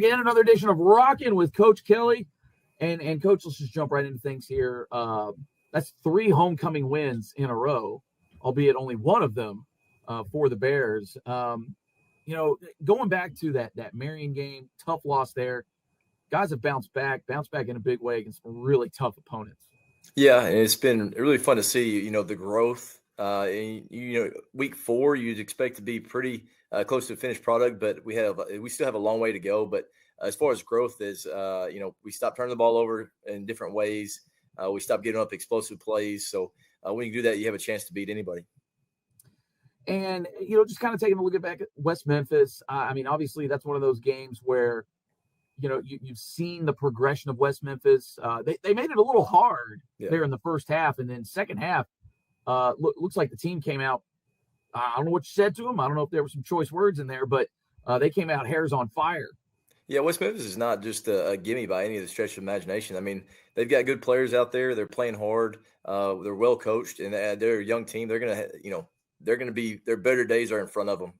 back in another edition of Rockin' with Coach Kelly. And Coach, let's just jump right into things here. That's 3 homecoming wins in a row, albeit only one of them for the Bears. Going back to that Marion game, tough loss there. Guys have bounced back in a big way against some really tough opponents. Yeah, and it's been really fun to see, the growth. Week 4, you'd expect to be pretty close to the finished product, but we still have a long way to go. But as far as growth is, we stopped turning the ball over in different ways. We stopped giving up explosive plays. So when you do that, you have a chance to beat anybody. And, just kind of taking a look back at West Memphis. Obviously that's one of those games where, you've seen the progression of West Memphis. They made it a little hard there in the first half, and then second half, looks like the team came out. I don't know what you said to them. I don't know if there were some choice words in there, but they came out hairs on fire. Yeah, West Memphis is not just a gimme by any of the stretch of imagination. They've got good players out there. They're playing hard. They're well coached, and they're a young team. They're gonna be. Their better days are in front of them.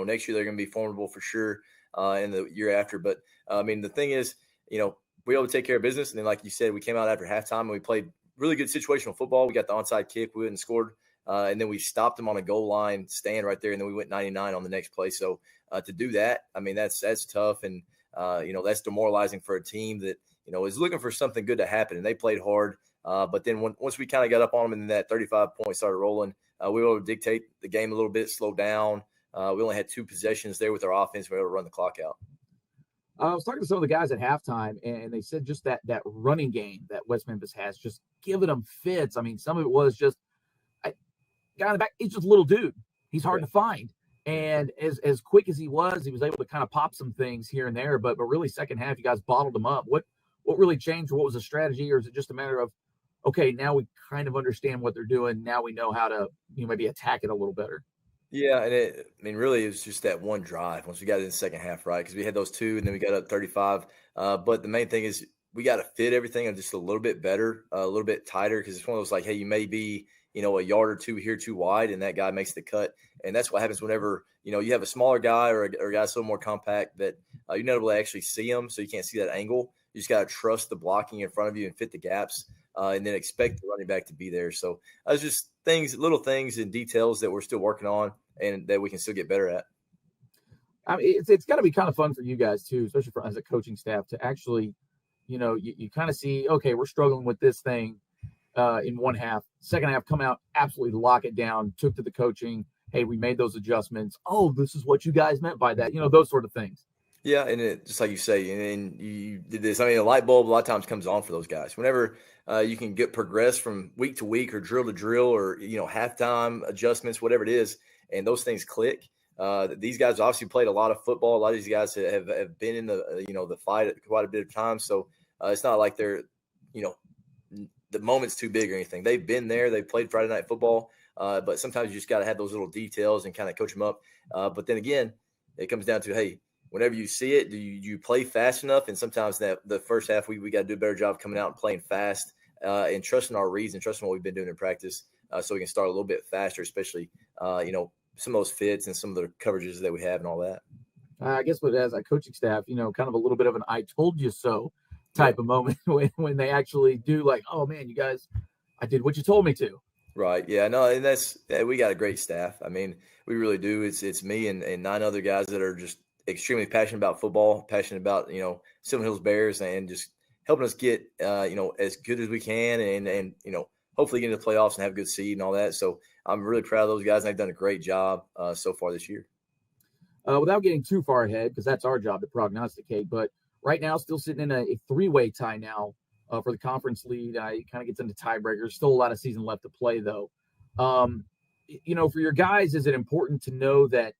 Next year they're gonna be formidable for sure. In the year after, but the thing is, we were able to take care of business, and then like you said, we came out after halftime and we played really good situational football. We got the onside kick, we went and scored, and then we stopped them on a goal line stand right there, and then we went 99 on the next play. So to do that, that's tough, and that's demoralizing for a team that is looking for something good to happen, and they played hard. But then once we kind of got up on them, and then that 35 points started rolling, we were able to dictate the game a little bit, slow down. We only had 2 possessions there with our offense. We were able to run the clock out. I was talking to some of the guys at halftime, and they said just that running game that West Memphis has, just giving them fits. Some of it was just guy in the back. He's just a little dude. He's hard to find. And as quick as he was able to kind of pop some things here and there. But really, second half, you guys bottled him up. What really changed? What was the strategy, or is it just a matter of, okay, now we kind of understand what they're doing. Now we know how to maybe attack it a little better. Yeah, and really, it was just that one drive once we got in the second half, right? Because we had those 2, and then we got up 35. But the main thing is we got to fit everything just a little bit better, a little bit tighter, because it's one of those hey, you may be, a yard or 2 here too wide, and that guy makes the cut. And that's what happens whenever, you have a smaller guy or a guy so more compact that you're not able to actually see him, so you can't see that angle. You just got to trust the blocking in front of you and fit the gaps, and then expect the running back to be there. So it's just little things and details that we're still working on and that we can still get better at. It's got to be kind of fun for you guys too, especially as a coaching staff, to actually, you kind of see, okay, we're struggling with this thing in one half. Second half, come out, absolutely lock it down, took to the coaching. Hey, we made those adjustments. Oh, this is what you guys meant by that. Those sort of things. Yeah, and just like you say, and you did this. A light bulb a lot of times comes on for those guys. Whenever you can get progress from week to week or drill to drill or, halftime adjustments, whatever it is, and those things click. These guys obviously played a lot of football. A lot of these guys have been in the, the fight quite a bit of time. So it's not like they're, the moment's too big or anything. They've been there. They've played Friday night football. But sometimes you just got to have those little details and kind of coach them up. But then again, it comes down to, hey, whenever you see it, do you play fast enough? And sometimes the first half, we got to do a better job coming out and playing fast and trusting our reads and trusting what we've been doing in practice so we can start a little bit faster, especially, some of those fits and some of the coverages that we have and all that. I guess as a coaching staff, kind of a little bit of an I told you so type of moment when they actually do oh, man, you guys, I did what you told me to. Right. Yeah, no, and we got a great staff. We really do. It's me and 9 other guys that are just extremely passionate about football, passionate about, Sylvan Hills Bears, and just helping us get, as good as we can and hopefully get into the playoffs and have a good seed and all that. So I'm really proud of those guys, and they've done a great job so far this year. Without getting too far ahead, because that's our job to prognosticate, but right now still sitting in a 3-way tie now for the conference lead. It kind of gets into tiebreakers. Still a lot of season left to play, though. For your guys, is it important to know that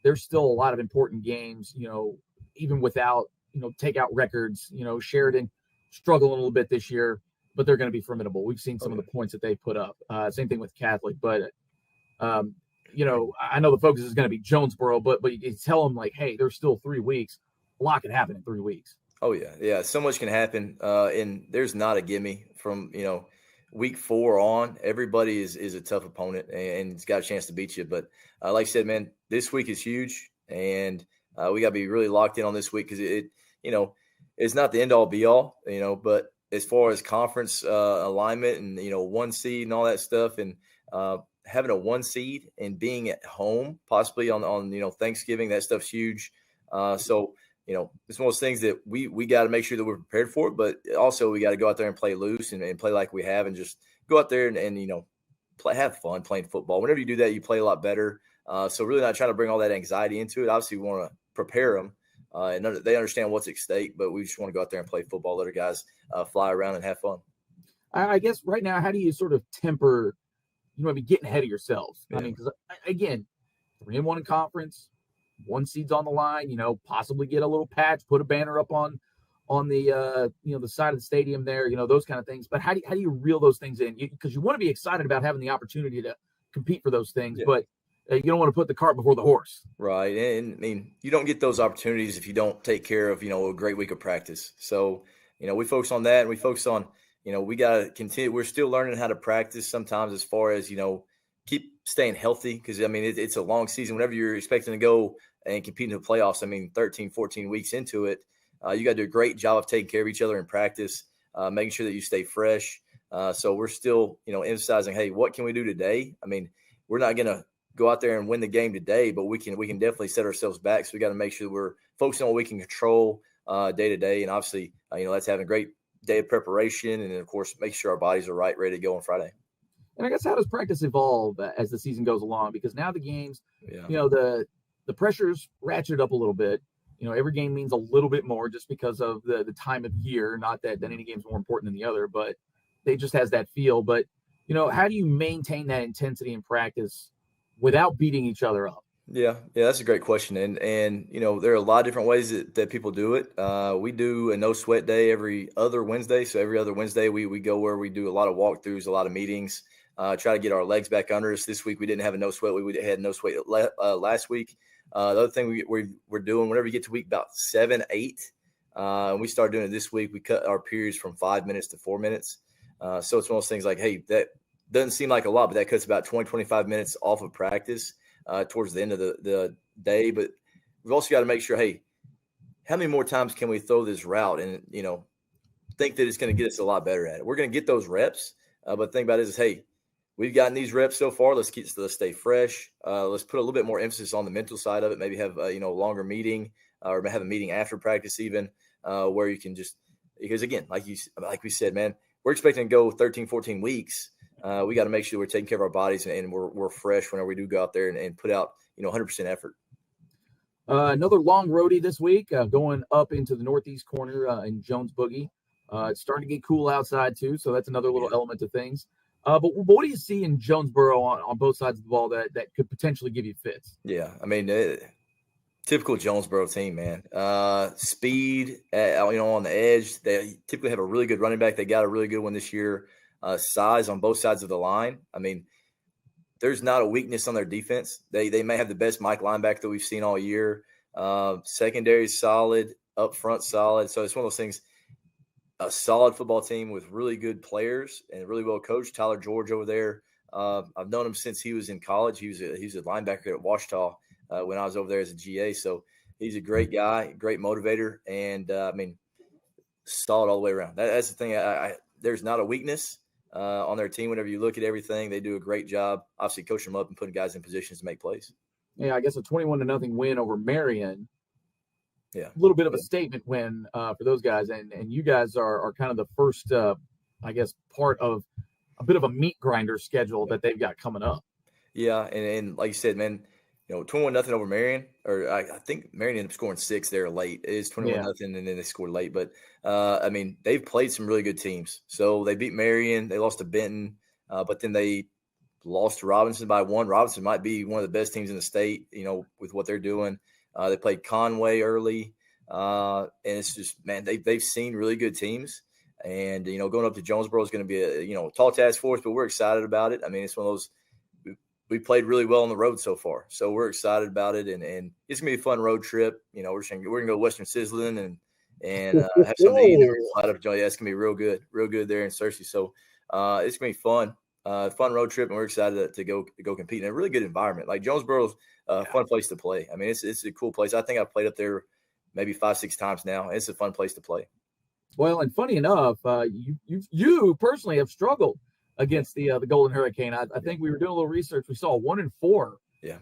there's still a lot of important games, even without, takeout records? Sheridan struggled a little bit this year, but they're going to be formidable. We've seen some of the points that they put up. Same thing with Catholic, but I know the focus is going to be Jonesboro, but you tell them hey, there's still 3 weeks. A lot can happen in 3 weeks. Oh yeah. So much can happen. And there's not a gimme from, week 4 on. Everybody is a tough opponent and it's got a chance to beat you. But like I said, man, this week is huge. And we got to be really locked in on this week because it's not the end all be all, but as far as conference alignment and, one seed and all that stuff, and having a one seed and being at home possibly on Thanksgiving, that stuff's huge. So it's one of those things that we got to make sure that we're prepared for it, but also we got to go out there and play loose and play like we have, and just go out there and have fun playing football. Whenever you do that, you play a lot better. So really not trying to bring all that anxiety into it. Obviously, we want to prepare them, and they understand what's at stake, but we just want to go out there and play football, let our guys fly around and have fun. I guess right now, how do you sort of temper, maybe getting ahead of yourselves? Yeah. I mean, because again, 3-1 in conference, one seed's on the line, possibly get a little patch, put a banner up on the the side of the stadium there, those kind of things. But how do you reel those things in? Because you want to be excited about having the opportunity to compete for those things, but you don't want to put the cart before the horse. Right. And I mean, you don't get those opportunities if you don't take care of, a great week of practice. So, we focus on that, and we focus on, we got to continue. We're still learning how to practice sometimes, as far as, keep staying healthy. Because, I mean, it's a long season. Whenever you're expecting to go and compete in the playoffs, 13, 14 weeks into it, you got to do a great job of taking care of each other in practice, making sure that you stay fresh. So we're still, emphasizing, hey, what can we do today? I mean, we're not going to go out there and win the game today, but we can definitely set ourselves back. So we got to make sure we're focusing on what we can control day to day. And obviously, that's having a great day of preparation. And then, of course, make sure our bodies are right, ready to go on Friday. And I guess, how does practice evolve as the season goes along? Because now the games, the pressure's ratcheted up a little bit. Every game means a little bit more just because of the time of year. Not that any game's more important than the other, but it just has that feel. But, how do you maintain that intensity in practice without beating each other up? Yeah, that's a great question. And there are a lot of different ways that people do it. We do a no sweat day every other Wednesday. So every other Wednesday we go where we do a lot of walkthroughs, a lot of meetings, try to get our legs back under us. This week we didn't have a no sweat. We had no sweat last week. The other thing we're doing, whenever you get to week about 7, 8, and we started doing it this week, we cut our periods from 5 minutes to 4 minutes. So it's one of those things like, hey, that doesn't seem like a lot, but that cuts about 20, 25 minutes off of practice towards the end of the day. But we've also got to make sure, hey, how many more times can we throw this route and, think that it's going to get us a lot better at it? We're going to get those reps. But the thing about it is, hey, we've gotten these reps so far. Let's stay fresh. Let's put a little bit more emphasis on the mental side of it. Maybe have a longer meeting, or have a meeting after practice even, where you can just, because again, like we said, man, we're expecting to go 13, 14 weeks. We got to make sure we're taking care of our bodies and we're fresh whenever we do go out there and put out 100% effort. Another long roadie this week, going up into the northeast corner in Jones Boogie. It's starting to get cool outside too, so that's another little element to things. But what do you see in Jonesboro on both sides of the ball that could potentially give you fits? Yeah, I mean, typical Jonesboro team, man. Speed, on the edge. They typically have a really good running back. They got a really good one this year. Size on both sides of the line. I mean, there's not a weakness on their defense. They may have the best Mike linebacker that we've seen all year. Secondary is solid, up front solid. So it's one of those things. A solid football team with really good players and really well coached. Tyler George over there. I've known him since he was in college. He was a linebacker at Ouachita when I was over there as a GA. So he's a great guy, great motivator, and solid all the way around. That's the thing. There's not a weakness on their team. Whenever you look at everything, they do a great job. Obviously, coaching them up and putting guys in positions to make plays. Yeah, I guess a 21-0 win over Marion. Yeah, a little bit of a statement win for those guys, and you guys are kind of the first, I guess, part of a bit of a meat grinder schedule that they've got coming up. Yeah, and like you said, man, 21-0 over Marion, or I think Marion ended up scoring 6 there late. It is 21-0, and then they scored late. But I mean, they've played some really good teams. So they beat Marion, they lost to Benton, but then they lost to Robinson by 1. Robinson might be one of the best teams in the state, with what they're doing. They played Conway early, and it's just, man, they've seen really good teams. And, going up to Jonesboro is going to be a tall task for us, but we're excited about it. I mean, it's one of those, we played really well on the road so far. So we're excited about it, and it's going to be a fun road trip. We're going to go to Western Sylvan and have something to eat. Yeah, it's going to be real good there in Searcy. So it's going to be fun. Fun road trip, and we're excited to go compete in a really good environment. Like Jonesboro's a fun place to play. I mean, it's a cool place. I think I've played up there maybe 5-6 times now. It's a fun place to play. Well, and funny enough, you personally have struggled against the Golden Hurricane. I think we were doing a little research. We saw a 1-4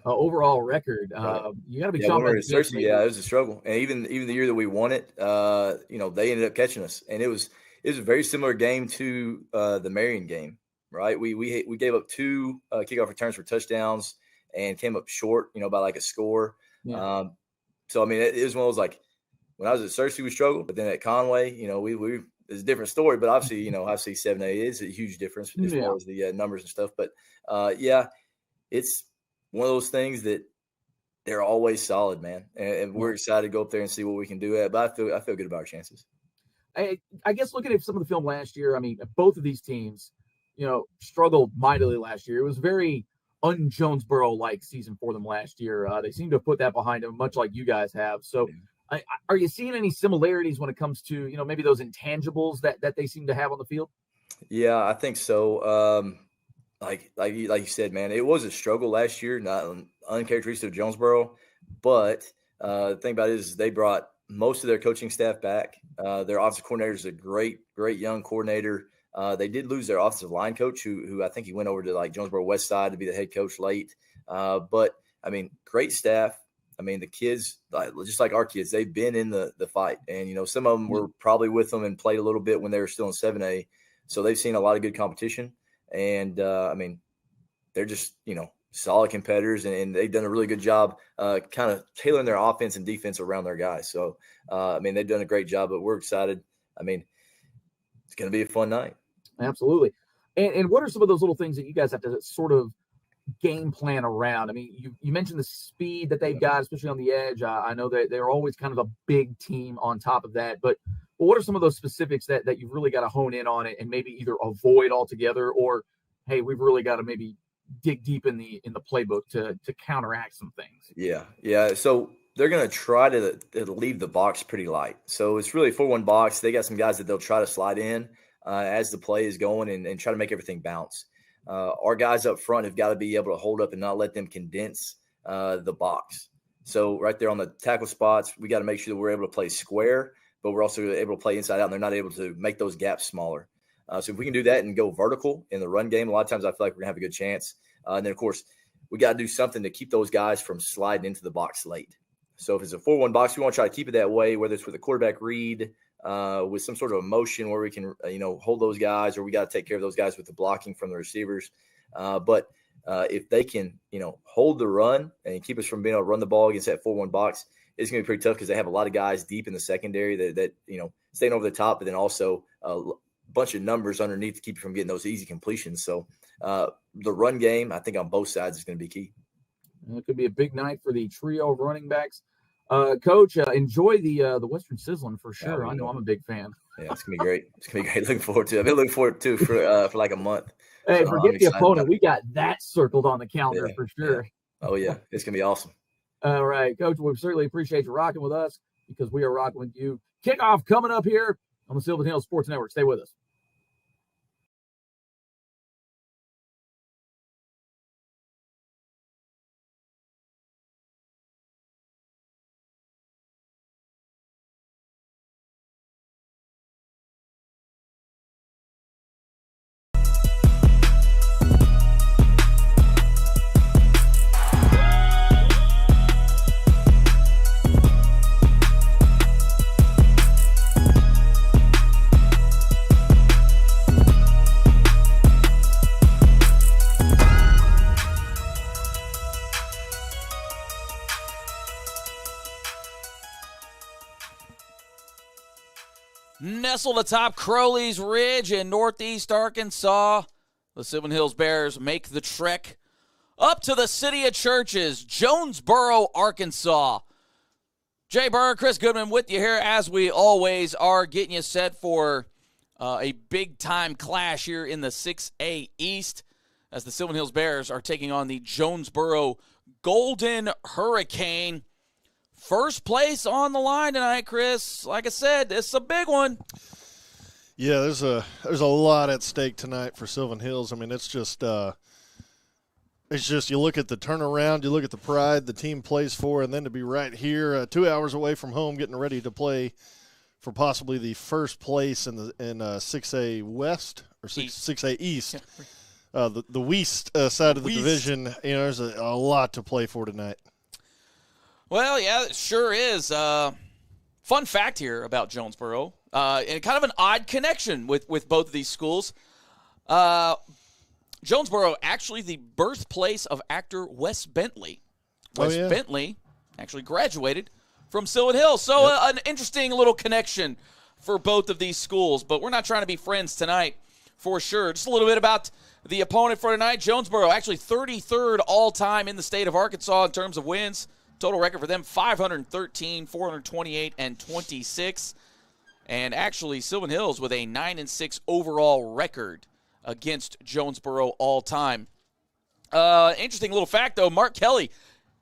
overall record. Right. You got to be it was a struggle, and even the year that we won it, they ended up catching us, and it was a very similar game to the Marion game, right? We gave up 2 kickoff returns for touchdowns and came up short, by like a score. Yeah. So I mean, it was one of those, like, when I was at Searcy, we struggled, but then at Conway, we it's a different story. But obviously, obviously 7A is a huge difference as far as the numbers and stuff. But it's one of those things that they're always solid, man, and we're excited to go up there and see what we can do at. But I feel good about our chances. I guess looking at some of the film last year, I mean, both of these teams, struggled mightily last year. It was very un-Jonesboro-like season for them last year. They seem to have put that behind them, much like you guys have. So. Are you seeing any similarities when it comes to, maybe those intangibles that they seem to have on the field? Yeah, I think so. Like you said, man, it was a struggle last year, not uncharacteristic of Jonesboro. But the thing about it is they brought most of their coaching staff back. Their offensive coordinator is a great young coordinator. They did lose their offensive line coach, who I think he went over to like Jonesboro West Side to be the head coach late. But I mean, great staff. I mean, the kids, just like our kids, they've been in the fight. And, some of them were probably with them and played a little bit when they were still in 7A. So they've seen a lot of good competition. And, I mean, they're just, solid competitors. And they've done a really good job kind of tailoring their offense and defense around their guys. So, I mean, they've done a great job. But we're excited. I mean, it's going to be a fun night. Absolutely. And what are some of those little things that you guys have to sort of game plan around? I mean, you mentioned the speed that they've got, especially on the edge. I know that they're always kind of a big team on top of that, but what are some of those specifics that you've really got to hone in on it and maybe either avoid altogether, or, hey, we've really got to maybe dig deep in the playbook to counteract some things? Yeah. So they're going to try to leave the box pretty light. So it's really 4-1 box. They got some guys that they'll try to slide in as the play is going and try to make everything bounce. Our guys up front have got to be able to hold up and not let them condense the box. So right there on the tackle spots, we got to make sure that we're able to play square, but we're also able to play inside out, and they're not able to make those gaps smaller. So if we can do that and go vertical in the run game, a lot of times I feel like we're going to have a good chance. And then, of course, we got to do something to keep those guys from sliding into the box late. So if it's a 4-1 box, we want to try to keep it that way, whether it's with a quarterback read, with some sort of motion where we can, hold those guys, or we got to take care of those guys with the blocking from the receivers. But if they can, hold the run and keep us from being able to run the ball against that 4-1 box, it's going to be pretty tough because they have a lot of guys deep in the secondary that staying over the top, but then also a bunch of numbers underneath to keep you from getting those easy completions. So the run game, I think on both sides is going to be key. It could be a big night for the trio of running backs. Coach, enjoy the Western Sizzling for sure. I know I'm a big fan. Yeah, it's gonna be great. It's gonna be great. Looking forward to it. I've been looking forward to for like a month. Hey, so forget the opponent. We got that circled on the calendar for sure. Yeah. Oh yeah, it's gonna be awesome. All right, Coach. We certainly appreciate you rocking with us because we are rocking with you. Kickoff coming up here on the Sylvan Hills Sports Network. Stay with us. Nestled atop Crowley's Ridge in northeast Arkansas, the Sylvan Hills Bears make the trek up to the City of Churches, Jonesboro, Arkansas. Jay Burr, Chris Goodman with you here as we always are, getting you set for a big-time clash here in the 6A East as the Sylvan Hills Bears are taking on the Jonesboro Golden Hurricane. First place on the line tonight, Chris. Like I said, it's a big one. Yeah, there's a lot at stake tonight for Sylvan Hills. I mean, it's It's just you look at the turnaround, you look at the pride the team plays for, and then to be right here 2 hours away from home getting ready to play for possibly the first place in 6A West or 6A East, the West side of the division. There's a lot to play for tonight. Well, yeah, it sure is. Fun fact here about Jonesboro, and kind of an odd connection with both of these schools. Jonesboro, actually the birthplace of actor Wes Bentley. Wes Bentley actually graduated from Sylvan Hills. So an interesting little connection for both of these schools. But we're not trying to be friends tonight for sure. Just a little bit about the opponent for tonight. Jonesboro, actually 33rd all-time in the state of Arkansas in terms of wins. Total record for them, 513, 428, and 26. And actually, Sylvan Hills with a 9-6 overall record against Jonesboro all time. Interesting little fact, though, Mark Kelly,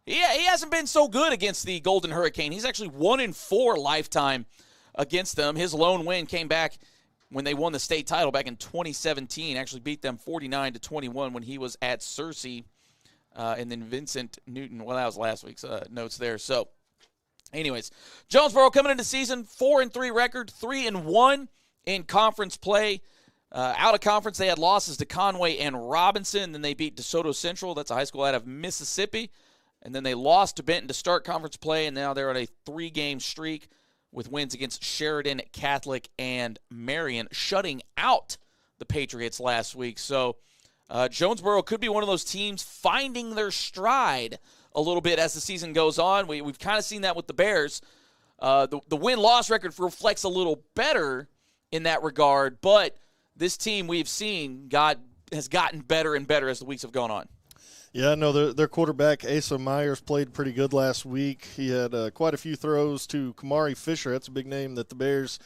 he hasn't been so good against the Golden Hurricane. He's actually 1-4 lifetime against them. His lone win came back when they won the state title back in 2017. Actually beat them 49-21 when he was at Searcy. And then Vincent Newton, well, that was last week's notes there. So, anyways, Jonesboro coming into season, 4-3 record, 3-1 in conference play. Out of conference, they had losses to Conway and Robinson. Then they beat DeSoto Central. That's a high school out of Mississippi. And then they lost to Benton to start conference play, and now they're on a 3-game streak with wins against Sheridan, Catholic, and Marion, shutting out the Patriots last week. So Jonesboro could be one of those teams finding their stride a little bit as the season goes on. We've kind of seen that with the Bears. The win-loss record reflects a little better in that regard, but this team we've seen has gotten better and better as the weeks have gone on. Yeah, no, their quarterback, Asa Myers, played pretty good last week. He had quite a few throws to Kamari Fisher. That's a big name that the Bears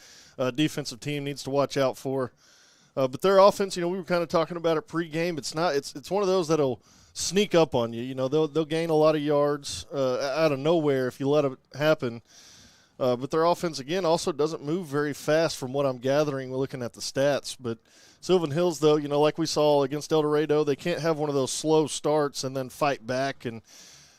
defensive team needs to watch out for. But their offense, we were kind of talking about it pregame. It's one of those that'll sneak up on you. They'll gain a lot of yards out of nowhere if you let it happen. But their offense, again, also doesn't move very fast from what I'm gathering looking at the stats. But Sylvan Hills, though, like we saw against El Dorado, they can't have one of those slow starts and then fight back. And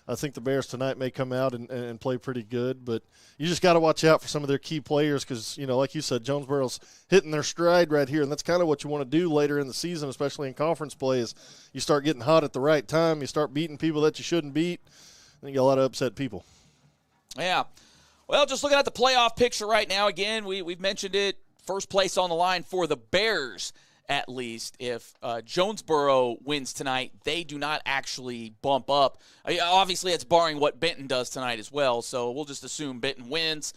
I think the Bears tonight may come out and play pretty good. But you just got to watch out for some of their key players because, like you said, Jonesboro's hitting their stride right here. And that's kind of what you want to do later in the season, especially in conference play, is you start getting hot at the right time. You start beating people that you shouldn't beat. And you got a lot of upset people. Yeah. Well, just looking at the playoff picture right now, again, we've mentioned it. First place on the line for the Bears, at least. If Jonesboro wins tonight, they do not actually bump up. Obviously, it's barring what Benton does tonight as well, so we'll just assume Benton wins.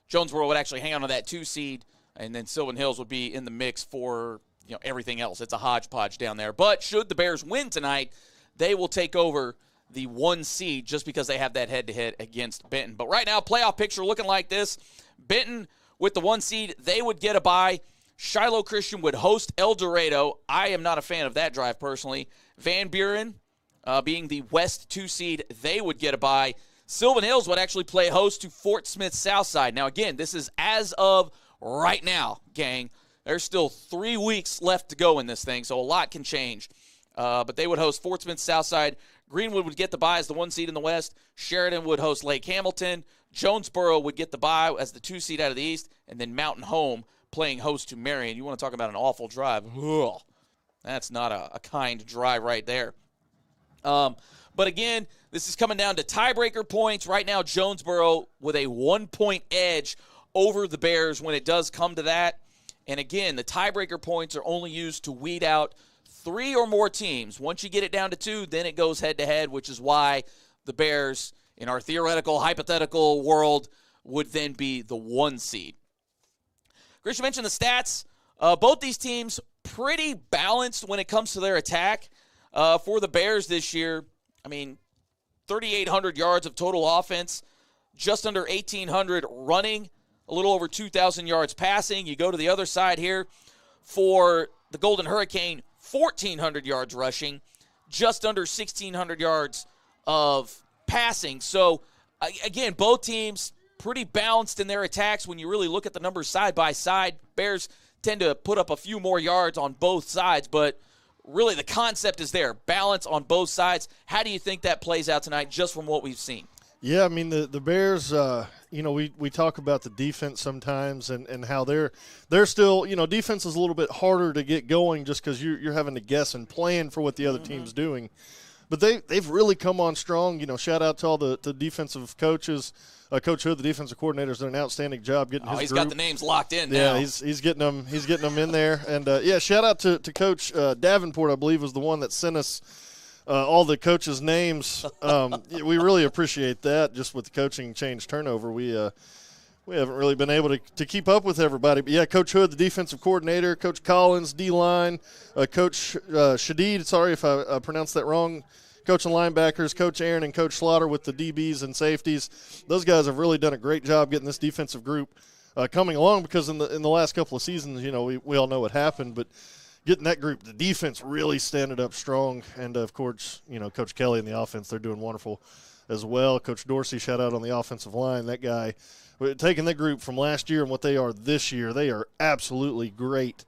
Jonesboro would actually hang on to that 2 seed, and then Sylvan Hills would be in the mix for everything else. It's a hodgepodge down there. But should the Bears win tonight, they will take over the 1 seed just because they have that head-to-head against Benton. But right now, playoff picture looking like this. Benton with the 1 seed, they would get a bye. Shiloh Christian would host El Dorado. I am not a fan of that drive personally. Van Buren, being the West 2 seed, they would get a bye. Sylvan Hills would actually play host to Fort Smith Southside. Now, again, this is as of right now, gang. There's still 3 weeks left to go in this thing, so a lot can change. But they would host Fort Smith Southside. Greenwood would get the bye as the 1 seed in the West. Sheridan would host Lake Hamilton. Jonesboro would get the bye as the 2 seed out of the East. And then Mountain Home playing host to Marion. You want to talk about an awful drive. Ugh. That's not a kind drive right there. But again, this is coming down to tiebreaker points. Right now, Jonesboro with a 1-point edge over the Bears when it does come to that. And again, the tiebreaker points are only used to weed out 3 or more teams. Once you get it down to 2, then it goes head-to-head, which is why the Bears, in our theoretical, hypothetical world, would then be the 1 seed. Chris, you mentioned the stats. Both these teams pretty balanced when it comes to their attack. For the Bears this year, 3,800 yards of total offense, just under 1,800 running, a little over 2,000 yards passing. You go to the other side here for the Golden Hurricane, 1,400 yards rushing, just under 1,600 yards of passing. So, again, both teams pretty balanced in their attacks when you really look at the numbers side by side. Bears tend to put up a few more yards on both sides, but really the concept is there, balance on both sides. How do you think that plays out tonight just from what we've seen? Yeah, I mean, the Bears, we talk about the defense sometimes and how they're still, defense is a little bit harder to get going just because you're having to guess and plan for what the other team's doing. But they've really come on strong. Shout out to all the defensive coaches. Coach Hood, the defensive coordinator, has done an outstanding job getting his group. Got the names locked in now. Yeah, he's getting them in there. And, shout out to Coach Davenport, I believe, was the one that sent us all the coaches' names. We really appreciate that. Just with the coaching change turnover, we haven't really been able to keep up with everybody. But, yeah, Coach Hood, the defensive coordinator, Coach Collins, D-line, Coach Shadid, sorry if I pronounced that wrong, coaching linebackers, Coach Aaron and Coach Slaughter with the DBs and safeties. Those guys have really done a great job getting this defensive group coming along because in the last couple of seasons, we all know what happened. But getting that group, the defense really standing up strong. And, of course, Coach Kelly and the offense, they're doing wonderful as well. Coach Dorsey, shout out on the offensive line. That guy, taking that group from last year and what they are this year, they are absolutely great.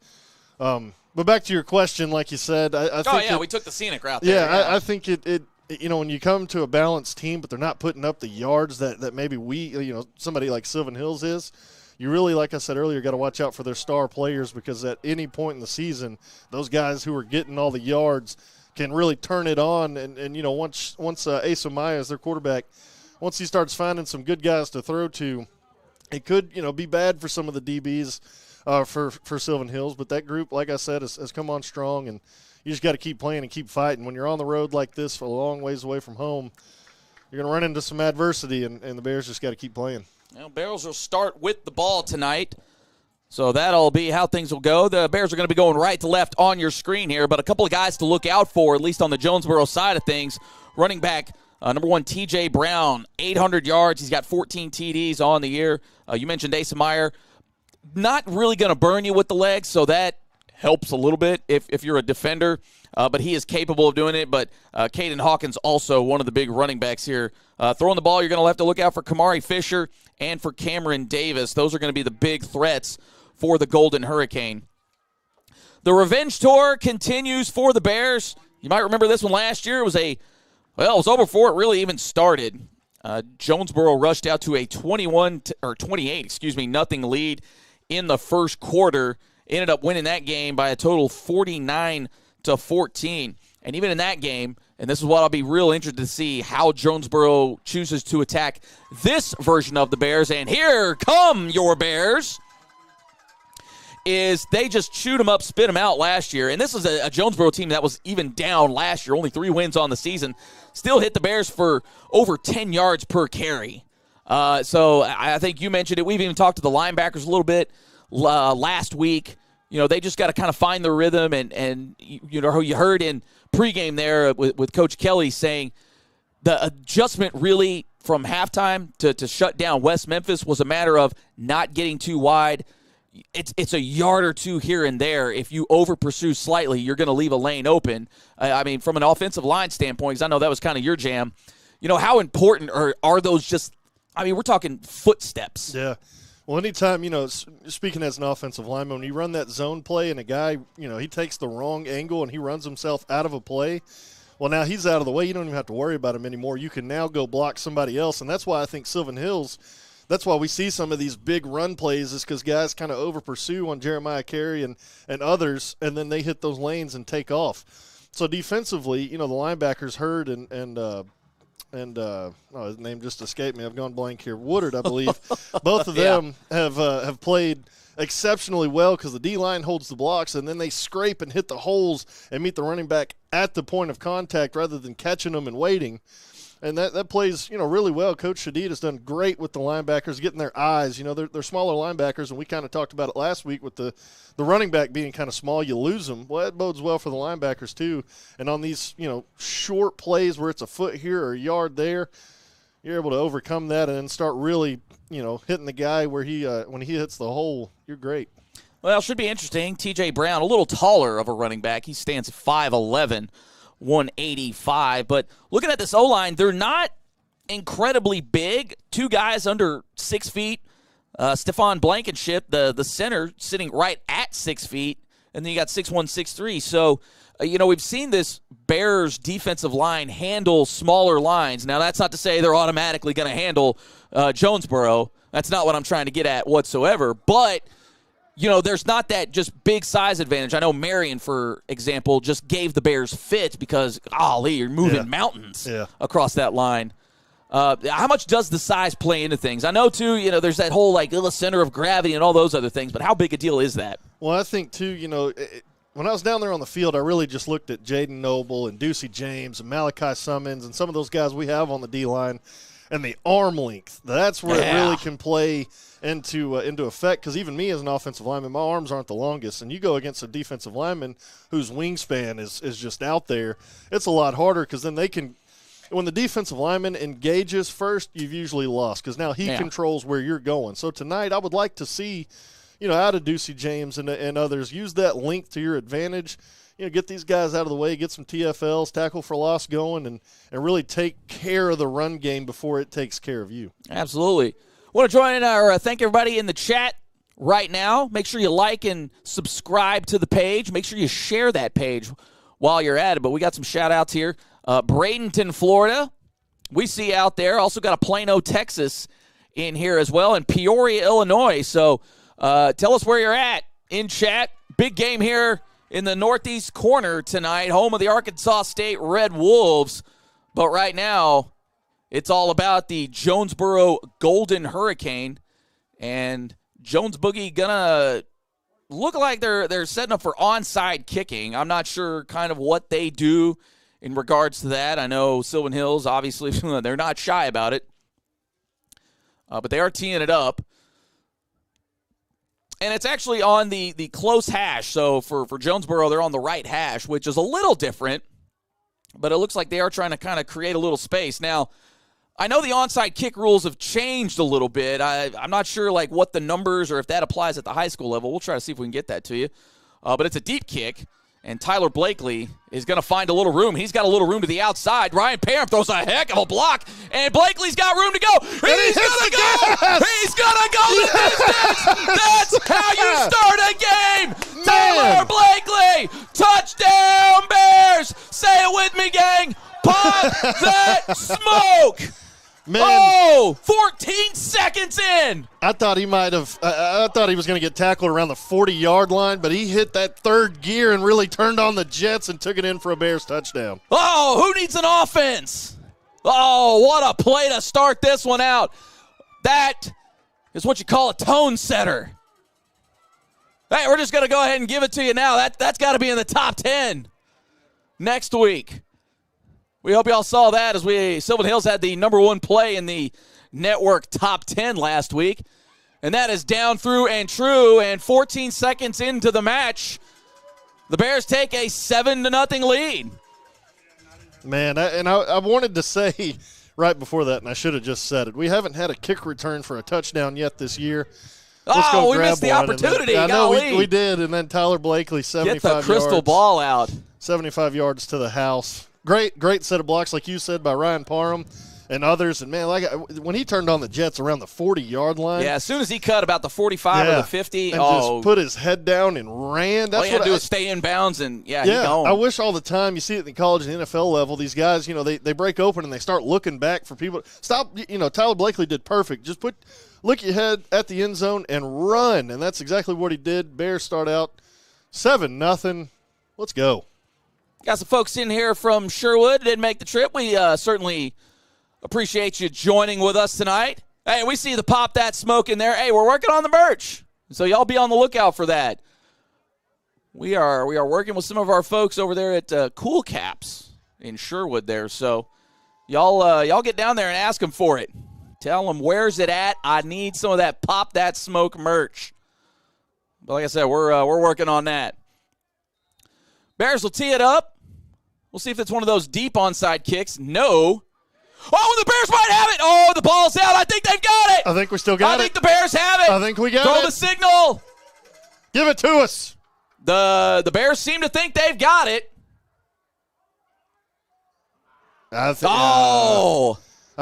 But back to your question, like you said, I think we took the scenic route there. Yeah, I think it when you come to a balanced team, but they're not putting up the yards that maybe somebody like Sylvan Hills is, you really, like I said earlier, got to watch out for their star players because at any point in the season, those guys who are getting all the yards can really turn it on. And once Asa Myers, their quarterback, once he starts finding some good guys to throw to, it could be bad for some of the DBs. For Sylvan Hills, but that group, like I said, has come on strong, and you just got to keep playing and keep fighting. When you're on the road like this for a long ways away from home, you're going to run into some adversity, and the Bears just got to keep playing. Well, Bears will start with the ball tonight, so that'll be how things will go. The Bears are going to be going right to left on your screen here, but a couple of guys to look out for, at least on the Jonesboro side of things. Running back, number 1, T.J. Brown, 800 yards. He's got 14 TDs on the year. You mentioned Asa Meyer. Not really going to burn you with the legs, so that helps a little bit if you're a defender, but he is capable of doing it. But Caden Hawkins also one of the big running backs here. Throwing the ball, you're going to have to look out for Kamari Fisher and for Cameron Davis. Those are going to be the big threats for the Golden Hurricane. The revenge tour continues for the Bears. You might remember this one last year. It was over before it really even started. Jonesboro rushed out to a 28 nothing lead in the first quarter, ended up winning that game by a total 49-14. And even in that game, and this is what I'll be real interested to see how Jonesboro chooses to attack this version of the Bears. And here come your Bears. Is they just chewed them up, spit them out last year. And this is a Jonesboro team that was even down last year, only 3 wins on the season. Still hit the Bears for over 10 yards per carry. So I think you mentioned it. We've even talked to the linebackers a little bit last week. They just got to kind of find their rhythm. And you heard in pregame there with Coach Kelly saying the adjustment really from halftime to shut down West Memphis was a matter of not getting too wide. It's a yard or two here and there. If you over-pursue slightly, you're going to leave a lane open. I mean, from an offensive line standpoint, because I know that was kind of your jam, how important are those just – I mean, we're talking footsteps. Yeah. Well, anytime, speaking as an offensive lineman, when you run that zone play and a guy, he takes the wrong angle and he runs himself out of a play, well, now he's out of the way. You don't even have to worry about him anymore. You can now go block somebody else, and that's why I think Sylvan Hills – that's why we see some of these big run plays is because guys kind of over-pursue on Jeremiah Carey and others, and then they hit those lanes and take off. So defensively, the linebackers Hurd and his name just escaped me. I've gone blank here. Woodard, I believe. Both of them have played exceptionally well because the D-line holds the blocks, and then they scrape and hit the holes and meet the running back at the point of contact rather than catching them and waiting. And that plays, really well. Coach Shadid has done great with the linebackers, getting their eyes. They're smaller linebackers, and we kind of talked about it last week with the running back being kind of small. You lose them. Well, that bodes well for the linebackers too. And on these, short plays where it's a foot here or a yard there, you're able to overcome that and then start really, hitting the guy where when he hits the hole. You're great. Well, it should be interesting. T.J. Brown, a little taller of a running back. He stands 5'11", 185. But looking at this O-line, they're not incredibly big. 2 guys under 6 feet. Stephon Blankenship, the center, sitting right at 6 feet. and then you got 6'1", 6'3". So, we've seen this Bears defensive line handle smaller lines. Now, that's not to say they're automatically going to handle Jonesboro. That's not what I'm trying to get at whatsoever. But, there's not that just big size advantage. I know Marion, for example, just gave the Bears fit because, golly, you're moving mountains across that line. How much does the size play into things? I know, too, there's that whole, center of gravity and all those other things, but how big a deal is that? Well, I think, too, when I was down there on the field, I really just looked at Jaden Noble and Ducey James and Malachi Summons and some of those guys we have on the D-line, and the arm length. That's where it really can play into effect, because even me as an offensive lineman, my arms aren't the longest, and you go against a defensive lineman whose wingspan is just out there, it's a lot harder because then they can – when the defensive lineman engages first, you've usually lost because now he controls where you're going. So tonight I would like to see, out of Ducey James and others, use that length to your advantage. Get these guys out of the way, get some TFLs, tackle for loss going, and really take care of the run game before it takes care of you. Absolutely. Want to join in or thank everybody in the chat right now. Make sure you like and subscribe to the page. Make sure you share that page while you're at it. But we got some shout-outs here. Bradenton, Florida, we see out there. Also got a Plano, Texas in here as well, and Peoria, Illinois. So tell us where you're at in chat. Big game here in the northeast corner tonight, home of the Arkansas State Red Wolves. But right now, it's all about the Jonesboro Golden Hurricane. And Jones Boogie gonna look like they're setting up for onside kicking. I'm not sure kind of what they do in regards to that. I know Sylvan Hills, obviously, they're not shy about it. But they are teeing it up. And it's actually on the close hash. So for Jonesboro, they're on the right hash, which is a little different. But it looks like they are trying to kind of create a little space. Now, I know the onside kick rules have changed a little bit. I'm not sure what the numbers or if that applies at the high school level. We'll try to see if we can get that to you. But it's a deep kick. And Tyler Blakely is going to find a little room. He's got a little room to the outside. Ryan Parham throws a heck of a block, and Blakely's got room to go. He's going to go. He's going to go the distance. That's how you start a game. Tyler Blakely, touchdown Bears. Say it with me, gang. Pop that smoke. Man, 14 seconds in. I thought he might have. I thought he was going to get tackled around the 40-yard line, but he hit that third gear and really turned on the jets and took it in for a Bears touchdown. Oh, who needs an offense? Oh, what a play to start this one out. That is what you call a tone setter. Hey, we're just going to go ahead and give it to you now. That's got to be in the top 10 next week. We hope y'all saw that as Sylvan Hills had the number one play in the network top 10 last week. And that is down through and true. And 14 seconds into the match, the Bears take a 7-0 lead. Man, I wanted to say right before that, and I should have just said it, we haven't had a kick return for a touchdown yet this year. We missed the opportunity. I know we did, and then Tyler Blakely, 75 yards. Get the crystal ball out. 75 yards to the house. Great set of blocks, like you said, by Ryan Parham and others. And, man, when he turned on the Jets around the 40-yard line. Yeah, as soon as he cut about the 45 or the 50. And just put his head down and ran. That's all you had to do is stay in bounds and, he gone. I wish all the time, you see it at the college and NFL level, these guys, they break open and they start looking back for people. Stop, Tyler Blakely did perfect. Just look your head at the end zone and run. And that's exactly what he did. Bears start out 7-0. Let's go. Got some folks in here from Sherwood. Didn't make the trip. We certainly appreciate you joining with us tonight. Hey, we see the Pop That Smoke in there. Hey, we're working on the merch, so y'all be on the lookout for that. We are working with some of our folks over there at Cool Caps in Sherwood there. So y'all get down there and ask them for it. Tell them, where's it at? I need some of that Pop That Smoke merch. But like I said, we're working on that. Bears will tee it up. We'll see if it's one of those deep onside kicks. No. Oh, the Bears might have it. Oh, the ball's out. I think they've got it. I think we still got it. I think the Bears have it. I think we got it. Throw the signal. Give it to us. The Bears seem to think they've got it. I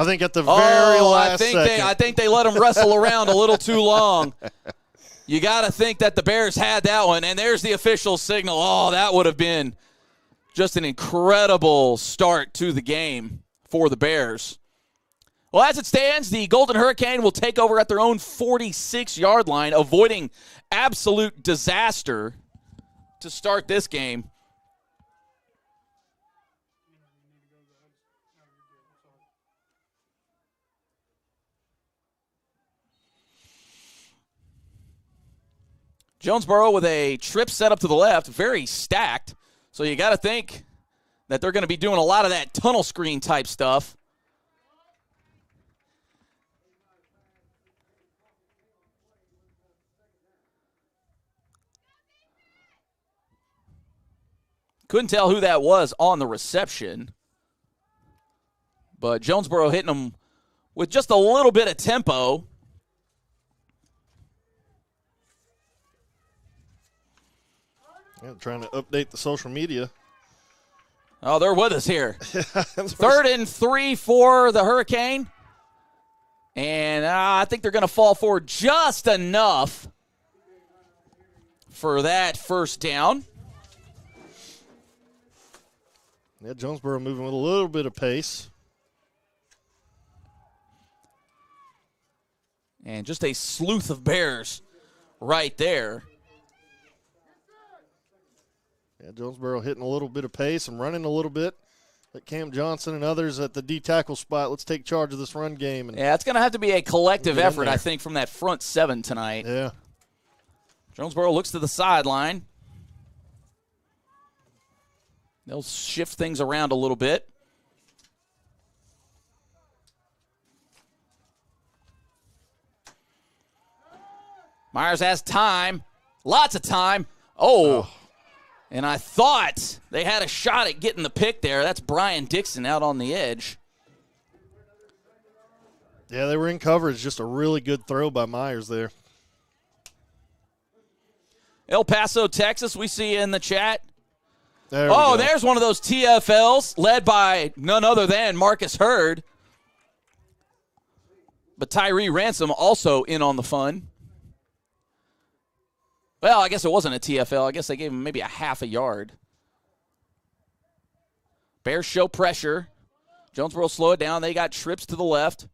think at the very last second. I think they let them wrestle around a little too long. You got to think that the Bears had that one, and there's the official signal. Oh, that would have been just an incredible start to the game for the Bears. Well, as it stands, the Golden Hurricane will take over at their own 46-yard line, avoiding absolute disaster to start this game. Jonesboro with a trip set up to the left, very stacked. So you got to think that they're going to be doing a lot of that tunnel screen type stuff. Couldn't tell who that was on the reception. But Jonesboro hitting them with just a little bit of tempo. Yeah, trying to update the social media. Oh, they're with us here. 3rd and 3 for the Hurricane. And I think they're going to fall forward just enough for that first down. Yeah, Jonesboro moving with a little bit of pace. And just a sleuth of Bears right there. Yeah, Jonesboro hitting a little bit of pace and running a little bit. Let Cam Johnson and others at the D-tackle spot, let's take charge of this run game. And yeah, it's going to have to be a collective effort, I think, from that front seven tonight. Yeah. Jonesboro looks to the sideline. They'll shift things around a little bit. Myers has time. Lots of time. Oh. And I thought they had a shot at getting the pick there. That's Brian Dixon out on the edge. Yeah, they were in coverage. Just a really good throw by Myers there. El Paso, Texas, we see you in the chat. There there's one of those TFLs led by none other than Marcus Hurd. But Tyree Ransom also in on the fun. Well, I guess it wasn't a TFL. I guess they gave him maybe a half a yard. Bears show pressure. Jonesboro slow it down. They got trips to the left.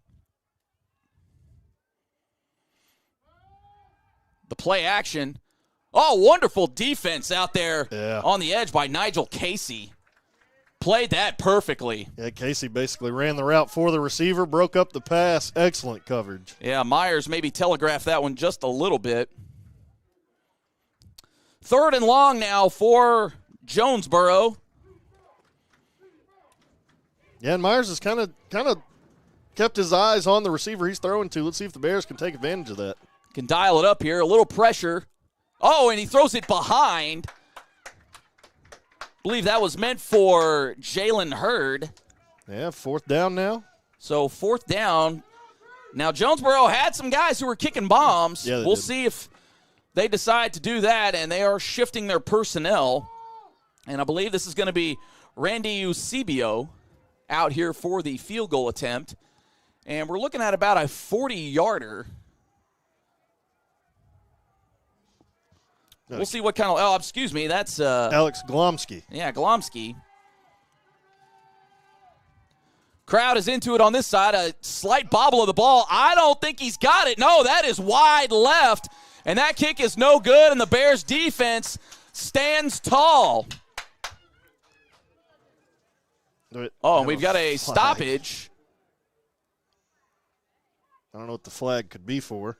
The play action. Oh, wonderful defense out there on the edge by Nigel Casey. Played that perfectly. Yeah, Casey basically ran the route for the receiver, broke up the pass. Excellent coverage. Yeah, Myers maybe telegraphed that one just a little bit. 3rd and long now for Jonesboro. Yeah, and Myers has kind of kept his eyes on the receiver he's throwing to. Let's see if the Bears can take advantage of that. Can dial it up here. A little pressure. Oh, and he throws it behind. I believe that was meant for Jalen Hurd. Yeah, 4th down now. So 4th down. Now, Jonesboro had some guys who were kicking bombs. Yeah, we'll see if they decide to do that, and they are shifting their personnel. And I believe this is going to be Randy Eusebio out here for the field goal attempt. And we're looking at about a 40-yarder. We'll see what kind of – excuse me, that's Alex Glomsky. Yeah, Glomsky. Crowd is into it on this side. A slight bobble of the ball. I don't think he's got it. No, that is wide left. And that kick is no good, and the Bears' defense stands tall. Oh, and we've got a stoppage. I don't know what the flag could be for.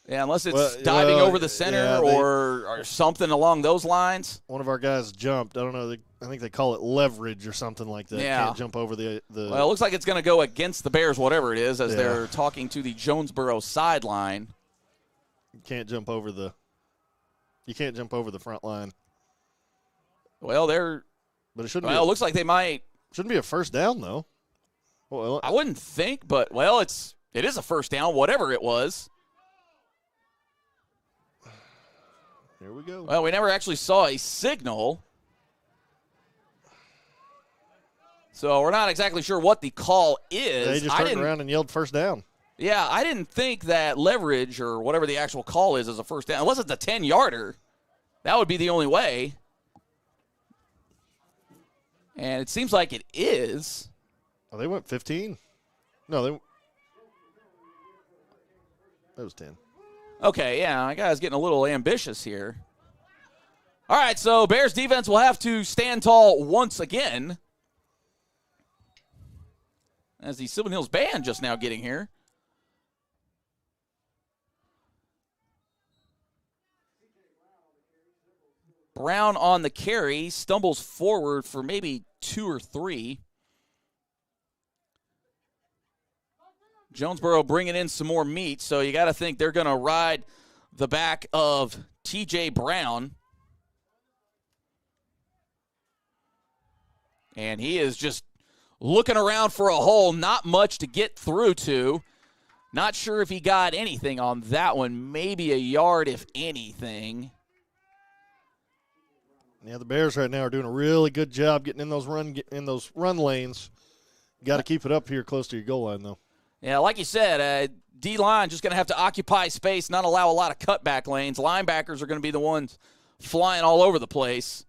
Yeah, unless it's diving over the center or something along those lines. One of our guys jumped. I don't know. I think they call it leverage or something like that. Yeah. Can't jump over the Well, it looks like it's going to go against the Bears, whatever it is, as they're talking to the Jonesboro sideline. You can't jump over the front line. Well, but it shouldn't. Well, it looks like they might. Shouldn't be a first down though. Well, I wouldn't think, but it is a first down, whatever it was. Here we go. Well, we never actually saw a signal. So we're not exactly sure what the call is. They just turned around and yelled first down. Yeah, I didn't think that leverage or whatever the actual call is as a first down. Unless it's a 10-yarder. That would be the only way. And it seems like it is. Oh, they went 15? No, that was 10. Okay, yeah, my guy's getting a little ambitious here. All right, so Bears defense will have to stand tall once again. As the Sylvan Hills band just now getting here. Brown on the carry, stumbles forward for maybe 2 or 3. Jonesboro bringing in some more meat, so you got to think they're going to ride the back of T.J. Brown. And he is just looking around for a hole, not much to get through to. Not sure if he got anything on that one, maybe a yard if anything. Yeah, the Bears right now are doing a really good job getting in those run lanes. You got to keep it up here close to your goal line, though. Yeah, like you said, D-line just going to have to occupy space, not allow a lot of cutback lanes. Linebackers are going to be the ones flying all over the place.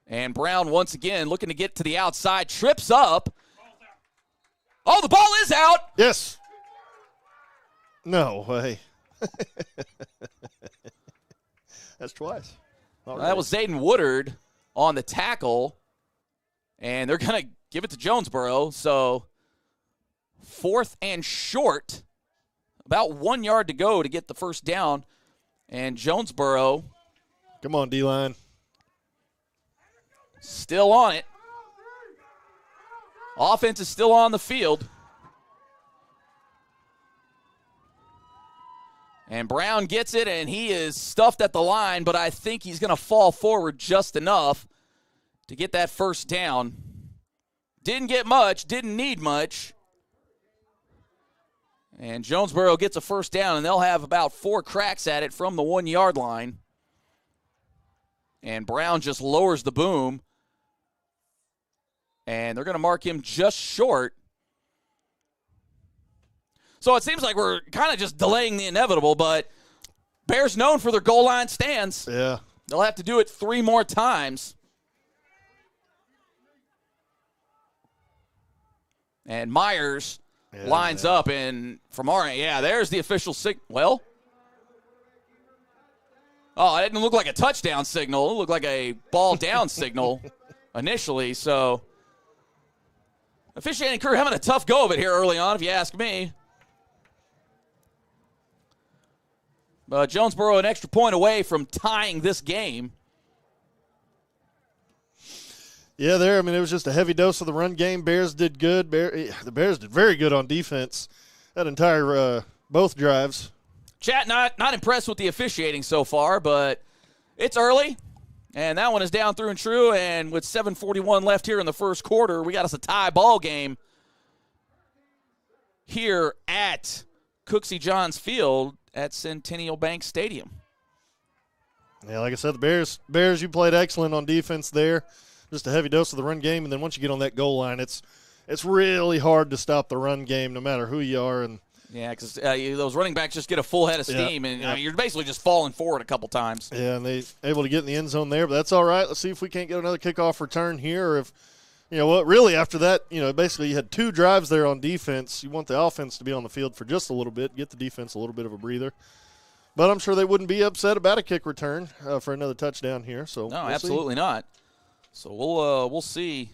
And Brown, once again, looking to get to the outside, trips up. Oh, the ball is out. Yes. No way. That's twice. That was Zayden Woodard on the tackle, and they're going to give it to Jonesboro. So 4th and short, about 1 yard to go to get the first down. And Jonesboro. Come on, D-line. Still on it. Offense is still on the field. And Brown gets it, and he is stuffed at the line, but I think he's going to fall forward just enough to get that first down. Didn't get much, didn't need much. And Jonesboro gets a first down, and they'll have about 4 cracks at it from the 1 yard line. And Brown just lowers the boom. And they're going to mark him just short. So it seems like we're kind of just delaying the inevitable, but Bears known for their goal line stands. Yeah. They'll have to do it 3 more times. And Myers lines up, and from our end, there's the official signal. Well, it didn't look like a touchdown signal. It looked like a ball down signal initially. So officiating crew having a tough go of it here early on, if you ask me. But Jonesboro an extra point away from tying this game. Yeah, it was just a heavy dose of the run game. Bears did good. The Bears did very good on defense that entire both drives. Chat, not impressed with the officiating so far, but it's early, and that one is down through and true, and with 7:41 left here in the first quarter, we got us a tie ball game here at Cooksey Johns Field at Centennial Bank Stadium. Yeah, like I said, the Bears, you played excellent on defense there. Just a heavy dose of the run game, and then once you get on that goal line, it's really hard to stop the run game no matter who you are. And yeah, because those running backs just get a full head of steam, and you're basically just falling forward a couple times. Yeah, and they able to get in the end zone there, but that's all right. Let's see if we can't get another kickoff return here, or if, really after that, basically you had 2 drives there on defense. You want the offense to be on the field for just a little bit, get the defense a little bit of a breather. But I'm sure they wouldn't be upset about a kick return for another touchdown here. So no, absolutely not. So we'll see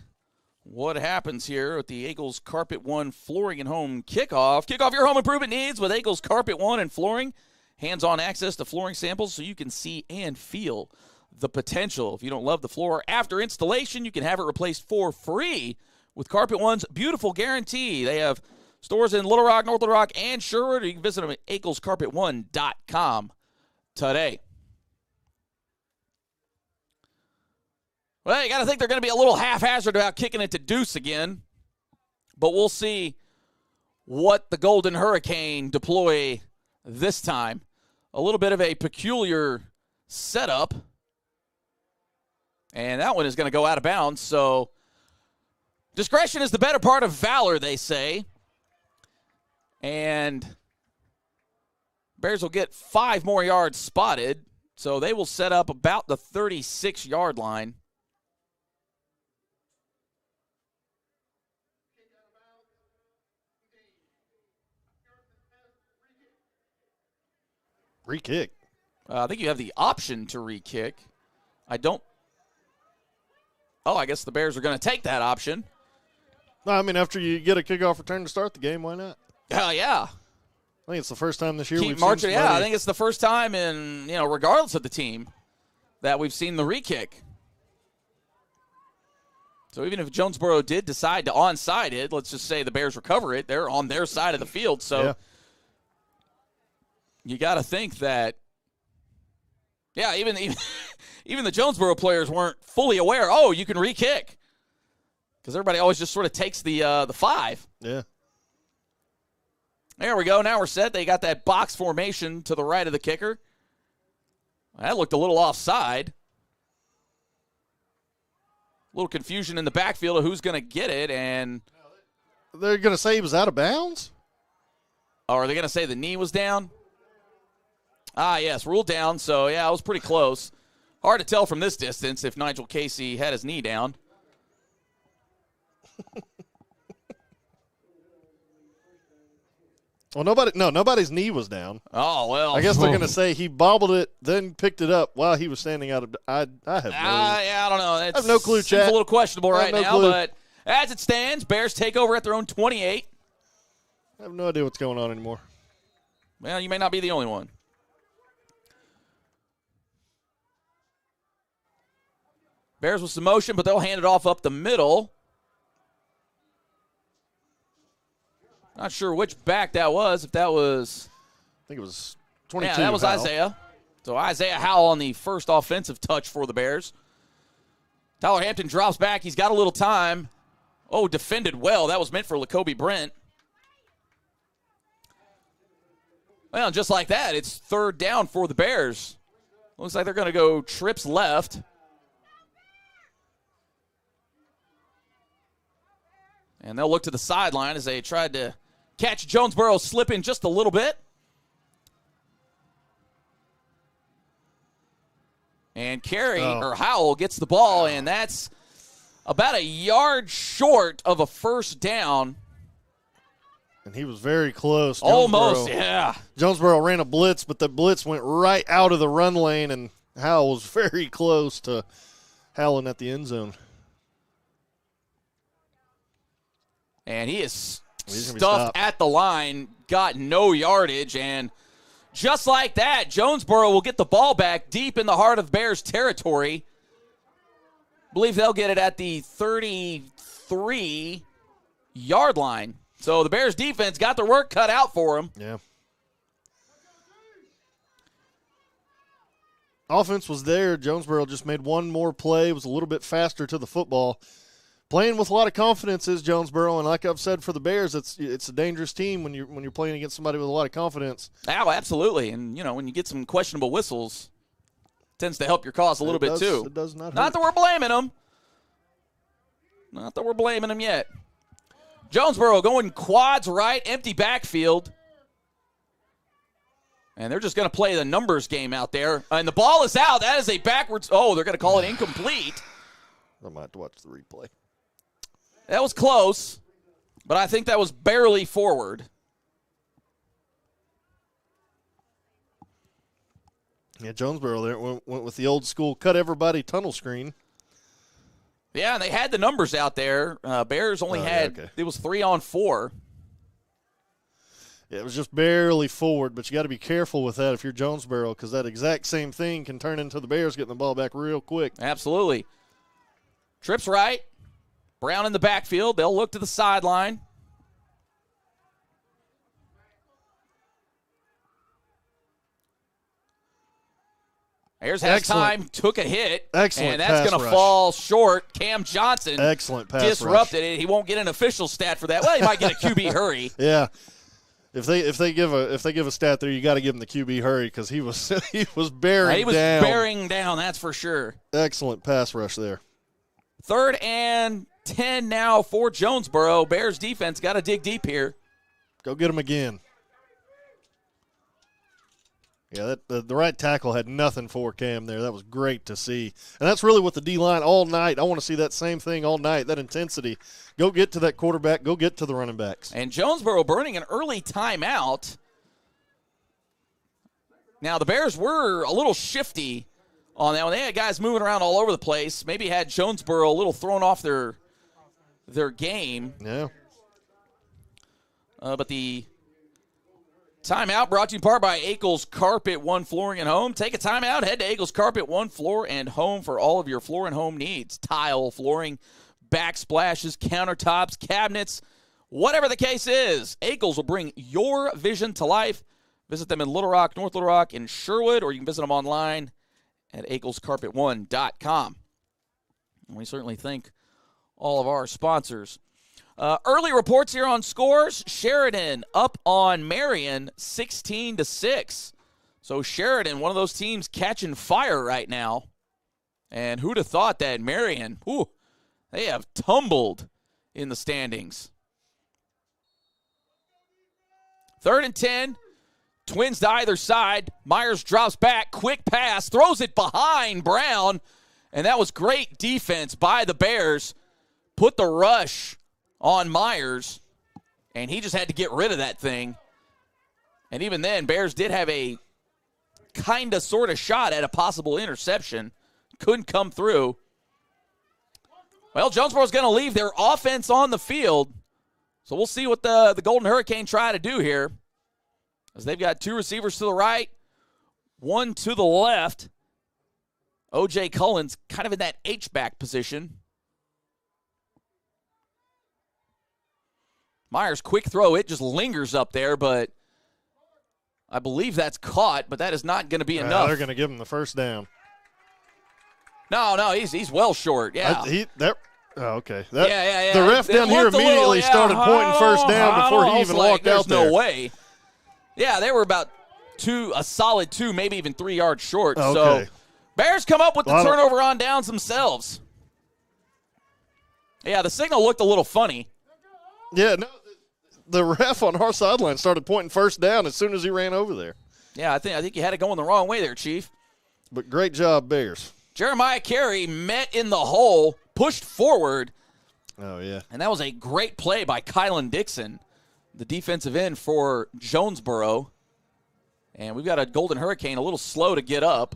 what happens here with the Eagles Carpet One Flooring and Home Kickoff. Kick off your home improvement needs with Eagles Carpet One and Flooring. Hands-on access to flooring samples so you can see and feel the potential. If you don't love the floor after installation, you can have it replaced for free with Carpet One's beautiful guarantee. They have stores in Little Rock, North Little Rock, and Sherwood. You can visit them at eaglescarpet1.com today. Well, you got to think they're going to be a little haphazard about kicking it to Deuce again. But we'll see what the Golden Hurricane deploy this time. A little bit of a peculiar setup. And that one is going to go out of bounds. So discretion is the better part of valor, they say. And Bears will get 5 more yards spotted, so they will set up about the 36-yard line. Re-kick. I think you have the option to re-kick. I don't. Oh, I guess the Bears are going to take that option. No, I mean, after you get a kickoff return to start the game, why not? Yeah. I think it's the first time this year Keep we've marching. seen somebody. Yeah, I think it's the first time in, regardless of the team, that we've seen the re-kick. So even if Jonesboro did decide to onside it, let's just say the Bears recover it, they're on their side of the field. So you got to think that, even the Jonesboro players weren't fully aware, you can re-kick. Because everybody always just sort of takes the 5. Yeah. There we go. Now we're set. They got that box formation to the right of the kicker. That looked a little offside. A little confusion in the backfield of who's going to get it. And they're going to say he was out of bounds? Oh, are they going to say the knee was down? Yes, ruled down. So, yeah, it was pretty close. Hard to tell from this distance if Nigel Casey had his knee down. Well, nobody's knee was down. Oh, well. I guess they're going to say he bobbled it, then picked it up while he was standing out of. I have no. I don't know. I have no clue, Chad. It's a little questionable right now, clue. but as it stands, Bears take over at their own 28. I have no idea what's going on anymore. Well, you may not be the only one. Bears with some motion, but they'll hand it off up the middle. Not sure which back that was. If that was, I think it was 22. Yeah, that was Howell. Isaiah. So Isaiah Howell on the first offensive touch for the Bears. Tyler Hampton drops back. He's got a little time. Oh, defended well. That was meant for Lacoby Brent. Well, just like that, it's third down for the Bears. Looks like they're going to go trips left. And they'll look to the sideline as they tried to catch Jonesboro slipping just a little bit. And Howell gets the ball, and that's about a yard short of a first down. And he was very close. Almost, yeah. Jonesboro ran a blitz, but the blitz went right out of the run lane, and Howell was very close to Howland at the end zone. And he is stuffed at the line, got no yardage, and just like that, Jonesboro will get the ball back deep in the heart of Bears territory. Believe they'll get it at the 33-yard line. So the Bears defense got their work cut out for them. Yeah. Offense was there. Jonesboro just made one more play, was a little bit faster to the football. Playing with a lot of confidence is Jonesboro, and like I've said for the Bears, it's a dangerous team when you're playing against somebody with a lot of confidence. Oh, absolutely. And, when you get some questionable whistles, it tends to help your cause a little bit too. It does not hurt. Not that we're blaming them. Not that we're blaming them yet. Jonesboro going quads right, empty backfield. And they're just going to play the numbers game out there. And the ball is out. That is a backwards. Oh, they're going to call it incomplete. I might have to watch the replay. That was close, but I think that was barely forward. Yeah, Jonesboro there went with the old school cut everybody tunnel screen. Yeah, and they had the numbers out there. Bears only it was 3-on-4. Yeah, it was just barely forward, but you got to be careful with that if you're Jonesboro, because that exact same thing can turn into the Bears getting the ball back real quick. Absolutely. Trips right. Brown in the backfield. They'll look to the sideline. Ayers has time, took a hit, Excellent and that's going to fall short. Cam Johnson Excellent pass disrupted rush. it. He won't get an official stat for that. Well, he might get a QB hurry. Yeah. If they give a stat there, you got to give him the QB hurry because he was bearing down. He was bearing down, that's for sure. Excellent pass rush there. 3rd and 10 now for Jonesboro. Bears defense got to dig deep here. Go get him again. Yeah, the right tackle had nothing for Cam there. That was great to see. And that's really what the D-line all night. I want to see that same thing all night, that intensity. Go get to that quarterback. Go get to the running backs. And Jonesboro burning an early timeout. Now, the Bears were a little shifty on that one. They had guys moving around all over the place. Maybe had Jonesboro a little thrown off their game. Yeah. But the timeout brought to you in part by Akel's Carpet One Flooring and Home. Take a timeout. Head to Akel's Carpet One Floor and Home for all of your floor and home needs. Tile, flooring, backsplashes, countertops, cabinets, whatever the case is. Akel's will bring your vision to life. Visit them in Little Rock, North Little Rock, and Sherwood, or you can visit them online at akelscarpet1.com. And we certainly thank all of our sponsors. Early reports here on scores. Sheridan up on Marion 16-6. So Sheridan, one of those teams catching fire right now. And who'd have thought that Marion, they have tumbled in the standings. 3rd and 10. Twins to either side. Myers drops back. Quick pass. Throws it behind Brown. And that was great defense by the Bears. Put the rush on Myers. And he just had to get rid of that thing. And even then, Bears did have a kind of sort of shot at a possible interception. Couldn't come through. Well, Jonesboro's going to leave their offense on the field. So we'll see what the Golden Hurricane try to do here. As they've got 2 receivers to the right, 1 to the left. O.J. Cullen's kind of in that H-back position. Myers, quick throw. It just lingers up there, but I believe that's caught, but that is not going to be enough. They're going to give him the first down. No, he's well short, yeah. Okay. Yeah. The ref down here immediately started pointing first down before he even walked out there. There's no way. Yeah, they were about a solid 2, maybe even 3 yards short. Okay. So Bears come up with the turnover on downs themselves. Yeah, the signal looked a little funny. Yeah, no, the ref on our sideline started pointing first down as soon as he ran over there. Yeah, I think you had it going the wrong way there, Chief. But great job, Bears. Jeremiah Carey met in the hole, pushed forward. Oh, yeah. And that was a great play by Kylan Dixon, the defensive end for Jonesboro. And we've got a Golden Hurricane a little slow to get up.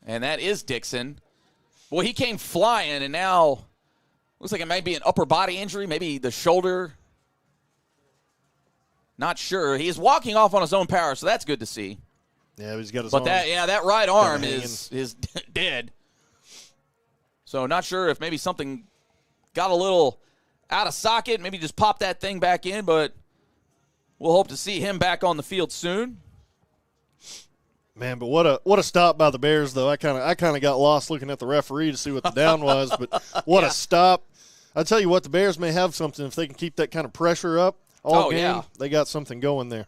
And that is Dixon. Boy, he came flying, and now looks like it might be an upper body injury, maybe the shoulder. Not sure. He is walking off on his own power, so that's good to see. Yeah, he's got his arm. But that right arm is dead. So not sure if maybe something got a little out of socket, maybe just pop that thing back in, but we'll hope to see him back on the field soon. Man, but what a stop by the Bears, though. I kind of got lost looking at the referee to see what the down was, but what a stop. I tell you what, the Bears may have something if they can keep that kind of pressure up all game. Yeah. They got something going there.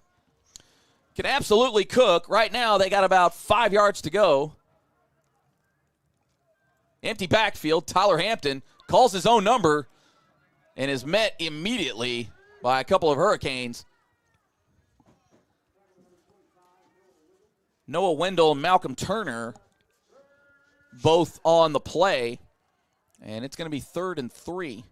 Can absolutely cook. Right now, they got about 5 yards to go. Empty backfield. Tyler Hampton calls his own number and is met immediately by a couple of Hurricanes. Noah Wendell and Malcolm Turner both on the play. And it's going to be 3rd and 3.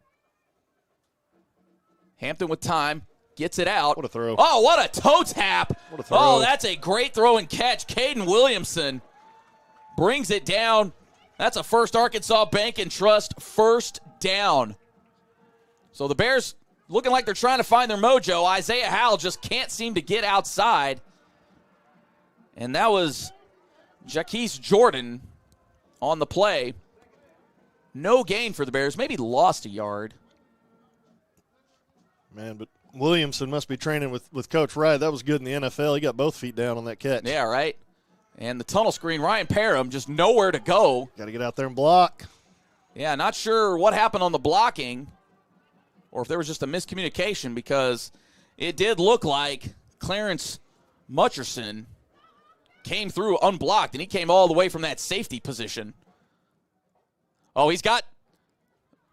Hampton with time. Gets it out. What a throw. Oh, what a toe tap. What a throw. Oh, that's a great throw and catch. Caden Williamson brings it down. That's a First Arkansas Bank and Trust first down. So the Bears looking like they're trying to find their mojo. Isaiah Howell just can't seem to get outside. And that was Jaquise Jordan on the play. No gain for the Bears. Maybe lost a yard. Man, but Williamson must be training with Coach Wright. That was good in the NFL. He got both feet down on that catch. Yeah, right. And the tunnel screen, Ryan Parham, just nowhere to go. Got to get out there and block. Yeah, not sure what happened on the blocking or if there was just a miscommunication because it did look like Clarence Mutcherson came through unblocked, and he came all the way from that safety position. Oh, he's got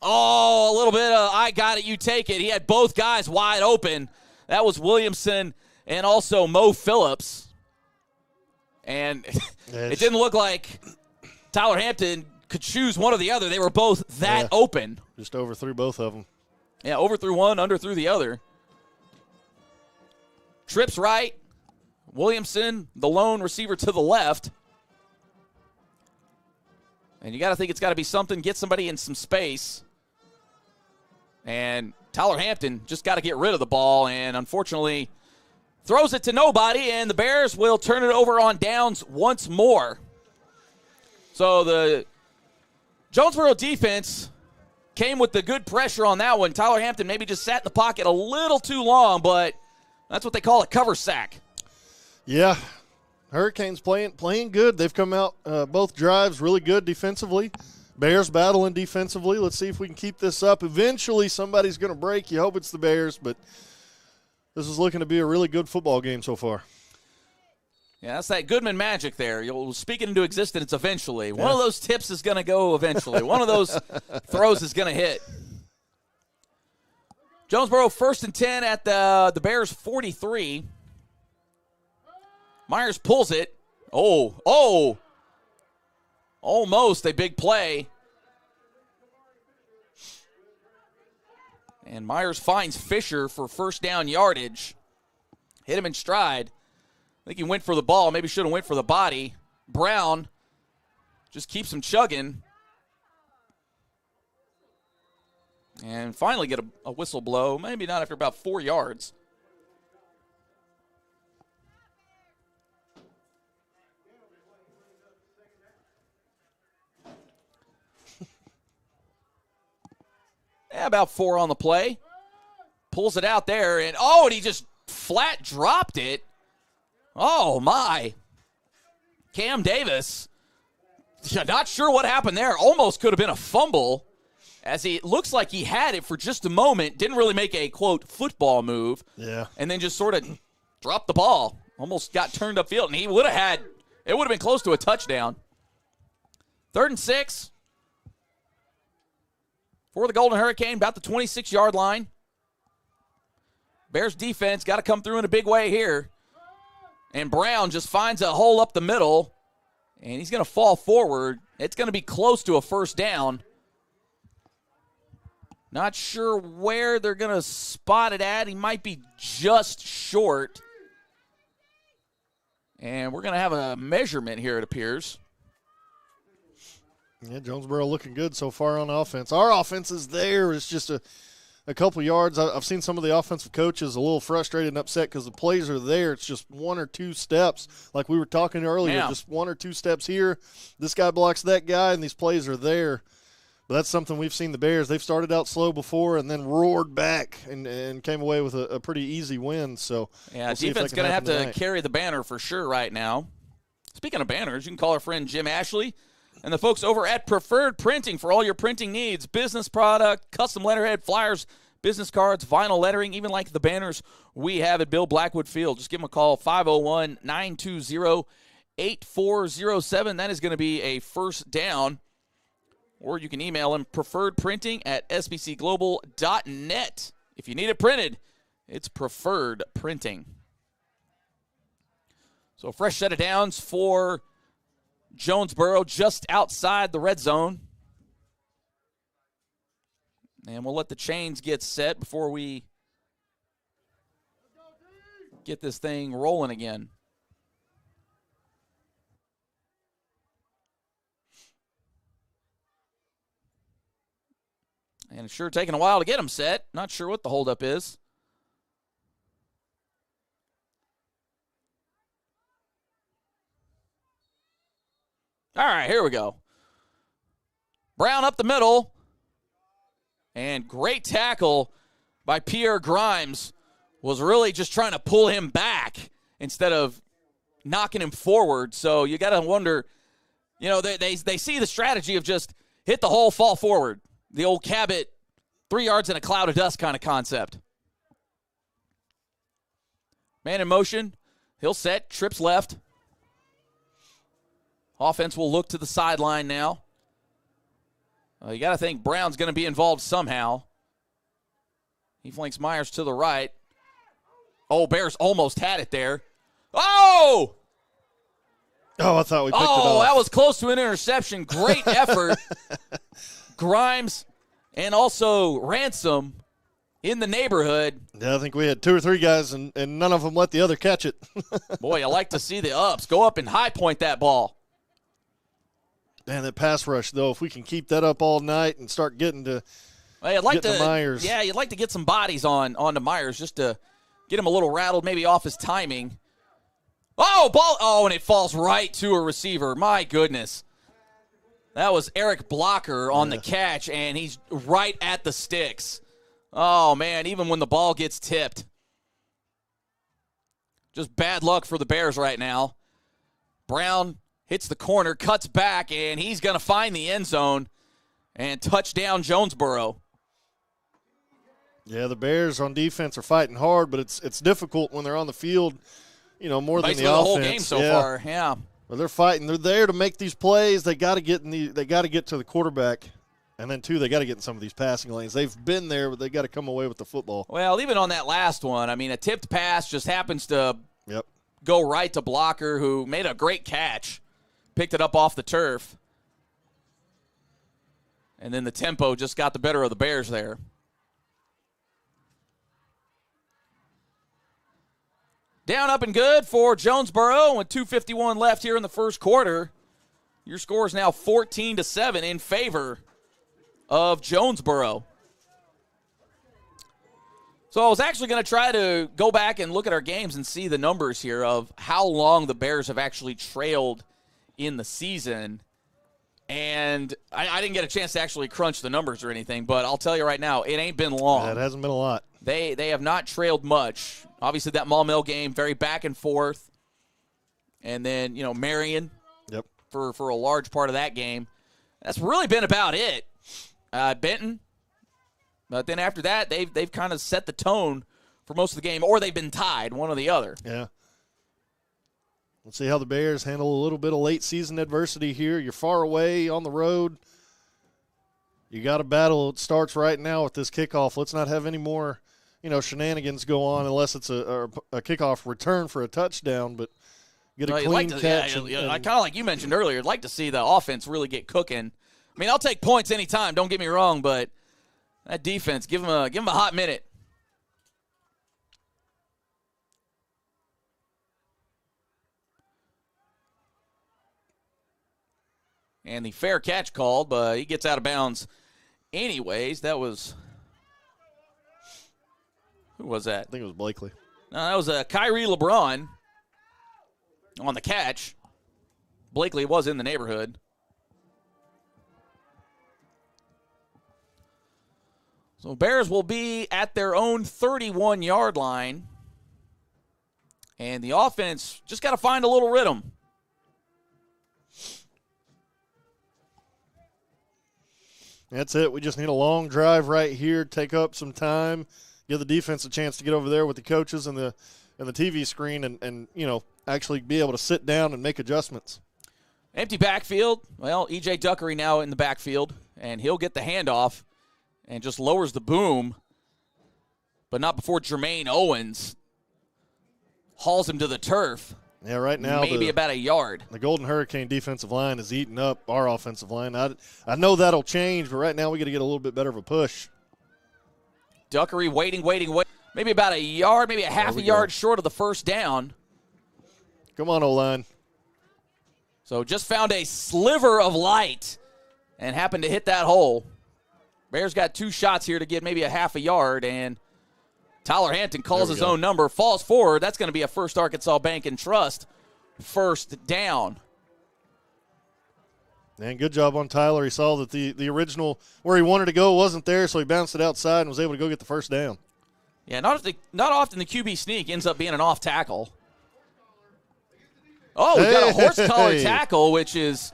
Oh, a little bit of I got it, you take it. He had both guys wide open. That was Williamson and also Mo Phillips. And it didn't look like Tyler Hampton could choose one or the other. They were both that open. Just overthrew both of them. Yeah, overthrew one, underthrew the other. Trips right. Williamson, the lone receiver to the left. And you got to think it's got to be something, get somebody in some space. And Tyler Hampton just got to get rid of the ball, and unfortunately throws it to nobody, and the Bears will turn it over on downs once more. So the Jonesboro defense came with the good pressure on that one. Tyler Hampton maybe just sat in the pocket a little too long, but that's what they call a cover sack. Yeah, Hurricanes playing good. They've come out both drives really good defensively. Bears battling defensively. Let's see if we can keep this up. Eventually somebody's going to break. You hope it's the Bears, but this is looking to be a really good football game so far. Yeah, that's that Goodman magic there. You'll speak it into existence eventually. Yeah. One of those tips is going to go eventually. One of those throws is going to hit. Jonesboro 1st and 10 at the Bears 43. Myers pulls it. Oh. Almost a big play. And Myers finds Fisher for first down yardage. Hit him in stride. I think he went for the ball. Maybe should have went for the body. Brown just keeps him chugging. And finally get a whistle blow. Maybe not after about 4 yards. Yeah, about 4 on the play. Pulls it out there, and he just flat dropped it. Oh, my. Cam Davis, not sure what happened there. Almost could have been a fumble, as it looks like he had it for just a moment. Didn't really make a, quote, football move. Yeah. And then just sort of dropped the ball. Almost got turned upfield, and it would have been close to a touchdown. 3rd and 6. For the Golden Hurricane, about the 26-yard line. Bears defense got to come through in a big way here. And Brown just finds a hole up the middle, and he's going to fall forward. It's going to be close to a first down. Not sure where they're going to spot it at. He might be just short. And we're going to have a measurement here, it appears. Yeah, Jonesboro looking good so far on offense. Our offense is there. It's just a couple yards. I've seen some of the offensive coaches a little frustrated and upset because the plays are there. It's just 1 or 2 steps, like we were talking earlier, just 1 or 2 steps here. This guy blocks that guy, and these plays are there. But that's something we've seen the Bears. They've started out slow before and then roared back and came away with a pretty easy win. So yeah, defense going to have to carry the banner for sure right now. Speaking of banners, you can call our friend Jim Ashley and the folks over at Preferred Printing for all your printing needs. Business product, custom letterhead, flyers, business cards, vinyl lettering, even like the banners we have at Bill Blackwood Field. Just give them a call, 501-920-8407. That is going to be a first down. Or you can email them, preferredprinting@sbcglobal.net. If you need it printed, it's Preferred Printing. So a fresh set of downs for Jonesboro just outside the red zone. And we'll let the chains get set before we get this thing rolling again. And it's sure taking a while to get them set. Not sure what the holdup is. All right, here we go. Brown up the middle. And great tackle by Pierre Grimes. Was really just trying to pull him back instead of knocking him forward. So you got to wonder, they see the strategy of just hit the hole, fall forward. The old Cabot 3 yards in a cloud of dust kind of concept. Man in motion. He'll set, trips left. Offense will look to the sideline now. You got to think Brown's going to be involved somehow. He flanks Myers to the right. Oh, Bears almost had it there. Oh! Oh, I thought we picked it off. Oh, that was close to an interception. Great effort. Grimes and also Ransom in the neighborhood. Yeah, I think we had 2 or 3 guys, and none of them let the other catch it. Boy, I like to see the ups. Go up and high point that ball. Man, that pass rush, though, if we can keep that up all night and start getting to Myers. Yeah, you'd like to get some bodies on to Myers just to get him a little rattled, maybe off his timing. Oh, ball! Oh, and it falls right to a receiver. My goodness. That was Eric Blocker on the catch, and he's right at the sticks. Oh, man, even when the ball gets tipped. Just bad luck for the Bears right now. Brown hits the corner, cuts back, and he's going to find the end zone and touchdown Jonesboro. Yeah, the Bears on defense are fighting hard, but it's difficult when they're on the field, more basically than the offense. Whole game so far, yeah. Well, they're fighting. They're there to make these plays. They got to get to the quarterback, and then, too, they got to get in some of these passing lanes. They've been there, but they got to come away with the football. Well, even on that last one, I mean, a tipped pass just happens to go right to Blocker, who made a great catch, picked it up off the turf, and then the tempo just got the better of the Bears there. Down, up, and good for Jonesboro with 2:51 left here in the first quarter. Your score is now 14-7 in favor of Jonesboro. So I was actually going to try to go back and look at our games and see the numbers here of how long the Bears have actually trailed in the season. And I didn't get a chance to actually crunch the numbers or anything, but I'll tell you right now, it ain't been long. That hasn't been a lot. They have not trailed much. Obviously, that Maumelle game, very back and forth. And then, Marion for a large part of that game. That's really been about it. Benton. But then after that, they've kind of set the tone for most of the game, or they've been tied, one or the other. Yeah. Let's see how the Bears handle a little bit of late season adversity here. You're far away on the road. You got a battle. It starts right now with this kickoff. Let's not have any more, shenanigans go on unless it's a kickoff return for a touchdown. But get a clean catch. I kind of like you mentioned earlier, I'd like to see the offense really get cooking. I mean, I'll take points anytime. Don't get me wrong, but that defense, give them a hot minute. And the fair catch called, but he gets out of bounds anyways. That was – who was that? I think it was Blakely. No, that was Kyrie LeBron on the catch. Blakely was in the neighborhood. So Bears will be at their own 31-yard line. And the offense just got to find a little rhythm. That's it. We just need a long drive right here, take up some time, give the defense a chance to get over there with the coaches and the TV screen and actually be able to sit down and make adjustments. Empty backfield. Well, E.J. Duckery now in the backfield, and he'll get the handoff and just lowers the boom, but not before Jermaine Owens hauls him to the turf. Yeah, right now maybe about a yard. The Golden Hurricane defensive line is eating up our offensive line. I know that'll change, but right now we got to get a little bit better of a push. Duckery waiting. Maybe about a yard, maybe a half a yard short of the first down. Come on, O-line. So just found a sliver of light and happened to hit that hole. Bears got 2 shots here to get maybe a half a yard, and Tyler Hampton calls his own number, falls forward. That's going to be a First Arkansas Bank and Trust first down. And good job on Tyler. He saw that the original where he wanted to go wasn't there, so he bounced it outside and was able to go get the first down. Yeah, not often the QB sneak ends up being an off tackle. Oh, we got a horse collar tackle, which is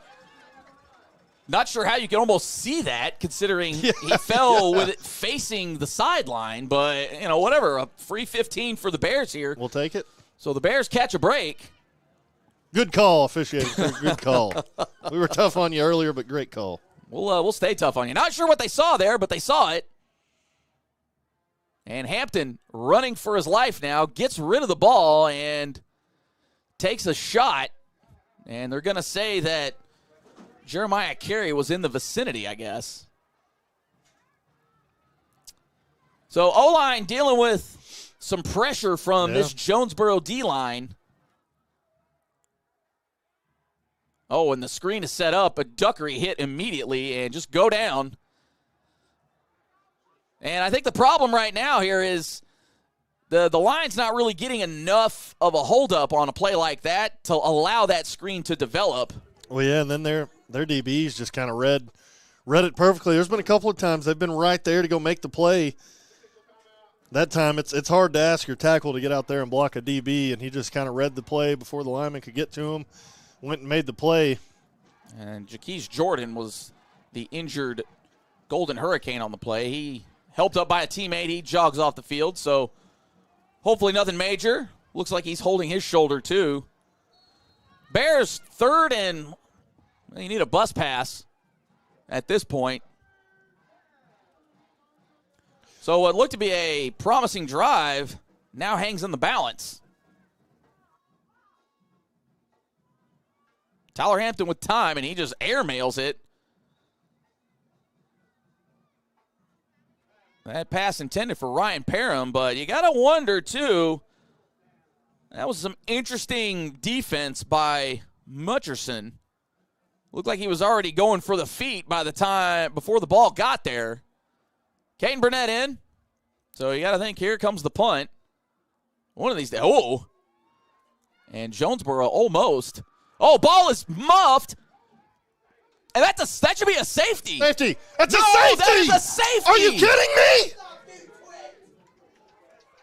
not sure how you can almost see that, considering he fell with it facing the sideline. But, whatever, a free 15 for the Bears here. We'll take it. So the Bears catch a break. Good call, officiating. Good call. We were tough on you earlier, but great call. We'll stay tough on you. Not sure what they saw there, but they saw it. And Hampton running for his life now, gets rid of the ball and takes a shot. And they're going to say that Jeremiah Carey was in the vicinity, I guess. So O-line dealing with some pressure from this Jonesboro D-line. Oh, and the screen is set up. A Duckery hit immediately and just go down. And I think the problem right now here is the line's not really getting enough of a holdup on a play like that to allow that screen to develop. Well, yeah, and then their DBs just kind of read it perfectly. There's been a couple of times they've been right there to go make the play. That time it's hard to ask your tackle to get out there and block a DB, and he just kind of read the play before the lineman could get to him, went and made the play. And Jaquise Jordan was the injured Golden Hurricane on the play. He helped up by a teammate. He jogs off the field, so hopefully nothing major. Looks like he's holding his shoulder too. Bears third and you need a bus pass at this point. So what looked to be a promising drive now hangs in the balance. Tyler Hampton with time, and he just airmails it. That pass intended for Ryan Parham, but you got to wonder, too, that was some interesting defense by Mutcherson. Looked like he was already going for the feet by the time before the ball got there. Caden Burnett in. So you got to think, here comes the punt. One of these days. Oh. And Jonesboro almost. Oh, ball is muffed. And that should be a safety. Safety. That's no, a safety. That is a safety. Are you kidding me?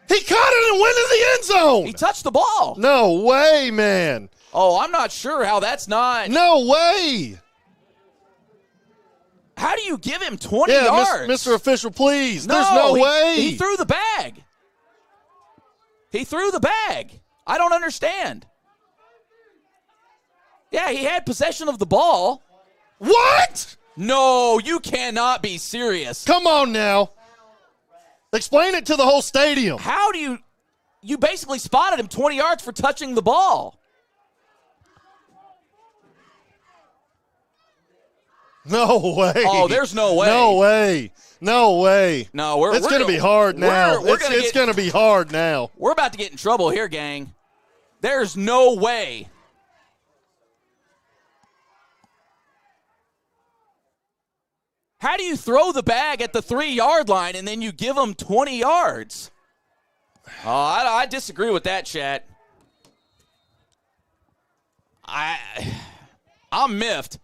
He caught it and went in the end zone. He touched the ball. No way, man. Oh, I'm not sure how that's not. No way. How do you give him 20 yards? Mr. Official, please. There's no way. He threw the bag. He threw the bag. I don't understand. Yeah, he had possession of the ball. What? No, you cannot be serious. Come on now. Explain it to the whole stadium. How do you basically spotted him 20 yards for touching the ball. No way. Oh, there's no way. No way. No way. No, it's going to be hard now. It's going to be hard now. We're about to get in trouble here, gang. There's no way. How do you throw the bag at the 3-yard line and then you give them 20 yards? Oh, I disagree with that, chat. I'm miffed.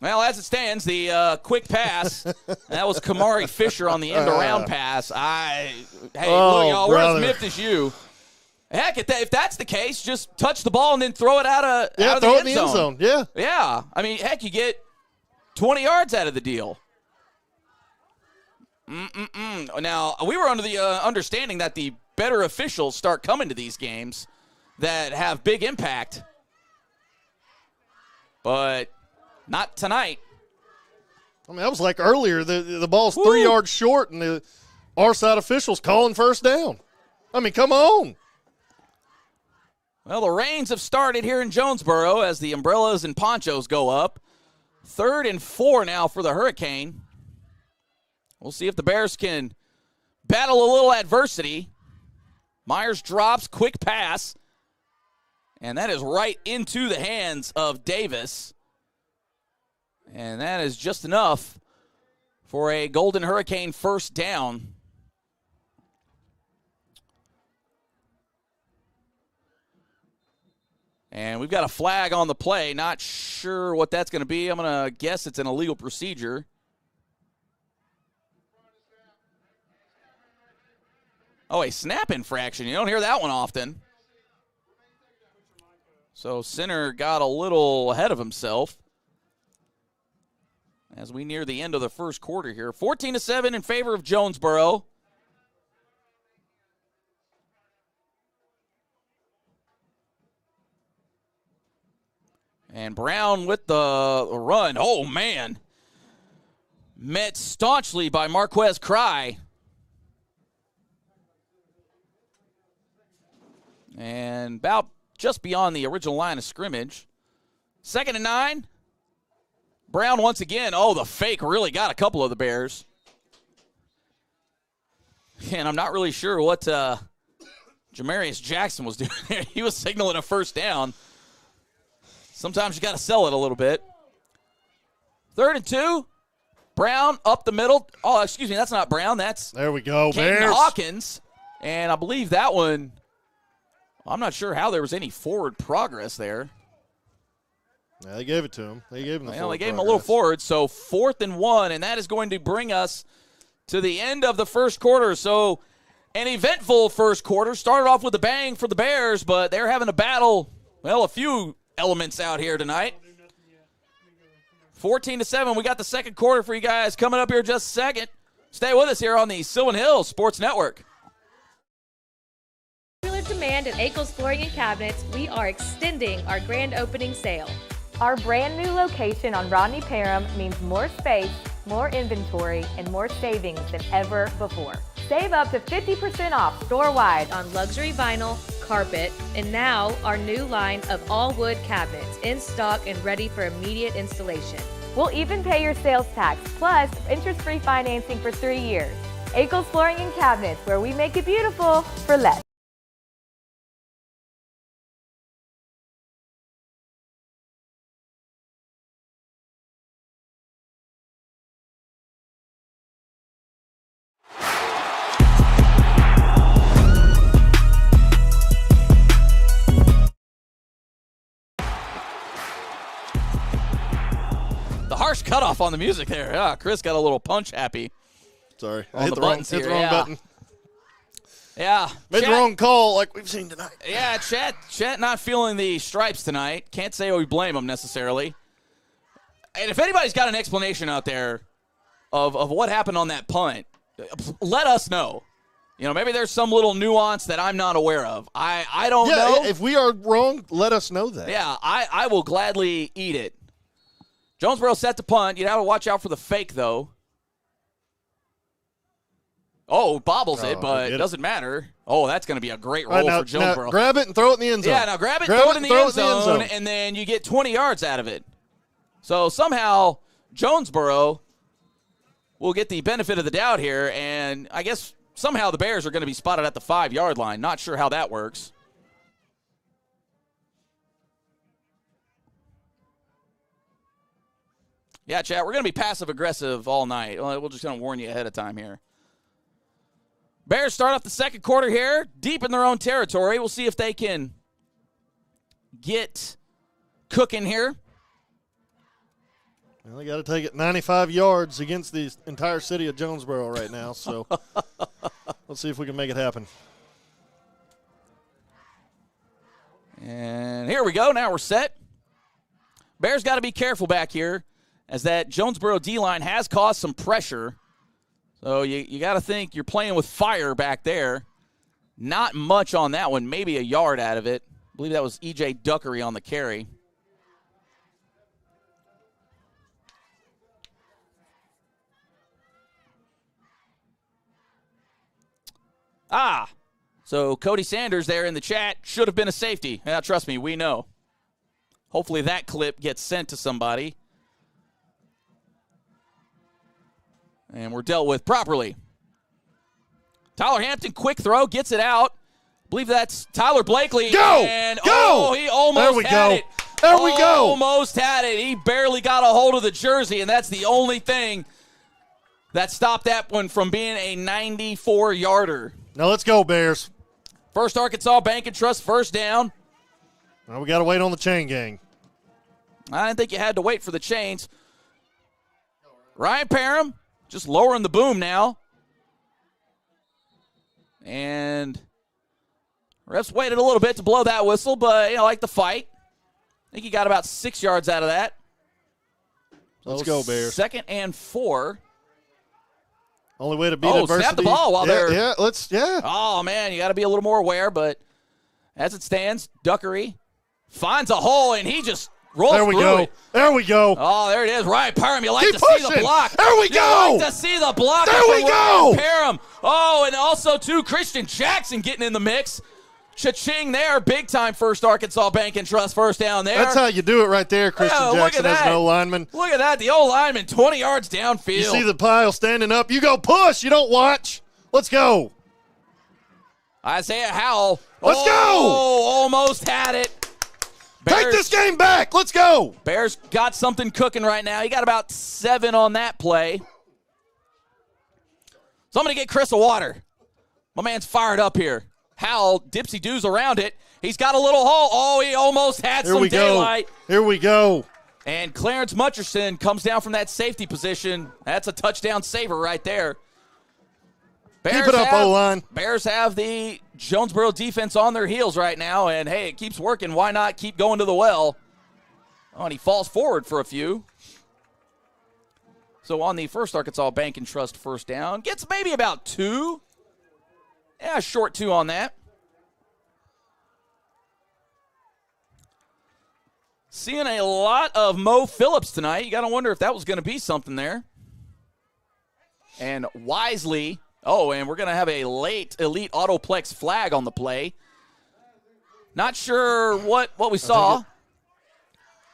Well, as it stands, the quick pass, that was Kamari Fisher on the end-around pass. Look, y'all, we're as miffed as you. Heck, if that's the case, just touch the ball and then throw it out of the end zone. Yeah. Yeah. I mean, heck, you get 20 yards out of the deal. Now, we were under the understanding that the better officials start coming to these games that have big impact. But not tonight. I mean, that was like earlier. The ball's 3 yards short, and the our side officials calling first down. I mean, come on. Well, the rains have started here in Jonesboro as the umbrellas and ponchos go up. 3rd and 4 now for the Hurricane. We'll see if the Bears can battle a little adversity. Myers drops, quick pass. And that is right into the hands of Davis. And that is just enough for a Golden Hurricane first down. And we've got a flag on the play. Not sure what that's going to be. I'm going to guess it's an illegal procedure. Oh, a snap infraction. You don't hear that one often. So center got a little ahead of himself as we near the end of the first quarter here. 14-7 in favor of Jonesboro. And Brown with the run. Oh, man. Met staunchly by Marquez Cry. And about just beyond the original line of scrimmage. 2nd and 9. Brown once again. Oh, the fake really got a couple of the Bears. And I'm not really sure what Jamarius Jackson was doing there. He was signaling a first down. Sometimes you got to sell it a little bit. 3rd and 2. Brown up the middle. Oh, excuse me, that's not Brown. That's there we go, Caden Bears. Hawkins. And I believe that one, I'm not sure how there was any forward progress there. Yeah, they gave it to him. They gave him the They gave him a little forward. So 4th and 1, and that is going to bring us to the end of the first quarter. So an eventful first quarter. Started off with a bang for the Bears, but they're having to battle, well, a few elements out here tonight. 14-7. We got the second quarter for you guys coming up here just a second. Stay with us here on the Sylvan Hills Sports Network. Popular demand at Akel's Flooring and Cabinets, we are extending our grand opening sale. Our brand new location on Rodney Parham means more space, more inventory, and more savings than ever before. Save up to 50% off store-wide On luxury vinyl, carpet, and now our new line of all wood cabinets in stock and ready for immediate installation. We'll even pay your sales tax, plus interest-free financing for 3 years. Akel's Flooring and Cabinets, where we make it beautiful for less. Harsh cutoff on the music there. Yeah, Chris got a little punch happy. Sorry, I hit the wrong button. Yeah. Made the wrong call like we've seen tonight. Yeah, Chet not feeling the stripes tonight. Can't say we blame him necessarily. And if anybody's got an explanation out there of what happened on that punt, let us know. You know, maybe there's some little nuance that I'm not aware of. I don't know. If we are wrong, let us know that. Yeah, I will gladly eat it. Jonesboro set to punt. You'd have to watch out for the fake, though. Oh, bobbles it, but it doesn't matter. Oh, that's going to be a great roll for Jonesboro. Now grab it and throw it in the end zone. Yeah, now grab it, throw it in the end zone, and then you get 20 yards out of it. So somehow Jonesboro will get the benefit of the doubt here, and I guess somehow the Bears are going to be spotted at the 5-yard line. Not sure how that works. Yeah, chat, we're going to be passive-aggressive all night. We're just going to warn you ahead of time here. Bears start off the second quarter here, deep in their own territory. We'll see if they can get cooking here. Well, they got to take it 95 yards against the entire city of Jonesboro right now, so let's see if we can make it happen. And here we go. Now we're set. Bears got to be careful back here, as that Jonesboro D-line has caused some pressure. So you got to think you're playing with fire back there. Not much on that one, maybe a yard out of it. I believe that was E.J. Duckery on the carry. So Cody Sanders there in the chat should have been a safety. Yeah, trust me, we know. Hopefully that clip gets sent to somebody. And we're dealt with properly. Tyler Hampton, quick throw, gets it out. I believe that's Tyler Blakely. Go! And, go! Oh, he almost had it. There we go. Almost had it. He barely got a hold of the jersey, and that's the only thing that stopped that one from being a 94-yarder. Now let's go, Bears. First Arkansas Bank and Trust first down. Well, we got to wait on the chain gang. I didn't think you had to wait for the chains. Ryan Parham just lowering the boom now. And refs waited a little bit to blow that whistle, but, you know, like the fight. I think he got about 6 yards out of that. Let's go, Bears. 2nd and 4. Only way to beat adversity. Snap the ball while they're. Yeah. Oh, man, you got to be a little more aware, but as it stands, Duckery finds a hole, and he just Rolls There we through go. it. There we go. Oh, there it is. Ryan Parham, you like Keep to see pushing. the block. There we go. You like to see the block. There we go. Parham. Oh, and also, too, Christian Jackson getting in the mix. Cha-ching there. Big-time First Arkansas Bank and Trust first down there. That's how you do it right there, Christian look Jackson at as an that. O-lineman. Look at that. The O-lineman 20 yards downfield. You see the pile standing up. You go push. You don't watch. Let's go. Isaiah Howell. Let's go. Almost had it. Take this game back. Let's go. Bears got something cooking right now. He got about 7 on that play. So I'm going to get Chris a water. My man's fired up here. Howell, dipsy-doos around it. He's got a little hole. Oh, he almost had some daylight. Here we go. And Clarence Mutcherson comes down from that safety position. That's a touchdown saver right there. Keep it up, O-line. Bears have the Jonesboro defense on their heels right now, and, hey, it keeps working. Why not keep going to the well? Oh, and he falls forward for a few. So on the First Arkansas Bank and Trust first down, gets maybe about 2. Yeah, short 2 on that. Seeing a lot of Mo Phillips tonight. You got to wonder if that was going to be something there. And Wisely. Oh, and we're going to have a late Elite Autoplex flag on the play. Not sure what we saw.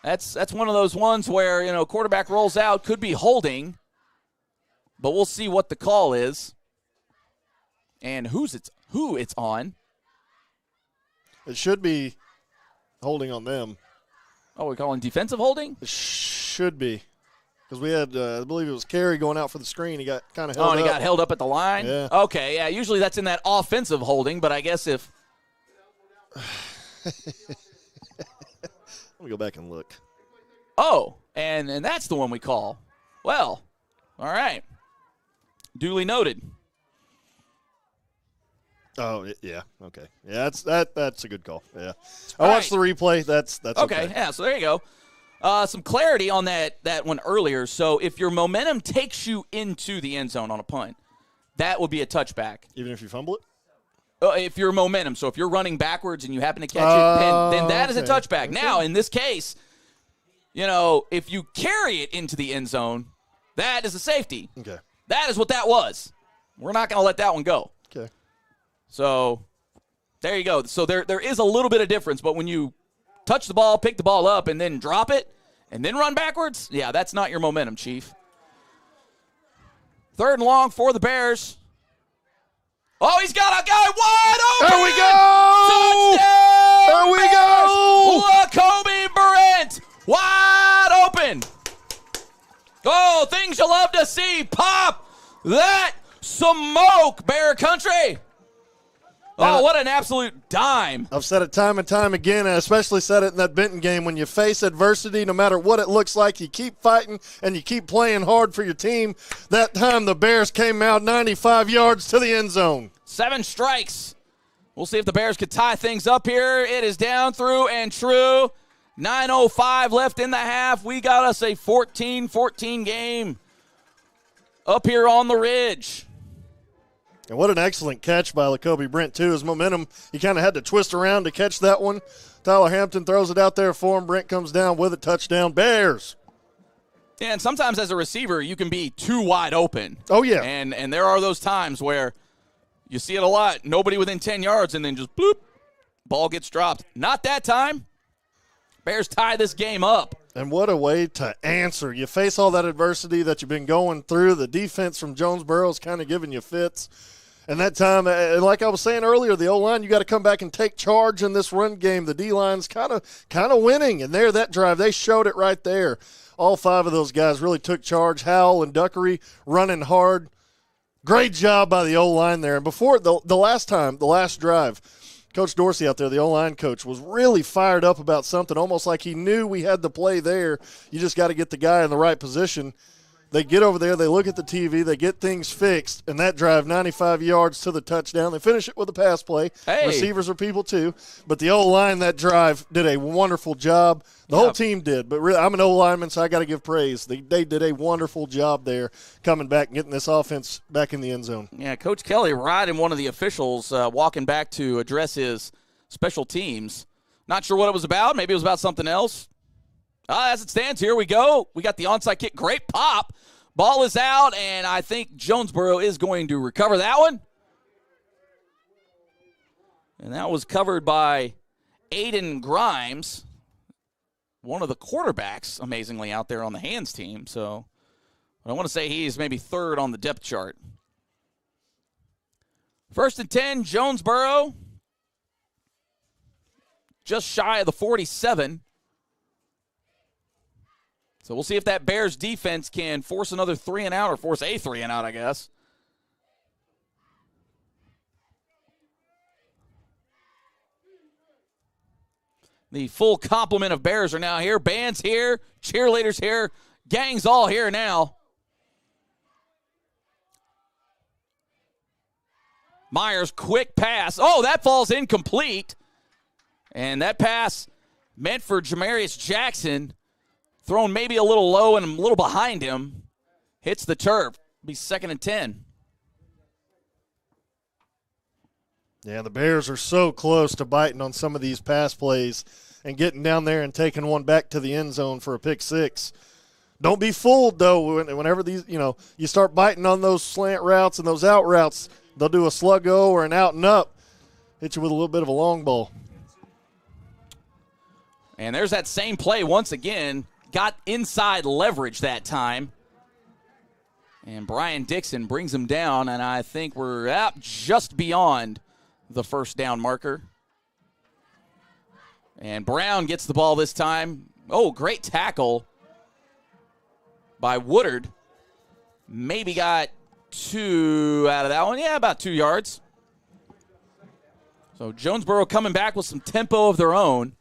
That's one of those ones where, quarterback rolls out, could be holding. But we'll see what the call is. And who it's on. It should be holding on them. Oh, we're calling defensive holding? It should be. Because we had, I believe it was Carey going out for the screen. He got kind of held up. Oh, and he got held up at the line? Yeah. Okay, yeah, usually that's in that offensive holding, but I guess if. Let me go back and look. Oh, and that's the one we call. Well, all right. Duly noted. Oh, yeah, okay. Yeah, that's a good call. Yeah. I watched the replay. That's okay. Yeah, so there you go. Some clarity on that one earlier. So if your momentum takes you into the end zone on a punt, that would be a touchback. Even if you fumble it? If your momentum. So if you're running backwards and you happen to catch it, then that is a touchback. Okay. Now, in this case, if you carry it into the end zone, that is a safety. Okay. That is what that was. We're not going to let that one go. Okay. So there you go. So there is a little bit of difference, but when you touch the ball, pick the ball up, and then drop it, and then run backwards, yeah, that's not your momentum, Chief. 3rd and long for the Bears. Oh, he's got a guy wide open! There we go! Touchdown! There we go! Lacoby Brent, wide open. Oh, things you love to see. Pop that smoke, Bear Country. Oh, what an absolute dime. I've said it time and time again, and I especially said it in that Benton game. When you face adversity, no matter what it looks like, you keep fighting and you keep playing hard for your team. That time the Bears came out 95 yards to the end zone. 7 strikes. We'll see if the Bears could tie things up here. It is down through and true. 9:05 left in the half. We got us a 14-14 game up here on the ridge. And what an excellent catch by Lacoby Brent, too. His momentum, he kind of had to twist around to catch that one. Tyler Hampton throws it out there for him. Brent comes down with it. Touchdown, Bears. Yeah, and sometimes as a receiver, you can be too wide open. Oh, yeah. And there are those times where you see it a lot. Nobody within 10 yards, and then just bloop, ball gets dropped. Not that time. Bears tie this game up. And what a way to answer. You face all that adversity that you've been going through. The defense from Jonesboro is kind of giving you fits. And that time, like I was saying earlier, the O-line, you got to come back and take charge in this run game. The D-line's kind of winning. And there, that drive, they showed it right there. All 5 of those guys really took charge. Howell and Duckery running hard. Great job by the O-line there. And before the last drive, Coach Dorsey out there, the O-line coach, was really fired up about something, almost like he knew we had the play there. You just got to get the guy in the right position. They get over there, they look at the TV, they get things fixed, and that drive 95 yards to the touchdown. They finish it with a pass play. Hey. Receivers are people too. But the O-line, that drive, did a wonderful job. The whole team did. But really, I'm an O-lineman, so I got to give praise. They did a wonderful job there coming back and getting this offense back in the end zone. Yeah, Coach Kelly riding one of the officials walking back to address his special teams. Not sure what it was about. Maybe it was about something else. As it stands, here we go. We got the onside kick. Great pop. Ball is out, and I think Jonesboro is going to recover that one. And that was covered by Aiden Grimes, one of the quarterbacks, amazingly, out there on the hands team. So I want to say he's maybe third on the depth chart. 1st and 10, Jonesboro. Just shy of the 47. So we'll see if that Bears defense can force another 3 and out, or force a 3 and out, I guess. The full complement of Bears are now here. Bands here, cheerleaders here, gangs all here now. Myers, quick pass. Oh, that falls incomplete. And that pass meant for Jamarius Jackson. Thrown maybe a little low and a little behind him. Hits the turf. Be 2nd and 10. Yeah, the Bears are so close to biting on some of these pass plays and getting down there and taking one back to the end zone for a pick 6. Don't be fooled, though, whenever these, you start biting on those slant routes and those out routes, they'll do a slug-o or an out and up, hit you with a little bit of a long ball. And there's that same play once again. Got inside leverage that time. And Brian Dixon brings him down, and I think we're just beyond the first down marker. And Brown gets the ball this time. Oh, great tackle by Woodard. Maybe got 2 out of that one. Yeah, about 2 yards. So Jonesboro coming back with some tempo of their own.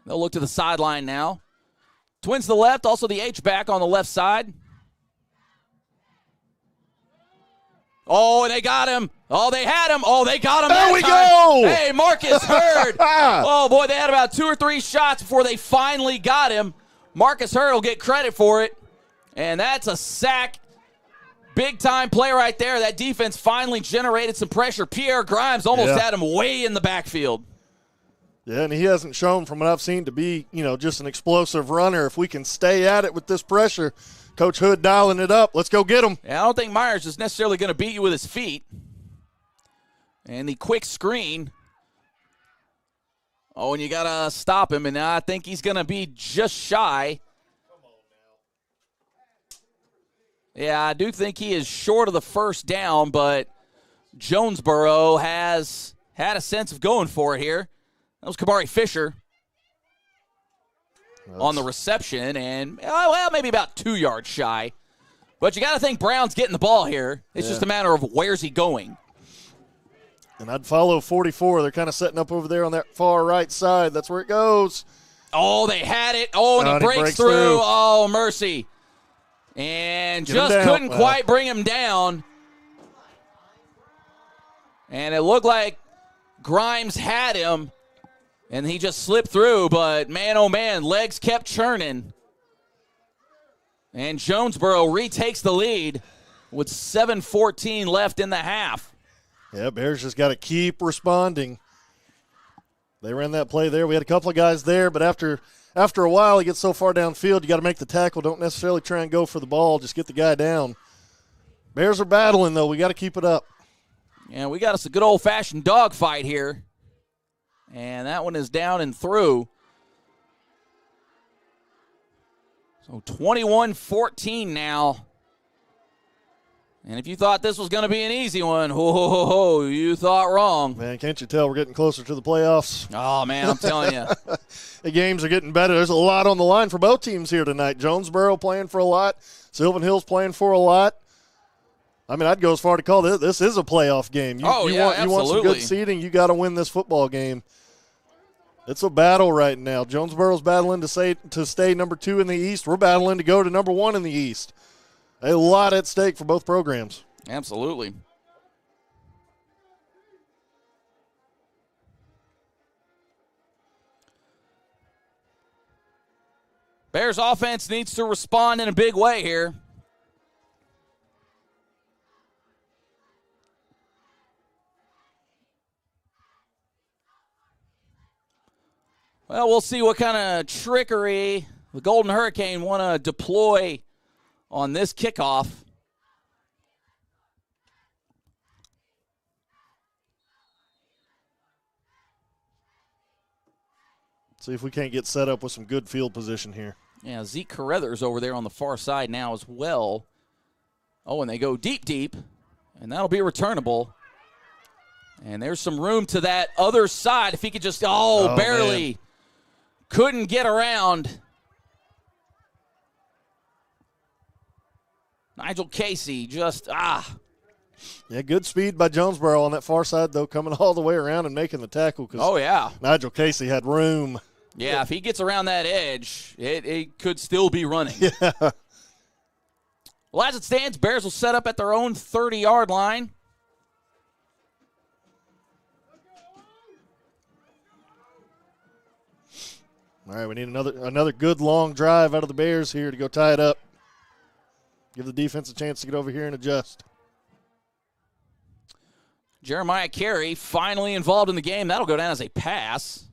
They'll look to the sideline now. Twins to the left, also the H-back on the left side. Oh, and they got him. Oh, they had him. Oh, they got him. There we go. Hey, Marcus Hurd. Oh, boy, they had about 2 or 3 shots before they finally got him. Marcus Hurd will get credit for it. And that's a sack. Big-time play right there. That defense finally generated some pressure. Pierre Grimes almost had him way in the backfield. Yeah, and he hasn't shown, from what I've seen, to be, just an explosive runner. If we can stay at it with this pressure, Coach Hood dialing it up. Let's go get him. Yeah, I don't think Myers is necessarily going to beat you with his feet. And the quick screen. Oh, and you got to stop him, and I think he's going to be just shy. Yeah, I do think he is short of the first down, but Jonesboro has had a sense of going for it here. That was Kamari Fisher on the reception, and, maybe about 2 yards shy. But you got to think Brown's getting the ball here. It's just a matter of where's he going. And I'd follow 44. They're kind of setting up over there on that far right side. That's where it goes. Oh, they had it. Oh, and he breaks through. Oh, mercy. And just couldn't quite bring him down. And it looked like Grimes had him. And he just slipped through, but man, oh man, legs kept churning. And Jonesboro retakes the lead with 7:14 left in the half. Yeah, Bears just got to keep responding. They ran that play there. We had a couple of guys there, but after a while, he gets so far downfield, you got to make the tackle. Don't necessarily try and go for the ball. Just get the guy down. Bears are battling, though. We got to keep it up. Yeah, we got us a good old-fashioned dogfight here. And that one is down and through. So 21-14 now. And if you thought this was going to be an easy one, you thought wrong. Man, can't you tell we're getting closer to the playoffs? Oh, man, I'm telling you. The games are getting better. There's a lot on the line for both teams here tonight. Jonesboro playing for a lot. Sylvan Hills playing for a lot. I mean, I'd go as far to call this is a playoff game. You want some good seeding, you got to win this football game. It's a battle right now. Jonesboro's battling to stay number 2 in the East. We're battling to go to number 1 in the East. A lot at stake for both programs. Absolutely. Bears offense needs to respond in a big way here. Well, we'll see what kind of trickery the Golden Hurricane want to deploy on this kickoff. See if we can't get set up with some good field position here. Yeah, Zeke Carruthers over there on the far side now as well. Oh, and they go deep, and that'll be returnable. And there's some room to that other side. If he could just, barely. Man. Couldn't get around. Nigel Casey just, Yeah, good speed by Jonesboro on that far side, though, coming all the way around and making the tackle. Yeah. Nigel Casey had room. Yeah, if he gets around that edge, it could still be running. Yeah. Well, as it stands, Bears will set up at their own 30-yard line. All right, we need another good long drive out of the Bears here to go tie it up. Give the defense a chance to get over here and adjust. Jeremiah Carey finally involved in the game. That'll go down as a pass.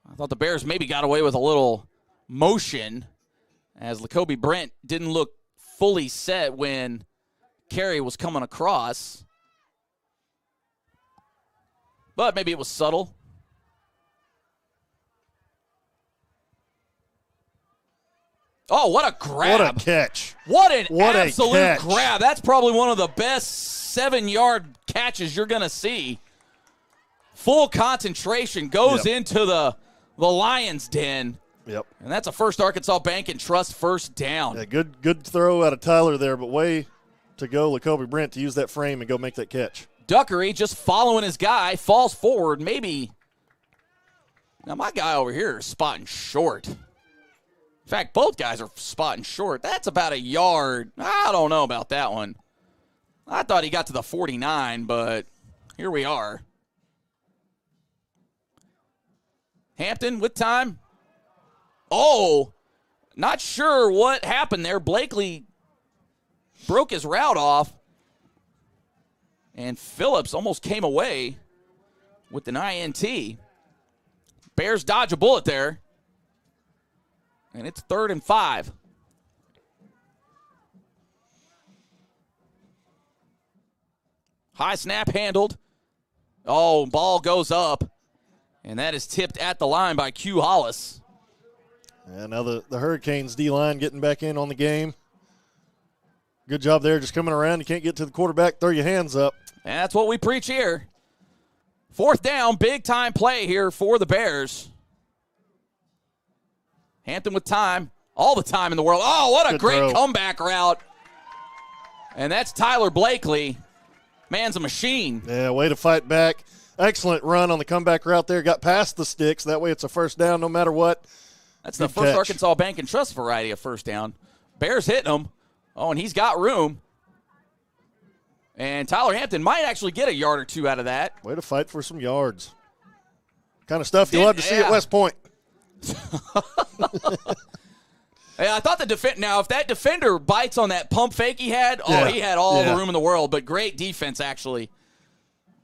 I thought the Bears maybe got away with a little motion as Lacoby Brent didn't look fully set when Carey was coming across. But maybe it was subtle. Oh, what a grab. What a catch. What an absolute grab. That's probably one of the best 7-yard catches you're going to see. Full concentration goes into the Lions' den. Yep. And that's a First Arkansas Bank and Trust first down. Yeah, good throw out of Tyler there, but way to go, Lacoby Brent, to use that frame and go make that catch. Duckery just following his guy, falls forward, maybe. Now, my guy over here is spotting short. In fact, both guys are spotting short. That's about a yard. I don't know about that one. I thought he got to the 49, but here we are. Hampton with time. Oh, not sure what happened there. Blakely broke his route off, and Phillips almost came away with an INT. Bears dodge a bullet there. And it's 3rd and 5. High snap handled. Oh, ball goes up. And that is tipped at the line by Q Hollis. And now the Hurricanes D-line getting back in on the game. Good job there, just coming around. You can't get to the quarterback, throw your hands up. And that's what we preach here. 4th down, big-time play here for the Bears. Hampton with time, all the time in the world. Oh, what a great comeback route. And that's Tyler Blakely. Man's a machine. Yeah, way to fight back. Excellent run on the comeback route there. Got past the sticks. That way it's a first down no matter what. That's the First Arkansas Bank and Trust variety of first down. Bears hitting him. Oh, and he's got room. And Tyler Hampton might actually get a yard or two out of that. Way to fight for some yards. Kind of stuff you love to see at West Point. Yeah, I thought now if that defender bites on that pump fake he had, he had all the room in the world, but great defense actually.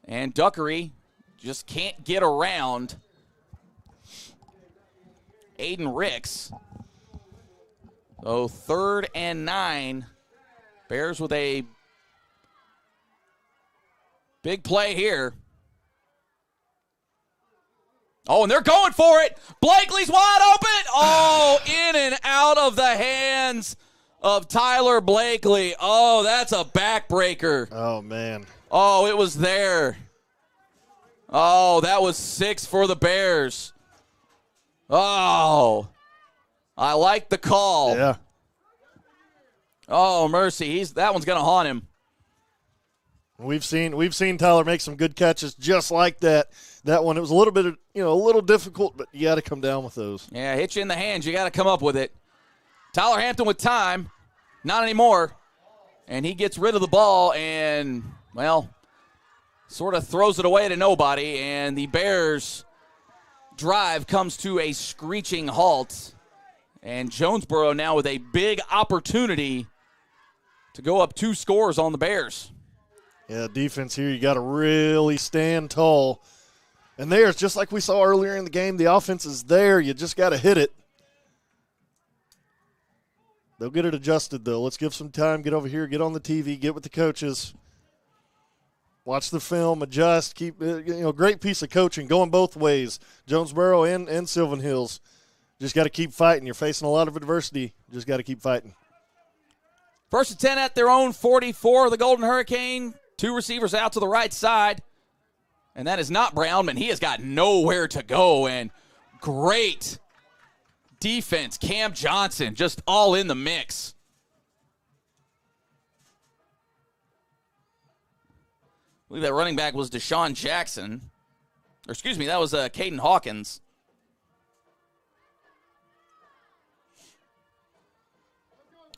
And Duckery just can't get around Aiden Ricks. So 3rd and 9. Bears with a big play here. Oh, and they're going for it. Blakely's wide open. Oh, in and out of the hands of Tyler Blakely. Oh, that's a backbreaker. Oh, man. Oh, it was there. Oh, that was 6 for the Bears. Oh, I like the call. Yeah. Oh, mercy. That one's going to haunt him. We've seen Tyler make some good catches just like that. That one, it was a little bit, a little difficult, but you got to come down with those. Yeah, hit you in the hands. You got to come up with it. Tyler Hampton with time. Not anymore. And he gets rid of the ball and, sort of throws it away to nobody. And the Bears' drive comes to a screeching halt. And Jonesboro now with a big opportunity to go up 2 scores on the Bears. Yeah, defense here, you got to really stand tall And there's, just like we saw earlier in the game, the offense is there. You just got to hit it. They'll get it adjusted, though. Let's give some time. Get over here. Get on the TV. Get with the coaches. Watch the film. Adjust. Keep, great piece of coaching going both ways. Jonesboro and Sylvan Hills. Just got to keep fighting. You're facing a lot of adversity. Just got to keep fighting. 1st and 10 at their own 44. The Golden Hurricane. 2 receivers out to the right side. And that is not Brownman. He has got nowhere to go. And great defense. Cam Johnson just all in the mix. I believe that running back was Deshaun Jackson. Or excuse me, that was Caden Hawkins.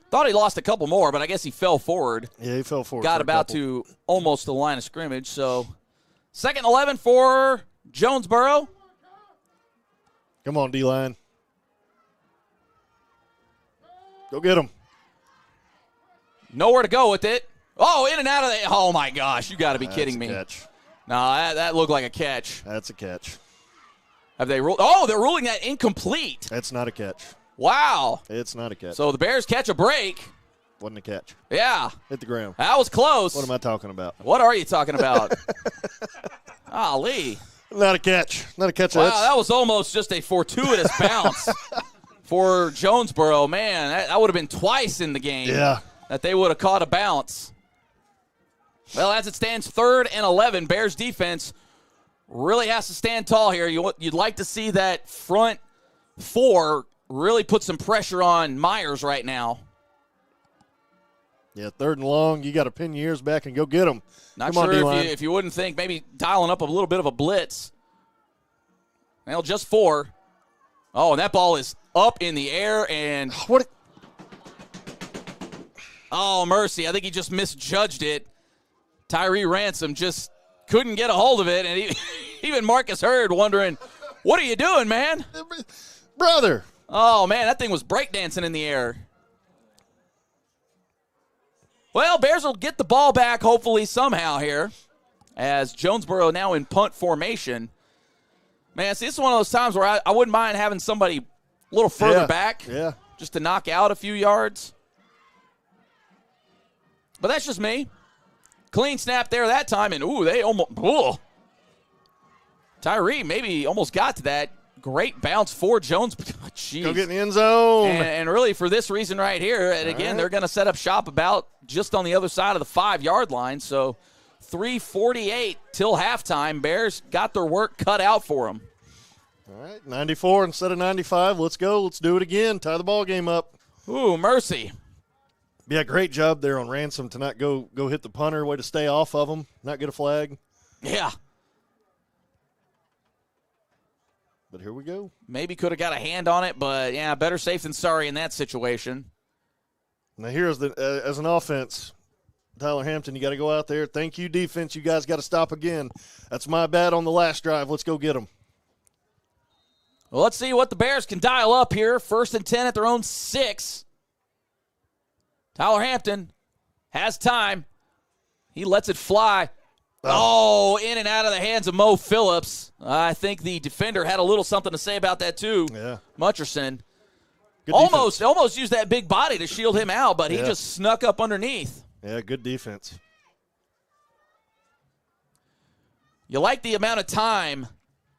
Thought he lost a couple more, but I guess he fell forward. Yeah, he fell forward. Got about to almost the line of scrimmage. So 2nd and 11 for Jonesboro. Come on, D-line. Go get him. Nowhere to go with it. Oh, in and out of the. Oh, my gosh. You got to be kidding me. Catch. No, that looked like a catch. That's a catch. Have they ruled? Oh, they're ruling that incomplete. That's not a catch. Wow. It's not a catch. So the Bears catch a break. Wasn't a catch. Yeah. Hit the ground. That was close. What am I talking about? What are you talking about? Golly. Not a catch. Not a catch. Wow, that was almost just a fortuitous bounce for Jonesboro. Man, that would have been twice in the game that they would have caught a bounce. Well, as it stands, 3rd and 11, Bears defense really has to stand tall here. You'd like to see that front 4 really put some pressure on Myers right now. Yeah, 3rd and long. You got to pin your ears back and go get them. Not sure if you wouldn't think maybe dialing up a little bit of a blitz. Well, just 4. Oh, and that ball is up in the air and what? Oh, mercy. I think he just misjudged it. Tyree Ransom just couldn't get a hold of it, and even Marcus Hurd wondering, what are you doing, man? Brother. Oh, man, that thing was breakdancing in the air. Well, Bears will get the ball back hopefully somehow here as Jonesboro now in punt formation. Man, see, this is one of those times where I wouldn't mind having somebody a little further back just to knock out a few yards. But that's just me. Clean snap there that time, and they almost Tyree maybe almost got to that. Great bounce for Jones. Jeez. Go get in the end zone. And really for this reason right here, and again, they're going to set up shop about just on the other side of the 5-yard line. So 3:48 till halftime. Bears got their work cut out for them. All right, 94 instead of 95. Let's go. Let's do it again. Tie the ball game up. Ooh, mercy. Yeah, great job there on Ransom to not go hit the punter. Way to stay off of him, not get a flag. Yeah. But here we go. Maybe could have got a hand on it, but, yeah, better safe than sorry in that situation. Now here's as an offense, Tyler Hampton, you got to go out there. Thank you, defense. You guys got to stop again. That's my bad on the last drive. Let's go get them. Well, let's see what the Bears can dial up here. 1st and 10 at their own 6. Tyler Hampton has time. He lets it fly. Oh, in and out of the hands of Mo Phillips. I think the defender had a little something to say about that too. Yeah. Mutcherson. Good Almost used that big body to shield him out, but he just snuck up underneath. Yeah, good defense. You like the amount of time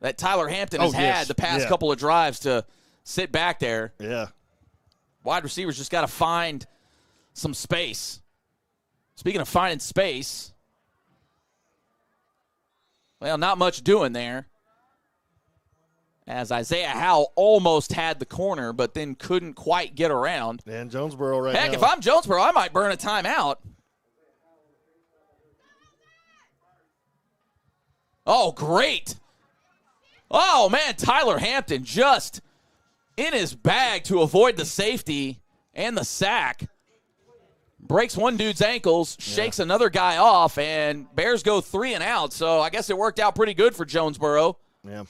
that Tyler Hampton has had the past couple of drives to sit back there. Yeah. Wide receivers just got to find some space. Speaking of finding space, well, not much doing there. As Isaiah Howell almost had the corner, but then couldn't quite get around. And Jonesboro right now. Heck, if I'm Jonesboro, I might burn a timeout. Oh, great. Oh, man, Tyler Hampton just in his bag to avoid the safety and the sack. Breaks one dude's ankles, shakes another guy off, and Bears go 3 and out. So I guess it worked out pretty good for Jonesboro. Yeah.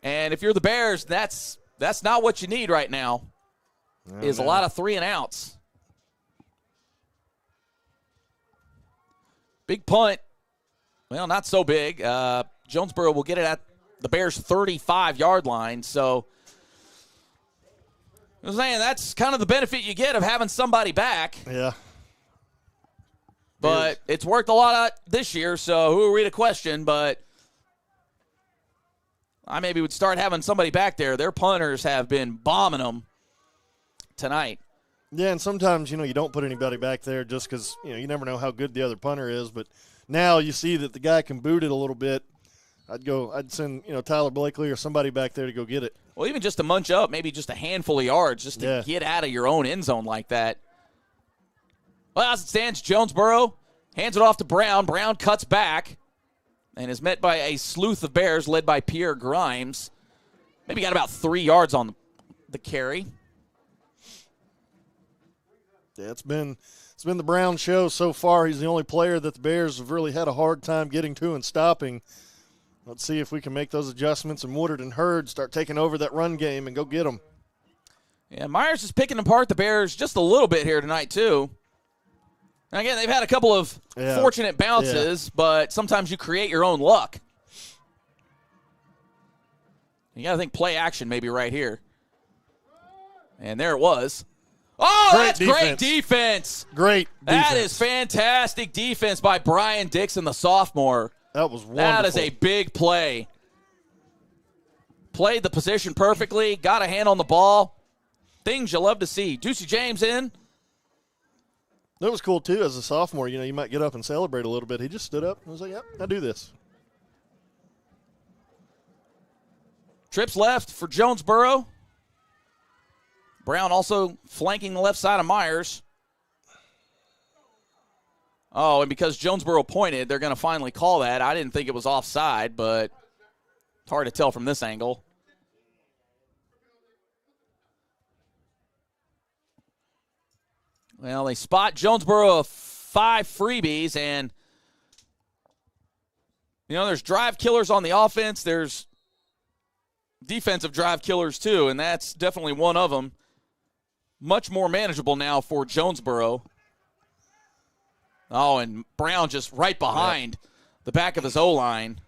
And if you're the Bears, that's not what you need right now, is a lot of 3 and outs. Big punt. Well, not so big. Jonesboro will get it at the Bears' 35-yard line. So I'm saying that's kind of the benefit you get of having somebody back. Yeah. But it's worked a lot this year, so who are we to question? But I maybe would start having somebody back there. Their punters have been bombing them tonight. Yeah, and sometimes, you don't put anybody back there just because, you never know how good the other punter is. But now you see that the guy can boot it a little bit. I'd send, Tyler Blakely or somebody back there to go get it. Well, even just to munch up, maybe just a handful of yards just to get out of your own end zone like that. Well, as it stands, Jonesboro hands it off to Brown. Brown cuts back and is met by a sleuth of Bears led by Pierre Grimes. Maybe got about 3 yards on the carry. Yeah, it's been the Brown show so far. He's the only player that the Bears have really had a hard time getting to and stopping. Let's see if we can make those adjustments and Woodard and Hurd start taking over that run game and go get them. Yeah, Myers is picking apart the Bears just a little bit here tonight, too. And again, they've had a couple of fortunate bounces, but sometimes you create your own luck. You got to think play action maybe right here. And there it was. Oh, that's great defense. Great defense. That is fantastic defense by Brian Dixon, the sophomore. That was wonderful. That is a big play. Played the position perfectly, got a hand on the ball. Things you love to see. Ducey James in. That was cool, too, as a sophomore. You might get up and celebrate a little bit. He just stood up and was like, yep, I do this. Trips left for Jonesboro. Brown also flanking the left side of Myers. Oh, and because Jonesboro pointed, they're going to finally call that. I didn't think it was offside, but it's hard to tell from this angle. Well, they spot Jonesboro 5 freebies, and, there's drive killers on the offense. There's defensive drive killers, too, and that's definitely one of them. Much more manageable now for Jonesboro. Oh, and Brown just right behind the back of his O-line.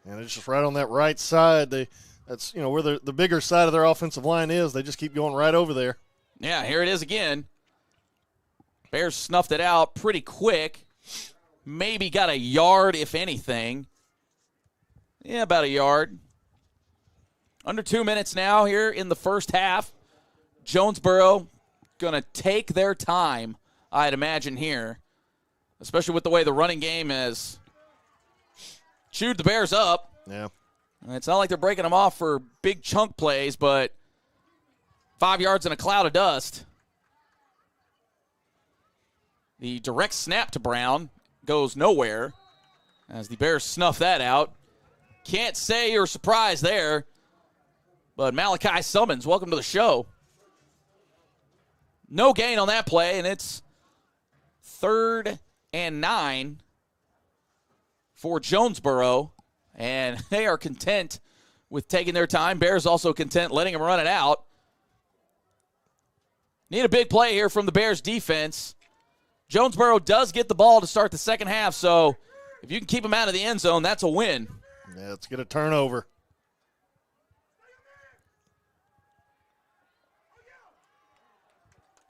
And it's just right on that right side. That's where the bigger side of their offensive line is. They just keep going right over there. Yeah, here it is again. Bears snuffed it out pretty quick. Maybe got a yard, if anything. Yeah, about a yard. Under 2 minutes now here in the first half. Jonesboro going to take their time, I'd imagine, here, especially with the way the running game has chewed the Bears up. Yeah. It's not like they're breaking them off for big chunk plays, but 5 yards in a cloud of dust. The direct snap to Brown goes nowhere as the Bears snuff that out. Can't say you're surprised there, but Malachi Summons, welcome to the show. No gain on that play, and it's 3rd and 9 for Jonesboro, and they are content with taking their time. Bears also content letting them run it out. Need a big play here from the Bears defense. Jonesboro does get the ball to start the second half, so if you can keep them out of the end zone, that's a win. Yeah, let's get a turnover.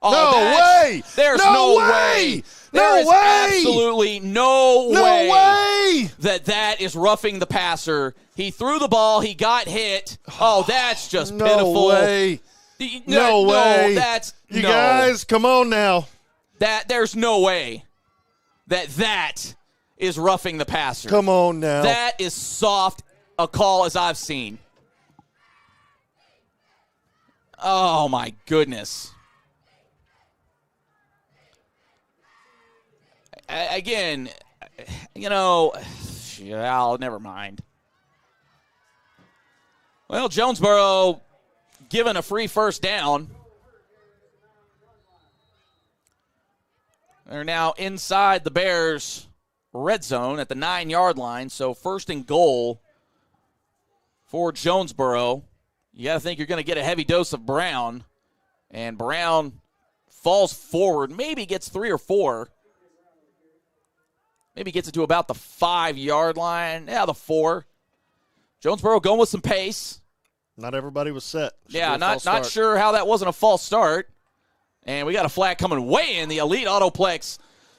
Oh, no way! There's no way! There is absolutely no way that is roughing the passer. He threw the ball. He got hit. Oh, that's just pitiful. No way. No way. You guys, come on now. There's no way that is roughing the passer. Come on now. That is soft a call as I've seen. Oh, my goodness. Again, never mind. Well, Jonesboro given a free first down. They're now inside the Bears' red zone at the 9-yard line, so 1st and goal for Jonesboro. You got to think you're going to get a heavy dose of Brown, and Brown falls forward, maybe gets 3 or 4. Maybe gets it to about the 5-yard line. Yeah, the 4. Jonesboro going with some pace. Not everybody was set. Yeah, not sure how that wasn't a false start. And we got a flag coming way in. The Elite Autoplex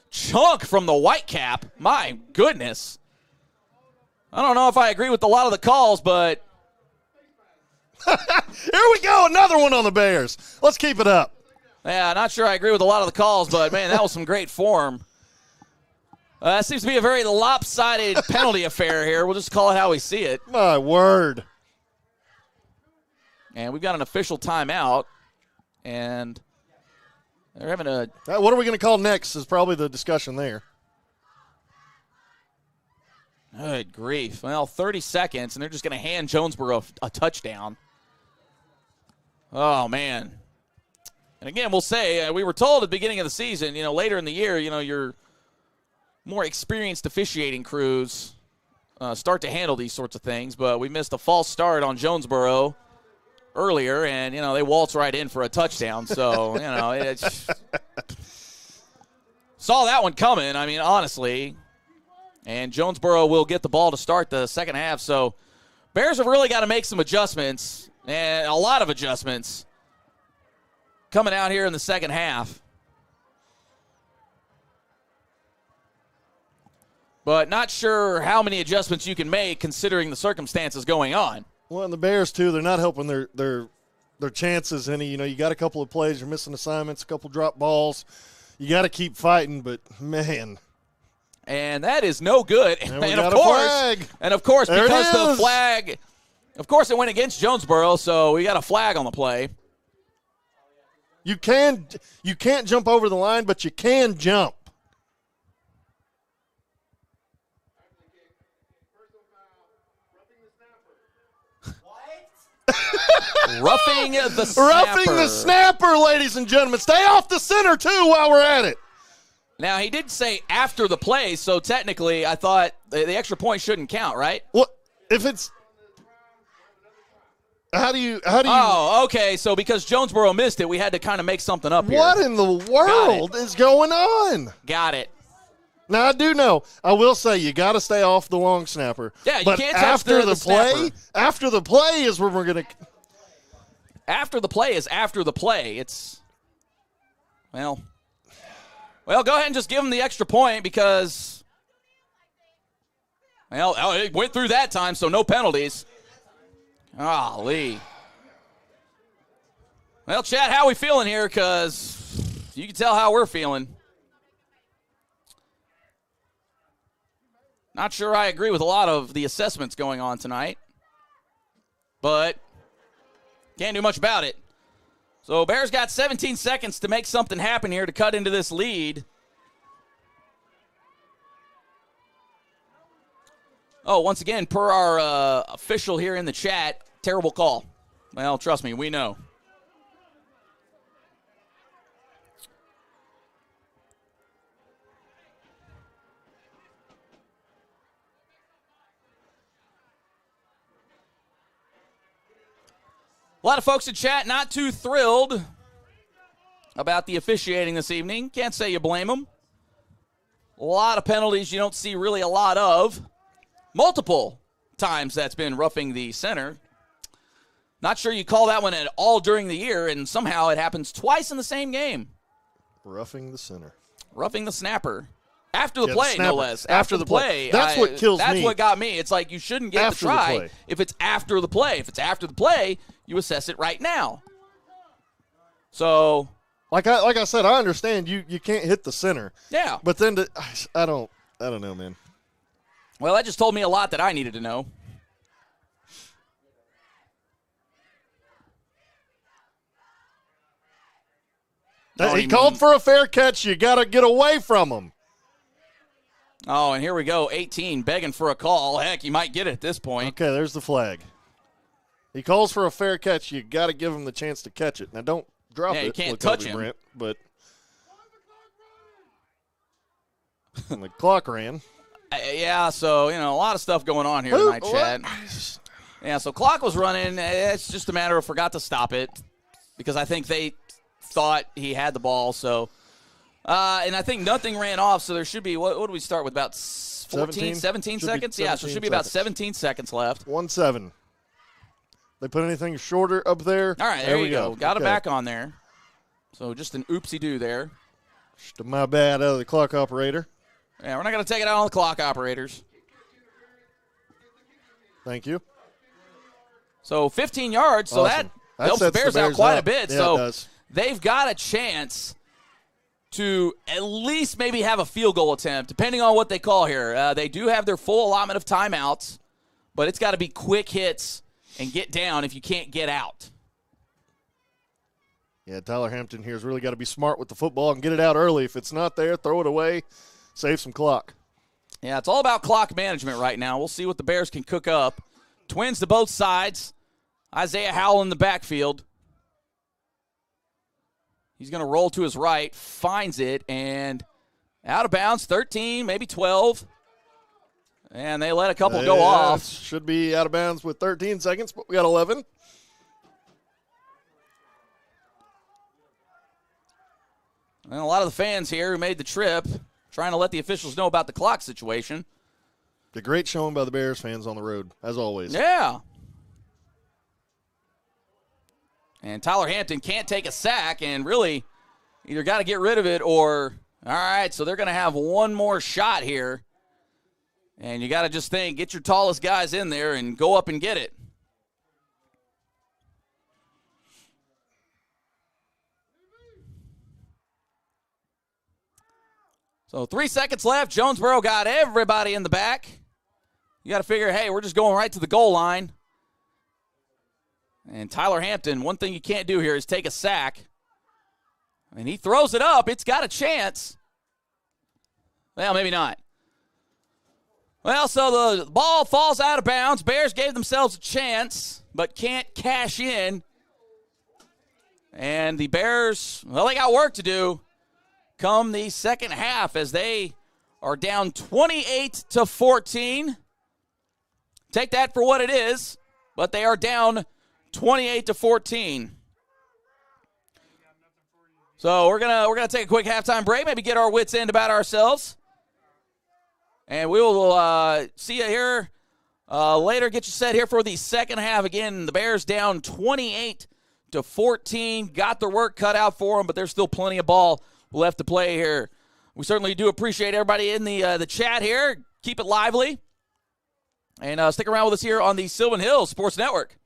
chunk from the Whitecap. My goodness. I don't know if I agree with a lot of the calls, but. Here we go, another one on the Bears. Let's keep it up. Yeah, not sure I agree with a lot of the calls, but, man, that was some great form. That seems to be a very lopsided penalty affair here. We'll just call it how we see it. My word. And we've got an official timeout, and they're having a. What are we going to call next is probably the discussion there. Good grief. Well, 30 seconds, and they're just going to hand Jonesboro a touchdown. Oh, man. And again, we'll say, we were told at the beginning of the season, later in the year, your more experienced officiating crews start to handle these sorts of things, but we missed a false start on Jonesboro earlier, and, they waltz right in for a touchdown. So, saw that one coming, honestly. And Jonesboro will get the ball to start the second half. So, Bears have really got to make some adjustments, and a lot of adjustments, coming out here in the second half. But not sure how many adjustments you can make considering the circumstances going on. Well, and the Bears, too, they're not helping their chances any. You got a couple of plays, you're missing assignments, a couple drop balls. You got to keep fighting, but, man. And that is no good. And of course, because the flag, of course, it went against Jonesboro, so we got a flag on the play. You can't jump over the line, but you can jump. Roughing the snapper. Roughing the snapper, ladies and gentlemen. Stay off the center, too, while we're at it. Now, he did say after the play, so technically I thought the extra point shouldn't count, right? Well, if it's – how do you – Oh, okay, so because Jonesboro missed it, we had to kind of make something up here. What in the world is going on? Got it. Now, I do know. I will say you got to stay off the long snapper. Yeah, you can't touch the play. After the play is where we're going to – After the play is after the play. It's – well, go ahead and just give him the extra point because, it went through that time, so no penalties. Golly. Well, Chad, how we feeling here? Because you can tell how we're feeling. Not sure I agree with a lot of the assessments going on tonight, but can't do much about it. So Bears got 17 seconds to make something happen here to cut into this lead. Oh, once again, per our official here in the chat, terrible call. Well, trust me, we know. A lot of folks in chat not too thrilled about the officiating this evening. Can't say you blame them. A lot of penalties you don't see really a lot of. Multiple times that's been roughing the center. Not sure you call that one at all during the year, and somehow it happens twice in the same game. Roughing the center. Roughing the snapper. After the play, no less. After the play. That's what kills me. That's what got me. It's like you shouldn't get the try if it's after the play. If it's after the play, you assess it right now. So, like I said, I understand you can't hit the center. Yeah. But then I don't know, man. Well, that just told me a lot that I needed to know. He called for a fair catch. You got to get away from him. Oh, and here we go. 18 begging for a call. Heck, you might get it at this point. Okay, there's the flag. He calls for a fair catch. You got to give him the chance to catch it. Now, don't drop it. You can't touch him. Brent, but and the clock ran. Yeah, so, a lot of stuff going on here tonight, Chad. Yeah, so clock was running. It's just a matter of forgot to stop it because I think they thought he had the ball. So And I think nothing ran off, so there should be, what do we start with, about 17 seconds? Yeah, so it should be about 17 seconds left. 1-7. They put anything shorter up there? All right, there we go. Got okay. it back on there. So just an oopsie-doo there. Just my bad out of the clock operator. Yeah, we're not going to take it out on the clock operators. Thank you. So 15 yards, so awesome. that helps the Bears out quite a bit. Yeah, so it does. They've got a chance to at least maybe have a field goal attempt, depending on what they call here. They do have their full allotment of timeouts, but it's got to be quick hits and get down if you can't get out. Yeah, Tyler Hampton here has really got to be smart with the football and get it out early. If it's not there, throw it away, save some clock. Yeah, it's all about clock management right now. We'll see what the Bears can cook up. Twins to both sides. Isaiah Howell in the backfield. He's going to roll to his right, finds it, and out of bounds, 13, maybe 12. And they let a couple go off. Should be out of bounds with 13 seconds, but we got 11. And a lot of the fans here who made the trip trying to let the officials know about the clock situation. A great showing by the Bears fans on the road, as always. Yeah. And Tyler Hampton can't take a sack and really either got to get rid of it or, all right, so they're going to have one more shot here. And you got to just think, get your tallest guys in there and go up and get it. So 3 seconds left. Jonesboro got everybody in the back. You got to figure, hey, we're just going right to the goal line. And Tyler Hampton, one thing you can't do here is take a sack. And he throws it up. It's got a chance. Well, maybe not. Well, so the ball falls out of bounds. Bears gave themselves a chance, but can't cash in. And the Bears, well, they got work to do come the second half as they are down 28-14. Take that for what it is, but they are down 28-14. So we're gonna take a quick halftime break, maybe get our wits end about ourselves, and we will see you here later. Get you set here for the second half. Again, the Bears down 28-14. Got their work cut out for them, but there's still plenty of ball left to play here. We certainly do appreciate everybody in the chat here. Keep it lively, and stick around with us here on the Sylvan Hills Sports Network.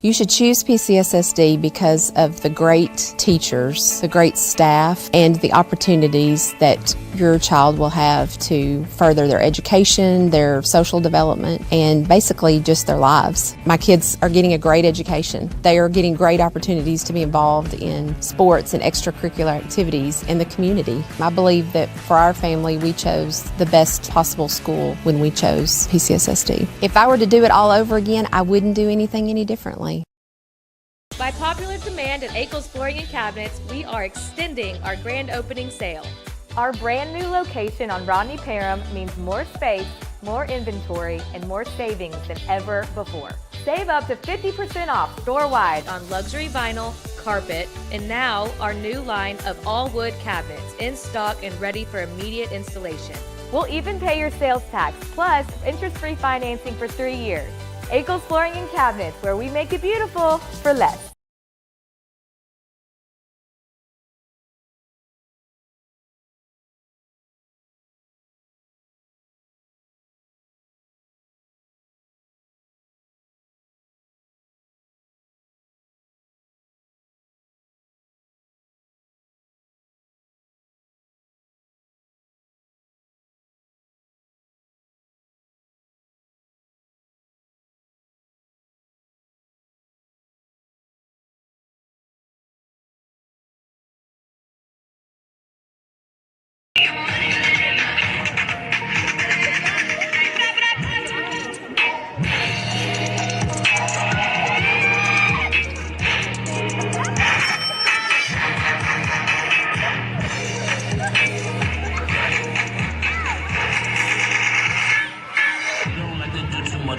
You should choose PCSSD because of the great teachers, the great staff, and the opportunities that your child will have to further their education, their social development, and basically just their lives. My kids are getting a great education. They are getting great opportunities to be involved in sports and extracurricular activities in the community. I believe that for our family, we chose the best possible school when we chose PCSSD. If I were to do it all over again, I wouldn't do anything any differently. By popular demand at Akel's Flooring and Cabinets, we are extending our grand opening sale. Our brand new location on Rodney Parham means more space, more inventory, and more savings than ever before. Save up to 50% off store-wide On luxury vinyl, carpet, and now our new line of all wood cabinets in stock and ready for immediate installation. We'll even pay your sales tax, plus interest-free financing for 3 years. Akel's Flooring and Cabinets, where we make it beautiful for less.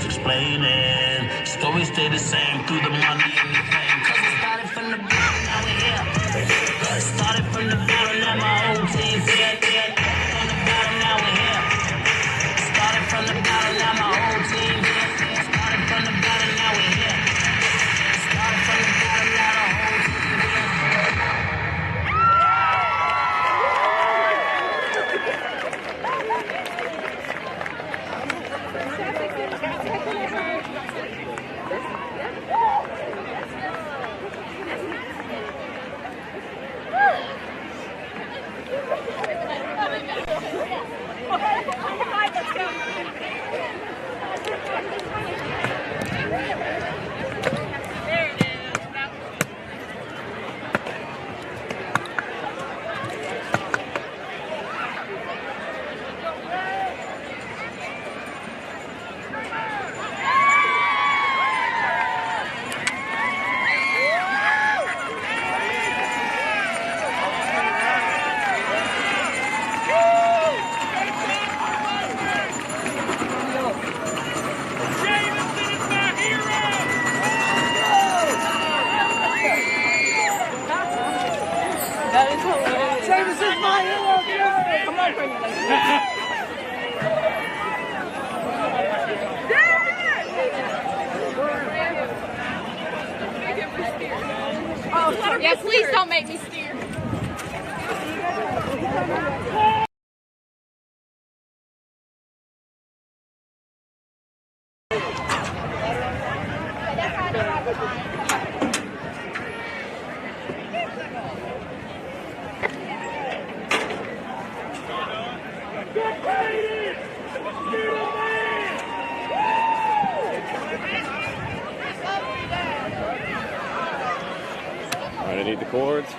Explaining. Stories stay the same through the money and the fame. 'Cause it's started from the bottom, now we're here. Started from the bottom, now my whole team's here. From the bottom, now we're here. Started from the bottom, now my whole team's here. Started from the bottom, now we're here. Started from the bottom, now the whole team's here. Yeah, please don't make me steer. Underneath the cords.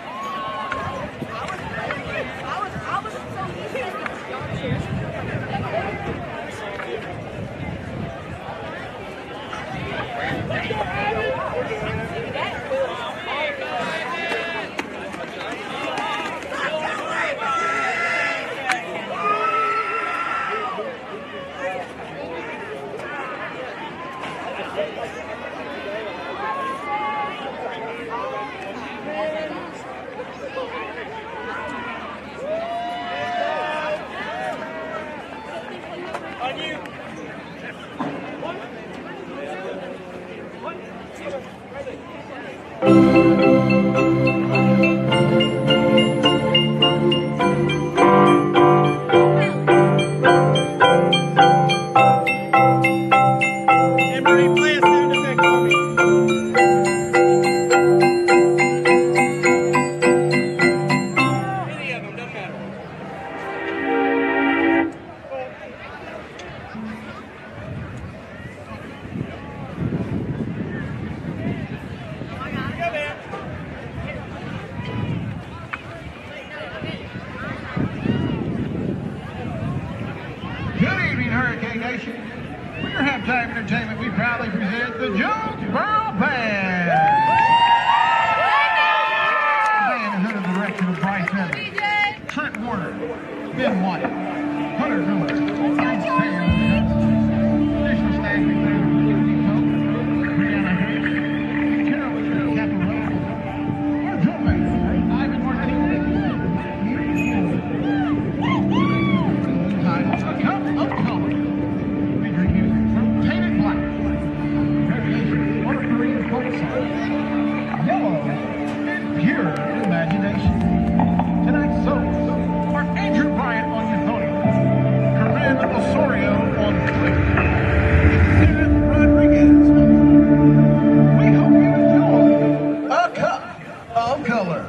Entertainment, we proudly present the Jonesboro Band. The band is under the direction of Bryce Evans, Trent Warner, Ben White, Hunter Miller, and Sam. Additional staff include Brianna Harris, Carol Caparella, our drum major, Ivan Martinez. Title, A Cup of Color. Yellow and pure imagination. Tonight's solos are Andrew Bryant on euphonium, Corinne Osorio on flute, and Kenneth Rodriguez on flute. We hope you enjoy A Cup of Color.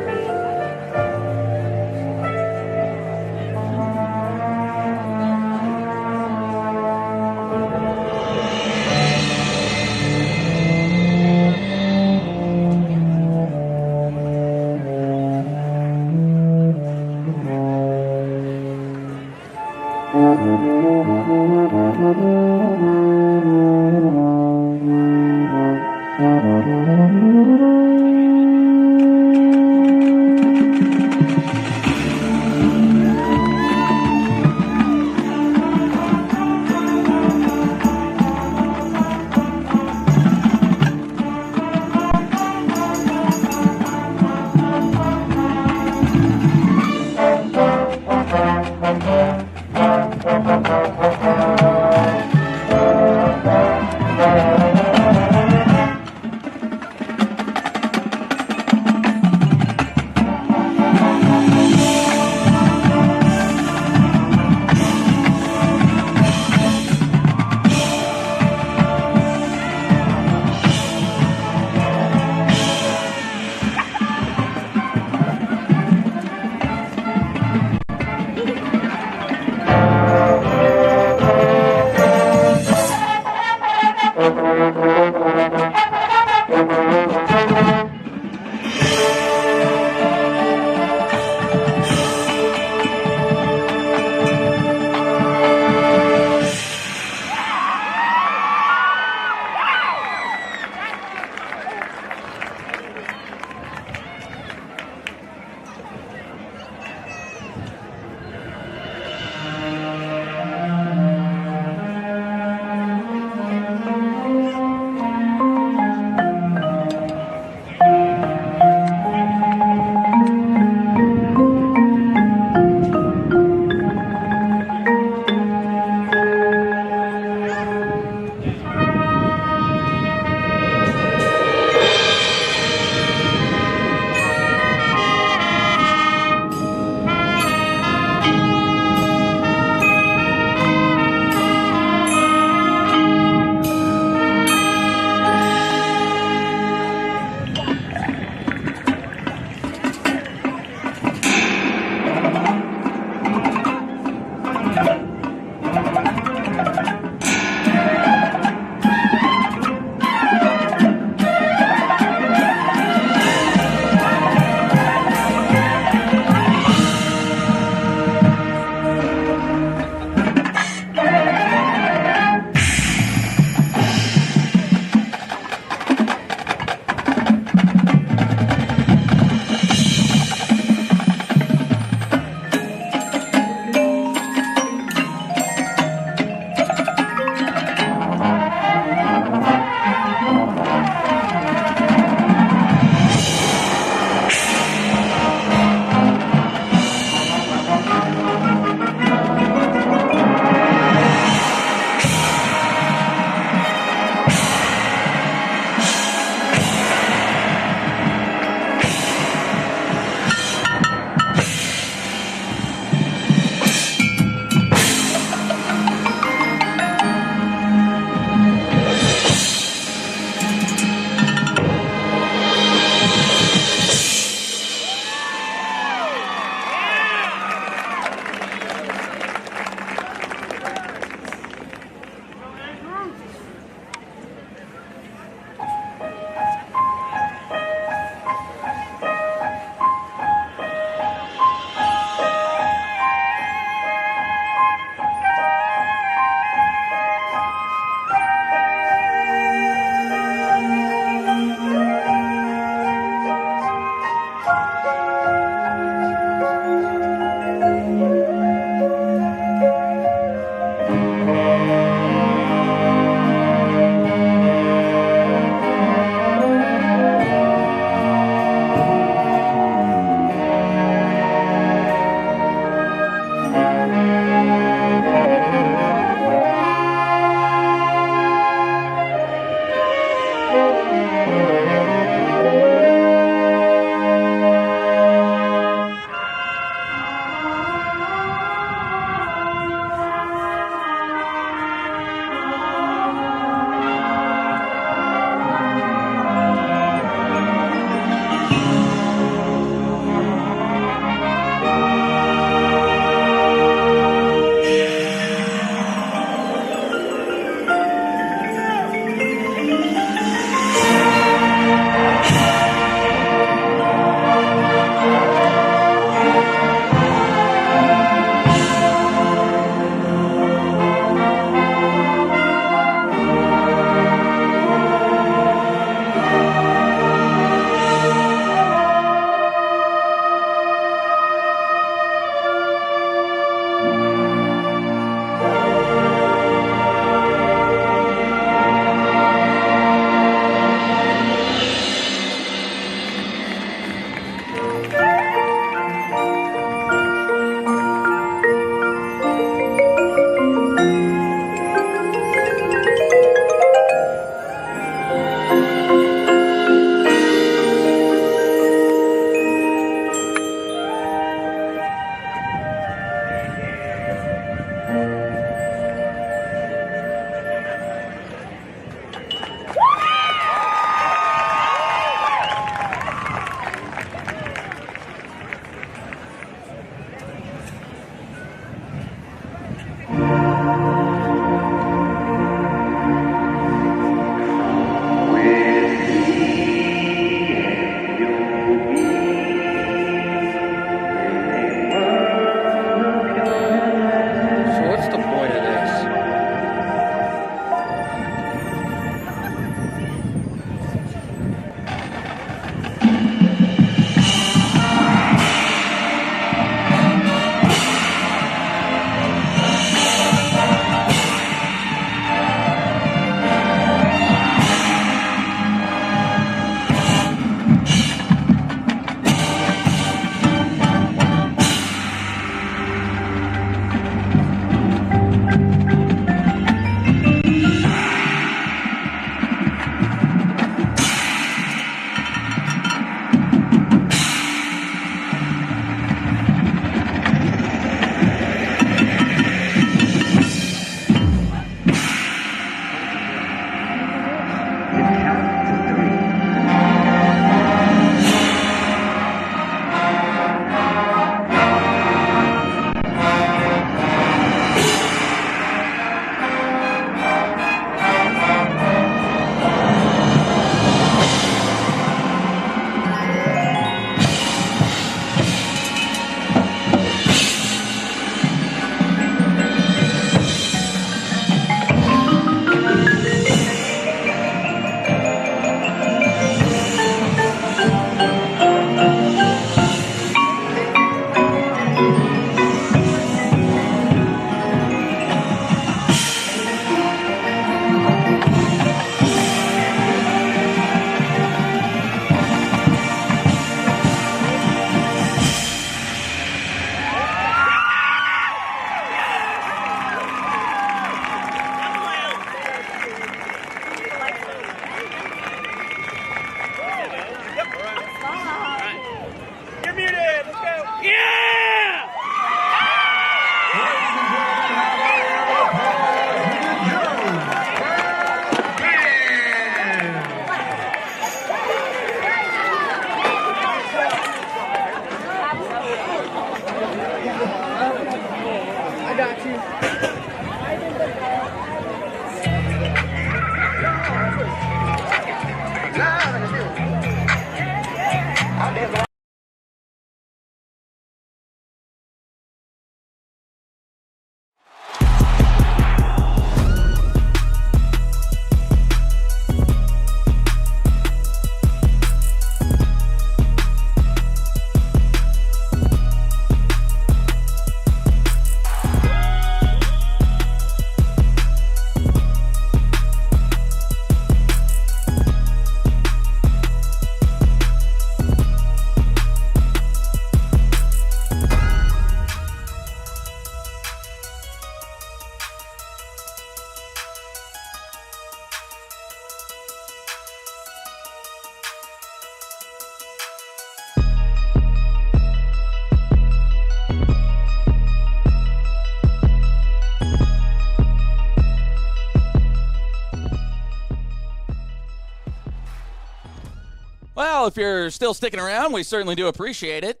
Well, if you're still sticking around, we certainly do appreciate it.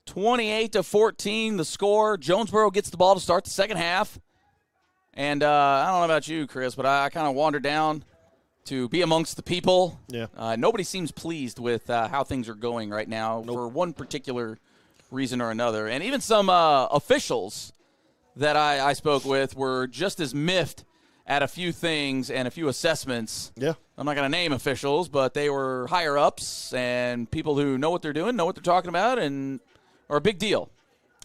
28-14, the score. Jonesboro gets the ball to start the second half. And I don't know about you, Chris, but I kind of wandered down to be amongst the people. Yeah. Nobody seems pleased with how things are going right now for one particular reason or another. And even some officials that I spoke with were just as miffed at a few things and a few assessments. Yeah. I'm not going to name officials, but they were higher-ups and people who know what they're doing, know what they're talking about, and are a big deal.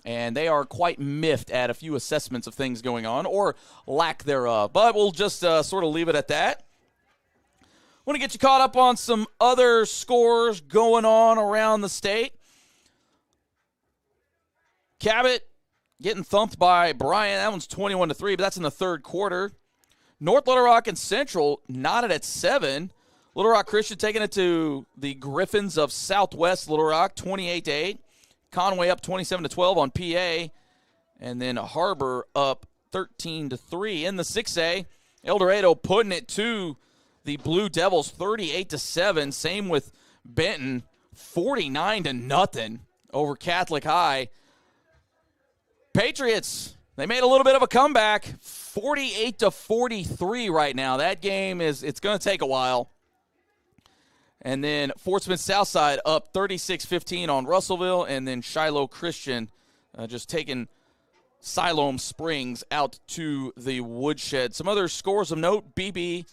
And they are quite miffed at a few assessments of things going on or lack thereof. But we'll just sort of leave it at that. I want to get you caught up on some other scores going on around the state. Cabot getting thumped by Bryant. That one's 21-3, but that's in the third quarter. North Little Rock and Central knotted at 7. Little Rock Christian taking it to the Griffins of Southwest Little Rock, 28-8. Conway up 27-12 on PA. And then Harbor up 13-3 in the 6A. El Dorado putting it to the Blue Devils, 38-7. Same with Benton, 49-0 over Catholic High. Patriots, they made a little bit of a comeback, 48-43 right now. That game it's going to take a while. And then Fort Smith Southside up 36-15 on Russellville, and then Shiloh Christian just taking Siloam Springs out to the woodshed. Some other scores of note: BB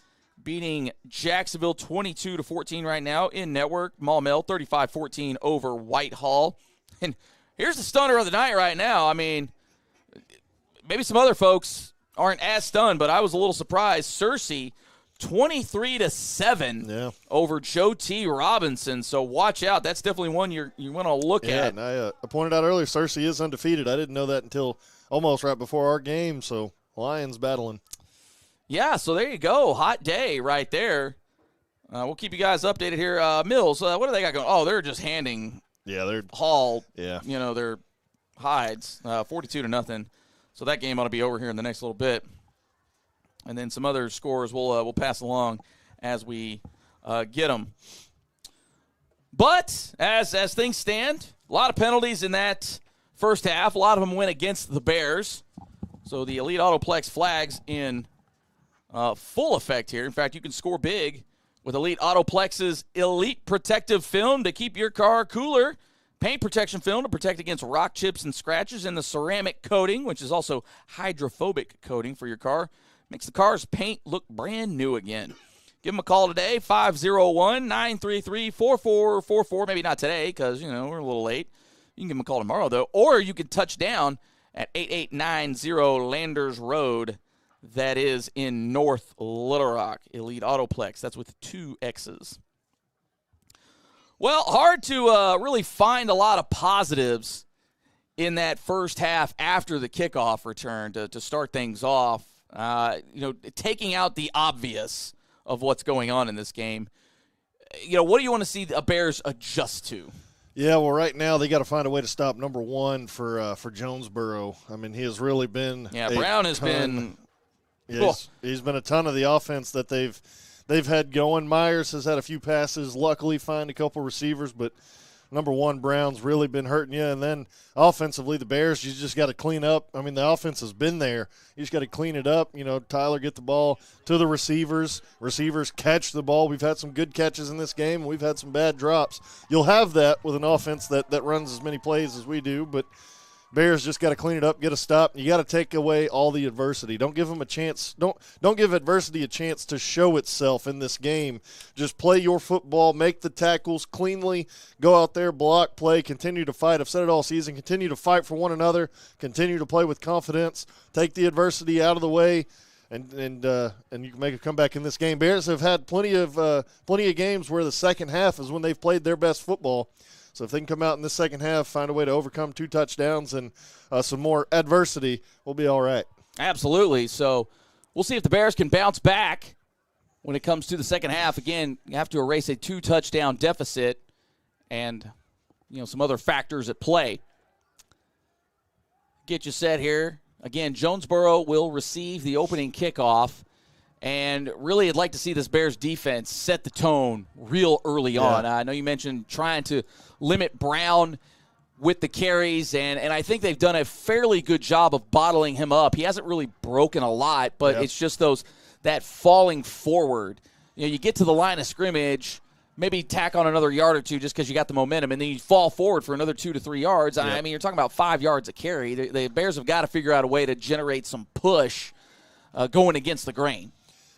beating Jacksonville 22-14 right now in network. Maumelle 35-14 over Whitehall. And here's the stunner of the night right now. I mean, maybe some other folks aren't as stunned, but I was a little surprised. Searcy 23-7 over Joe T. Robinson. So watch out. That's definitely one you want to look at. And I pointed out earlier, Searcy is undefeated. I didn't know that until almost right before our game. So Lions battling. Yeah, so there you go. Hot day right there. We'll keep you guys updated here. Mills, what do they got going? Oh, they're just handing Hall, their hides, 42-0. So that game ought to be over here in the next little bit. And then some other scores we'll pass along as we get them. But as things stand, a lot of penalties in that first half. A lot of them went against the Bears. So the Elite Autoplex flags in full effect here. In fact, you can score big with Elite Autoplex's Elite Protective Film to keep your car cooler. Paint protection film to protect against rock chips and scratches, and the ceramic coating, which is also hydrophobic coating for your car. Makes the car's paint look brand new again. Give them a call today, 501-933-4444. Maybe not today because, we're a little late. You can give them a call tomorrow, though. Or you can touch down at 8890 Landers Road. That is in North Little Rock. Elite Autoplex. That's with 2 X's. Well, hard to really find a lot of positives in that first half after the kickoff return to start things off. Taking out the obvious of what's going on in this game. What do you want to see the Bears adjust to? Yeah, well, right now they got to find a way to stop number 1 for Jonesboro. I mean, he has really been. Yeah, Brown has been. Yeah, he's been a ton of the offense that they've had going. Myers has had a few passes. Luckily, find a couple receivers, but number one, Brown's really been hurting you. And then offensively, the Bears, you just got to clean up. I mean, the offense has been there. You just got to clean it up. Tyler, get the ball to the receivers. Receivers catch the ball. We've had some good catches in this game. We've had some bad drops. You'll have that with an offense that runs as many plays as we do, but Bears just got to clean it up, get a stop. You got to take away all the adversity. Don't give them a chance. Don't give adversity a chance to show itself in this game. Just play your football, make the tackles cleanly, go out there, block, play, continue to fight. I've said it all season. Continue to fight for one another. Continue to play with confidence. Take the adversity out of the way, and you can make a comeback in this game. Bears have had plenty of games where the second half is when they've played their best football. So if they can come out in the second half, find a way to overcome 2 touchdowns and some more adversity, we'll be all right. Absolutely. So we'll see if the Bears can bounce back when it comes to the second half. Again, you have to erase a 2-touchdown deficit and, some other factors at play. Get you set here. Again, Jonesboro will receive the opening kickoff. And really, I'd like to see this Bears defense set the tone real early on. I know you mentioned trying to limit Brown with the carries, and I think they've done a fairly good job of bottling him up. He hasn't really broken a lot, but it's just that falling forward. You get to the line of scrimmage, maybe tack on another yard or two just because you got the momentum, and then you fall forward for another 2 to 3 yards. I mean, you're talking about 5 yards a carry. The Bears have got to figure out a way to generate some push going against the grain.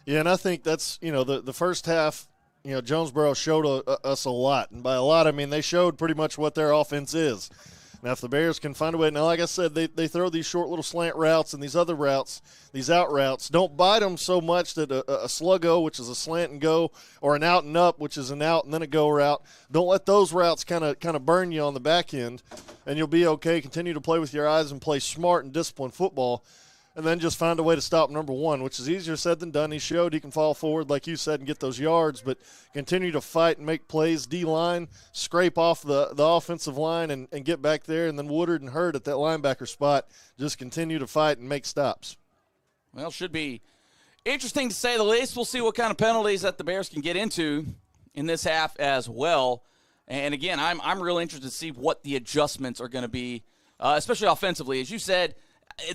Yeah, and I think that's, the first half, Jonesboro showed us a lot. And by a lot, I mean they showed pretty much what their offense is. Now, if the Bears can find a way, now, like I said, they throw these short little slant routes and these other routes, these out routes. Don't bite them so much that a slug-o, which is a slant and go, or an out and up, which is an out and then a go route. Don't let those routes kind of burn you on the back end, and you'll be okay. Continue to play with your eyes and play smart and disciplined football. And then just find a way to stop number one, which is easier said than done. He showed he can fall forward, like you said, and get those yards, but continue to fight and make plays. D-line, scrape off the offensive line and get back there. And then Woodard and Hurd at that linebacker spot just continue to fight and make stops. Well, should be interesting to say the least. We'll see what kind of penalties that the Bears can get into in this half as well. And, again, I'm real interested to see what the adjustments are going to be, especially offensively. As you said,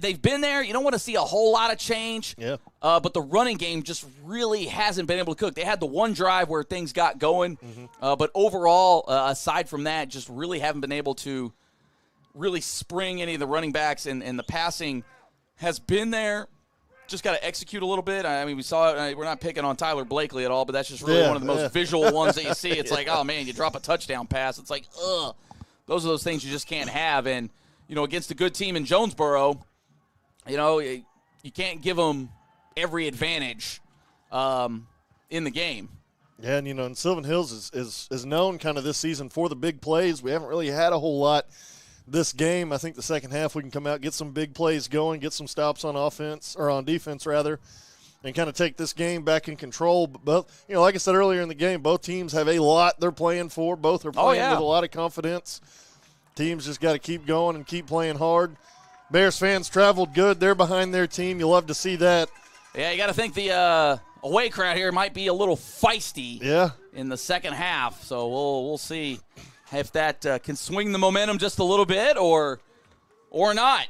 they've been there. You don't want to see a whole lot of change. Yeah. But the running game just really hasn't been able to cook. They had the one drive where things got going. But overall, aside from that, just really haven't been able to really spring any of the running backs. And the passing has been there. Just got to execute a little bit. I mean, we saw it. We're not picking on Tyler Blakely at all, but that's just really one of the most visual ones that you see. It's like, oh, man, you drop a touchdown pass. It's like, ugh. Those are those things you just can't have. And, against a good team in Jonesboro, you can't give them every advantage in the game. Yeah, and Sylvan Hills is known kind of this season for the big plays. We haven't really had a whole lot this game. I think the second half we can come out, get some big plays going, get some stops on offense, or on defense rather, and kind of take this game back in control. But both, like I said earlier in the game, both teams have a lot they're playing for. Both are playing with a lot of confidence. Teams just got to keep going and keep playing hard. Bears fans traveled good. They're behind their team. You love to see that. Yeah, you got to think the away crowd here might be a little feisty in the second half. So we'll see if that can swing the momentum just a little bit or not.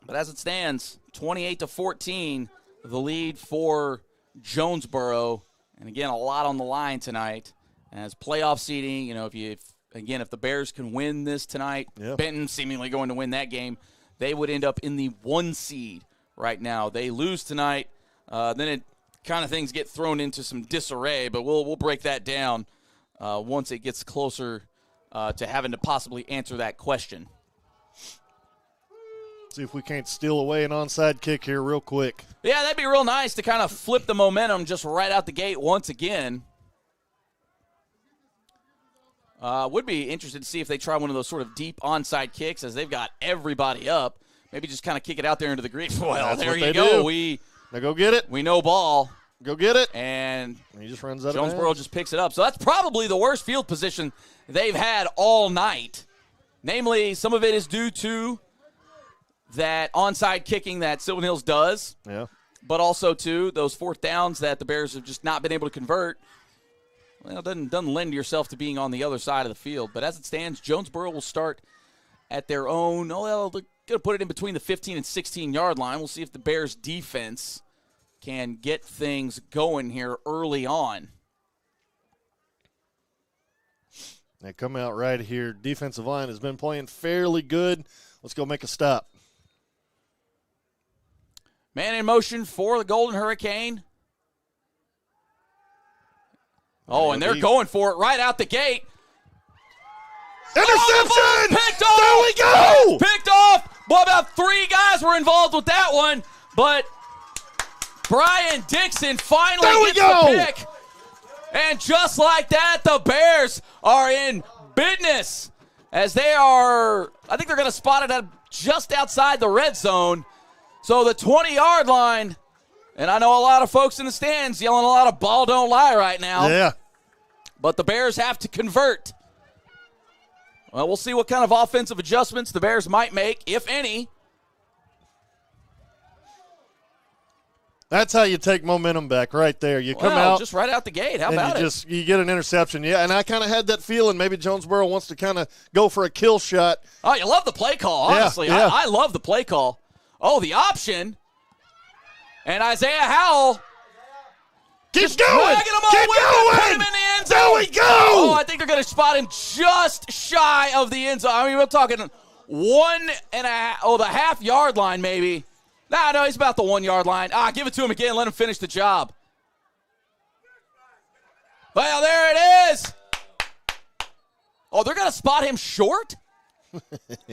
But as it stands, 28-14, the lead for Jonesboro. And, again, a lot on the line tonight. As playoff seeding, if the Bears can win this tonight, Benton seemingly going to win that game, they would end up in the 1 seed right now. They lose tonight, then it kind of things get thrown into some disarray, but we'll break that down once it gets closer to having to possibly answer that question. See if we can't steal away an onside kick here real quick. Yeah, that'd be real nice to kind of flip the momentum just right out the gate once again. Would be interested to see if they try one of those sort of deep onside kicks as they've got everybody up. Maybe just kind of kick it out there into the green. Well, there you go. Now go get it. We know ball. Go get it. And he just runs out Jonesboro just picks it up. So that's probably the worst field position they've had all night. Namely, some of it is due to that onside kicking that Sylvan Hills does. Yeah. But also, to those fourth downs that the Bears have just not been able to convert. well, it doesn't lend yourself to being on the other side of the field. But as it stands, Jonesboro will start at their own. Oh, well, they're going to put it in between the 15 and 16-yard line. We'll see if the Bears defense can get things going here early on. They come out right here. Defensive line has been playing fairly good. Let's go make a stop. Man in motion for the Golden Hurricane. Oh, and they're going for it right out the gate. Interception! Picked off! There we go! Picked off! Well, about 3 guys were involved with that one, but Brian Dixon finally gets the pick. And just like that, the Bears are in business as they are, I think they're going to spot it at just outside the red zone. So the 20-yard line, and I know a lot of folks in the stands yelling a lot of ball don't lie right now. Yeah. But the Bears have to convert. Well, we'll see what kind of offensive adjustments the Bears might make, if any. That's how you take momentum back right there. You come out. Just right out the gate. How about it? You get an interception. Yeah, and I kind of had that feeling maybe Jonesboro wants to kind of go for a kill shot. Oh, you love the play call, honestly. Yeah. I love the play call. Oh, the option. And Isaiah Howell. Keep going. Keep going. Put him in the end zone. There we go. Oh, I think they're going to spot him just shy of the end zone. I mean, we're talking 1.5, the half-yard line maybe. No, he's about the 1-yard line. Give it to him again. Let him finish the job. Well, there it is. Oh, they're going to spot him short?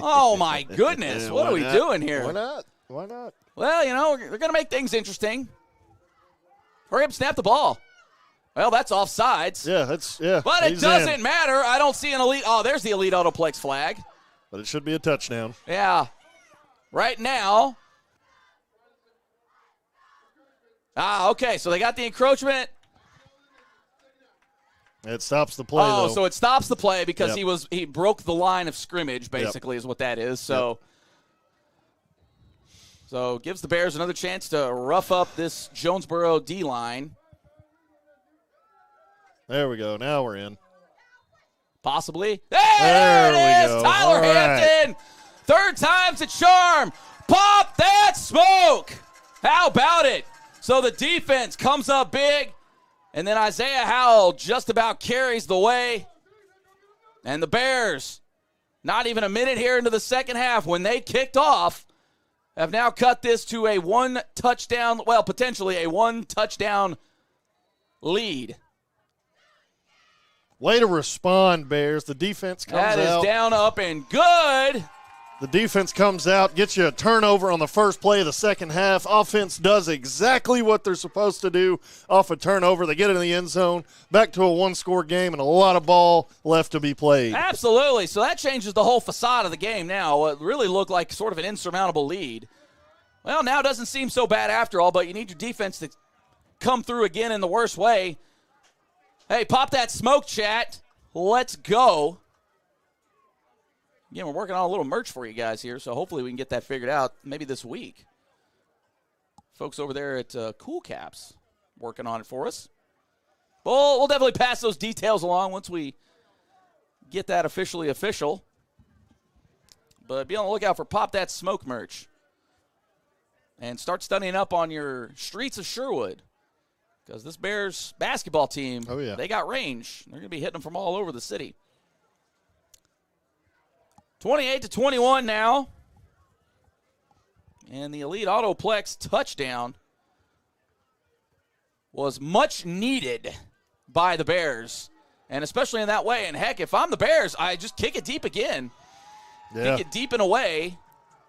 Oh, my goodness. What are we doing here? Why not? Well, they're going to make things interesting. Hurry up, snap the ball. Well, that's offsides. Yeah. But it doesn't matter. I don't see an elite. Oh, there's the elite autoplex flag. But it should be a touchdown. Yeah. Right now. Okay, so they got the encroachment. It stops the play, though. So it stops the play because he broke the line of scrimmage, basically, is what that is. So gives the Bears another chance to rough up this Jonesboro D-line. There we go. Now we're in. Possibly. There it is. We go. Tyler Hampton. Third time's a charm. Pop that smoke. How about it? So the defense comes up big, and then Isaiah Howell just about carries the way. And the Bears, not even a minute here into the second half, when they kicked off, have now cut this to a potentially a one-touchdown lead. Way to respond, Bears. The defense comes out. That is down, up, and good. The defense comes out, gets you a turnover on the first play of the second half. Offense does exactly what they're supposed to do off a turnover. They get it in the end zone, back to a one-score game, and a lot of ball left to be played. Absolutely. So that changes the whole facade of the game now. It really looked like sort of an insurmountable lead. Well, now it doesn't seem so bad after all, but you need your defense to come through again in the worst way. Hey, pop that smoke, chat. Let's go. Again, we're working on a little merch for you guys here, so hopefully we can get that figured out maybe this week. Folks over there at Cool Caps working on it for us. We'll definitely pass those details along once we get that officially official. But be on the lookout for Pop That Smoke merch. And start studying up on your streets of Sherwood. Because this Bears basketball team, they got range. They're going to be hitting them from all over the city. 28-21 now. And the Elite Autoplex touchdown was much needed by the Bears. And especially in that way. And heck, if I'm the Bears, I just kick it deep again. Yeah. Kick it deep and away.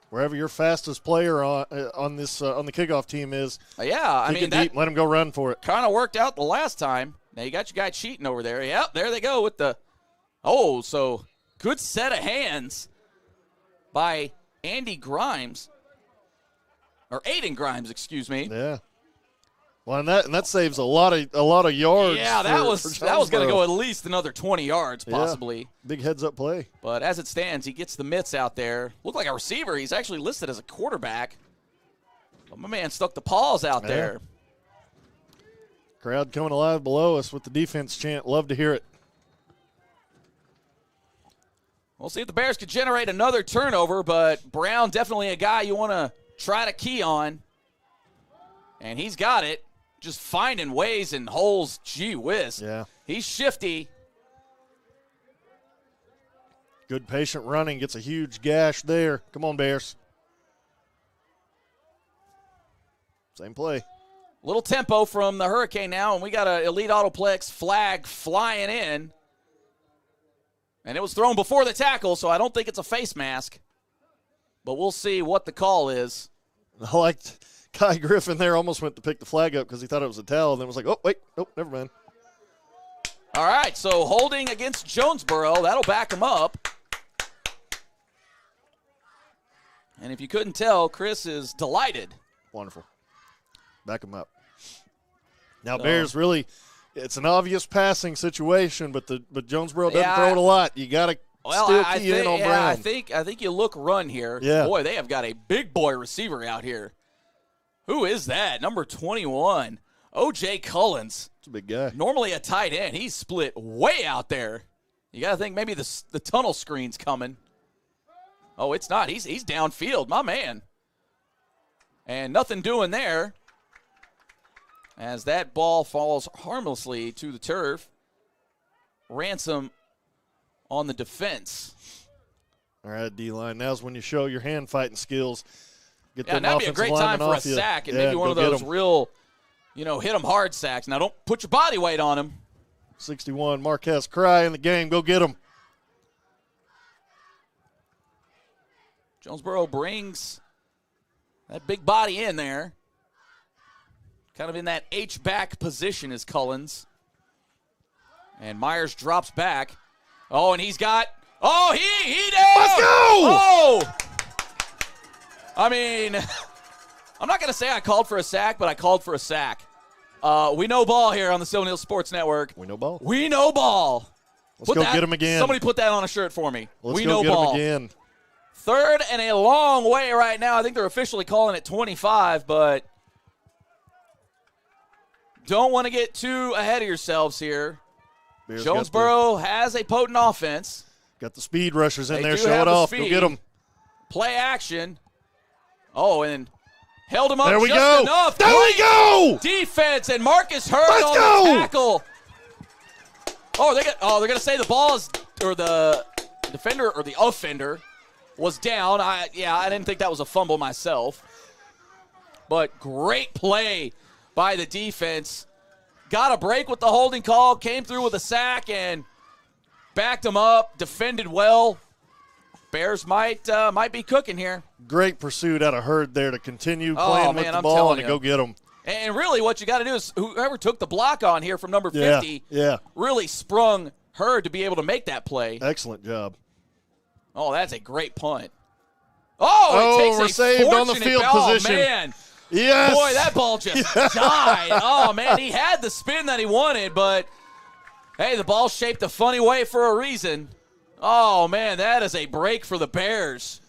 Wherever your fastest player on the kickoff team is. I mean, deep, let him go run for it. Kind of worked out the last time. Now you got your guy cheating over there. Yep, there they go with the. So good set of hands by Andy Grimes, or Aiden Grimes, excuse me. Yeah. Well, and that saves a lot of yards. Yeah, that was going to go at least another 20 yards possibly. Yeah. Big heads up play. But as it stands, he gets the mitts out there. Looked like a receiver. He's actually listed as a quarterback. But my man stuck the paws out there. Crowd coming alive below us with the defense chant. Love to hear it. We'll see if the Bears could generate another turnover, but Brown definitely a guy you want to try to key on. And he's got it. Just finding ways and holes. Gee whiz. Yeah. He's shifty. Good patient running. Gets a huge gash there. Come on, Bears. Same play. Little tempo from the Hurricane now, and we got an Elite Autoplex flag flying in. And it was thrown before the tackle, so I don't think it's a face mask. But we'll see what the call is. I liked Kai Griffin there. Almost went to pick the flag up because he thought it was a towel, and then was like, oh, wait, nope, never mind. All right, so holding against Jonesboro. That'll back him up. And if you couldn't tell, Chris is delighted. Wonderful. Back him up. Now, Bears really, it's an obvious passing situation, but Jonesboro doesn't throw it a lot. You got to still key in on Brown. I think you look run here. Yeah. Boy, they have got a big boy receiver out here. Who is that? Number 21, O.J. Cullins. It's a big guy. Normally a tight end. He's split way out there. You got to think maybe the tunnel screen's coming. Oh, it's not. He's downfield, my man. And nothing doing there as that ball falls harmlessly to the turf. Ransom on the defense. All right, D-line. Now's when you show your hand fighting skills. Get that'd be a great time for a sack and maybe one of those real, hit them hard sacks. Now, don't put your body weight on him. 61, Marquez Cry in the game. Go get him. Jonesboro brings that big body in there. Kind of in that H-back position is Cullins. And Myers drops back. Oh, and he's got – he down! Let's go! Oh! I mean, I'm not going to say I called for a sack, but I called for a sack. We know ball here on the Sylvan Hills Sports Network. We know ball. We know ball. Let's go get him again. Somebody put that on a shirt for me. Let's go get him again. Third and a long way right now. I think they're officially calling it 25, but don't want to get too ahead of yourselves here. Bears Jonesboro has a potent offense. Got the speed rushers in there. do Show have it the off. speed. Go get them. Play action. Oh, and held him up there we just go. enough. There we go. Defense, and Marcus Hurd Let's on go. the tackle. They're gonna say the ball is, or the defender or the offender was down. I didn't think that was a fumble myself. But great play by the defense. Got a break with the holding call, came through with a sack, and backed him up, defended well. Bears might be cooking here. Great pursuit out of Hurd there to continue playing with the ball and to go get them. And really what you got to do is whoever took the block on here from number 50 really sprung Hurd to be able to make that play. Excellent job. Oh, that's a great punt. It takes we're saved on the field position. Oh, man. Yes. Boy, that ball just died. Oh, man, he had the spin that he wanted, but, hey, the ball shaped a funny way for a reason. Oh, man, that is a break for the Bears.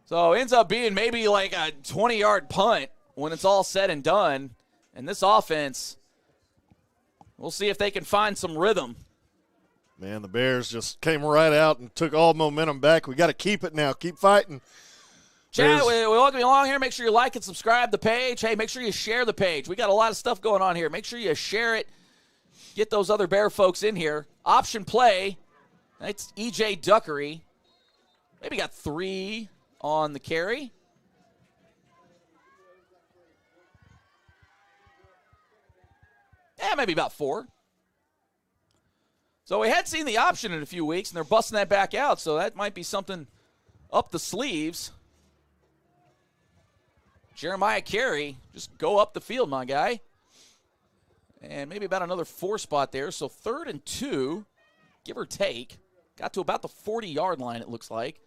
So it ends up being maybe like a 20-yard punt when it's all said and done. And this offense, we'll see if they can find some rhythm. Man, the Bears just came right out and took all momentum back. We got to keep it now. Keep fighting. Chad, we welcome you along here. Make sure you like and subscribe the page. Hey, make sure you share the page. We got a lot of stuff going on here. Make sure you share it. Get those other Bear folks in here. Option play. That's E.J. Duckery. Maybe got 3 on the carry. Yeah, maybe about 4. So we had seen the option in a few weeks, and they're busting that back out, so that might be something up the sleeves. Jeremiah Carey, just go up the field, my guy. And maybe about another 4 spot there. So 3rd and 2, give or take. Got to about the 40-yard line, it looks like.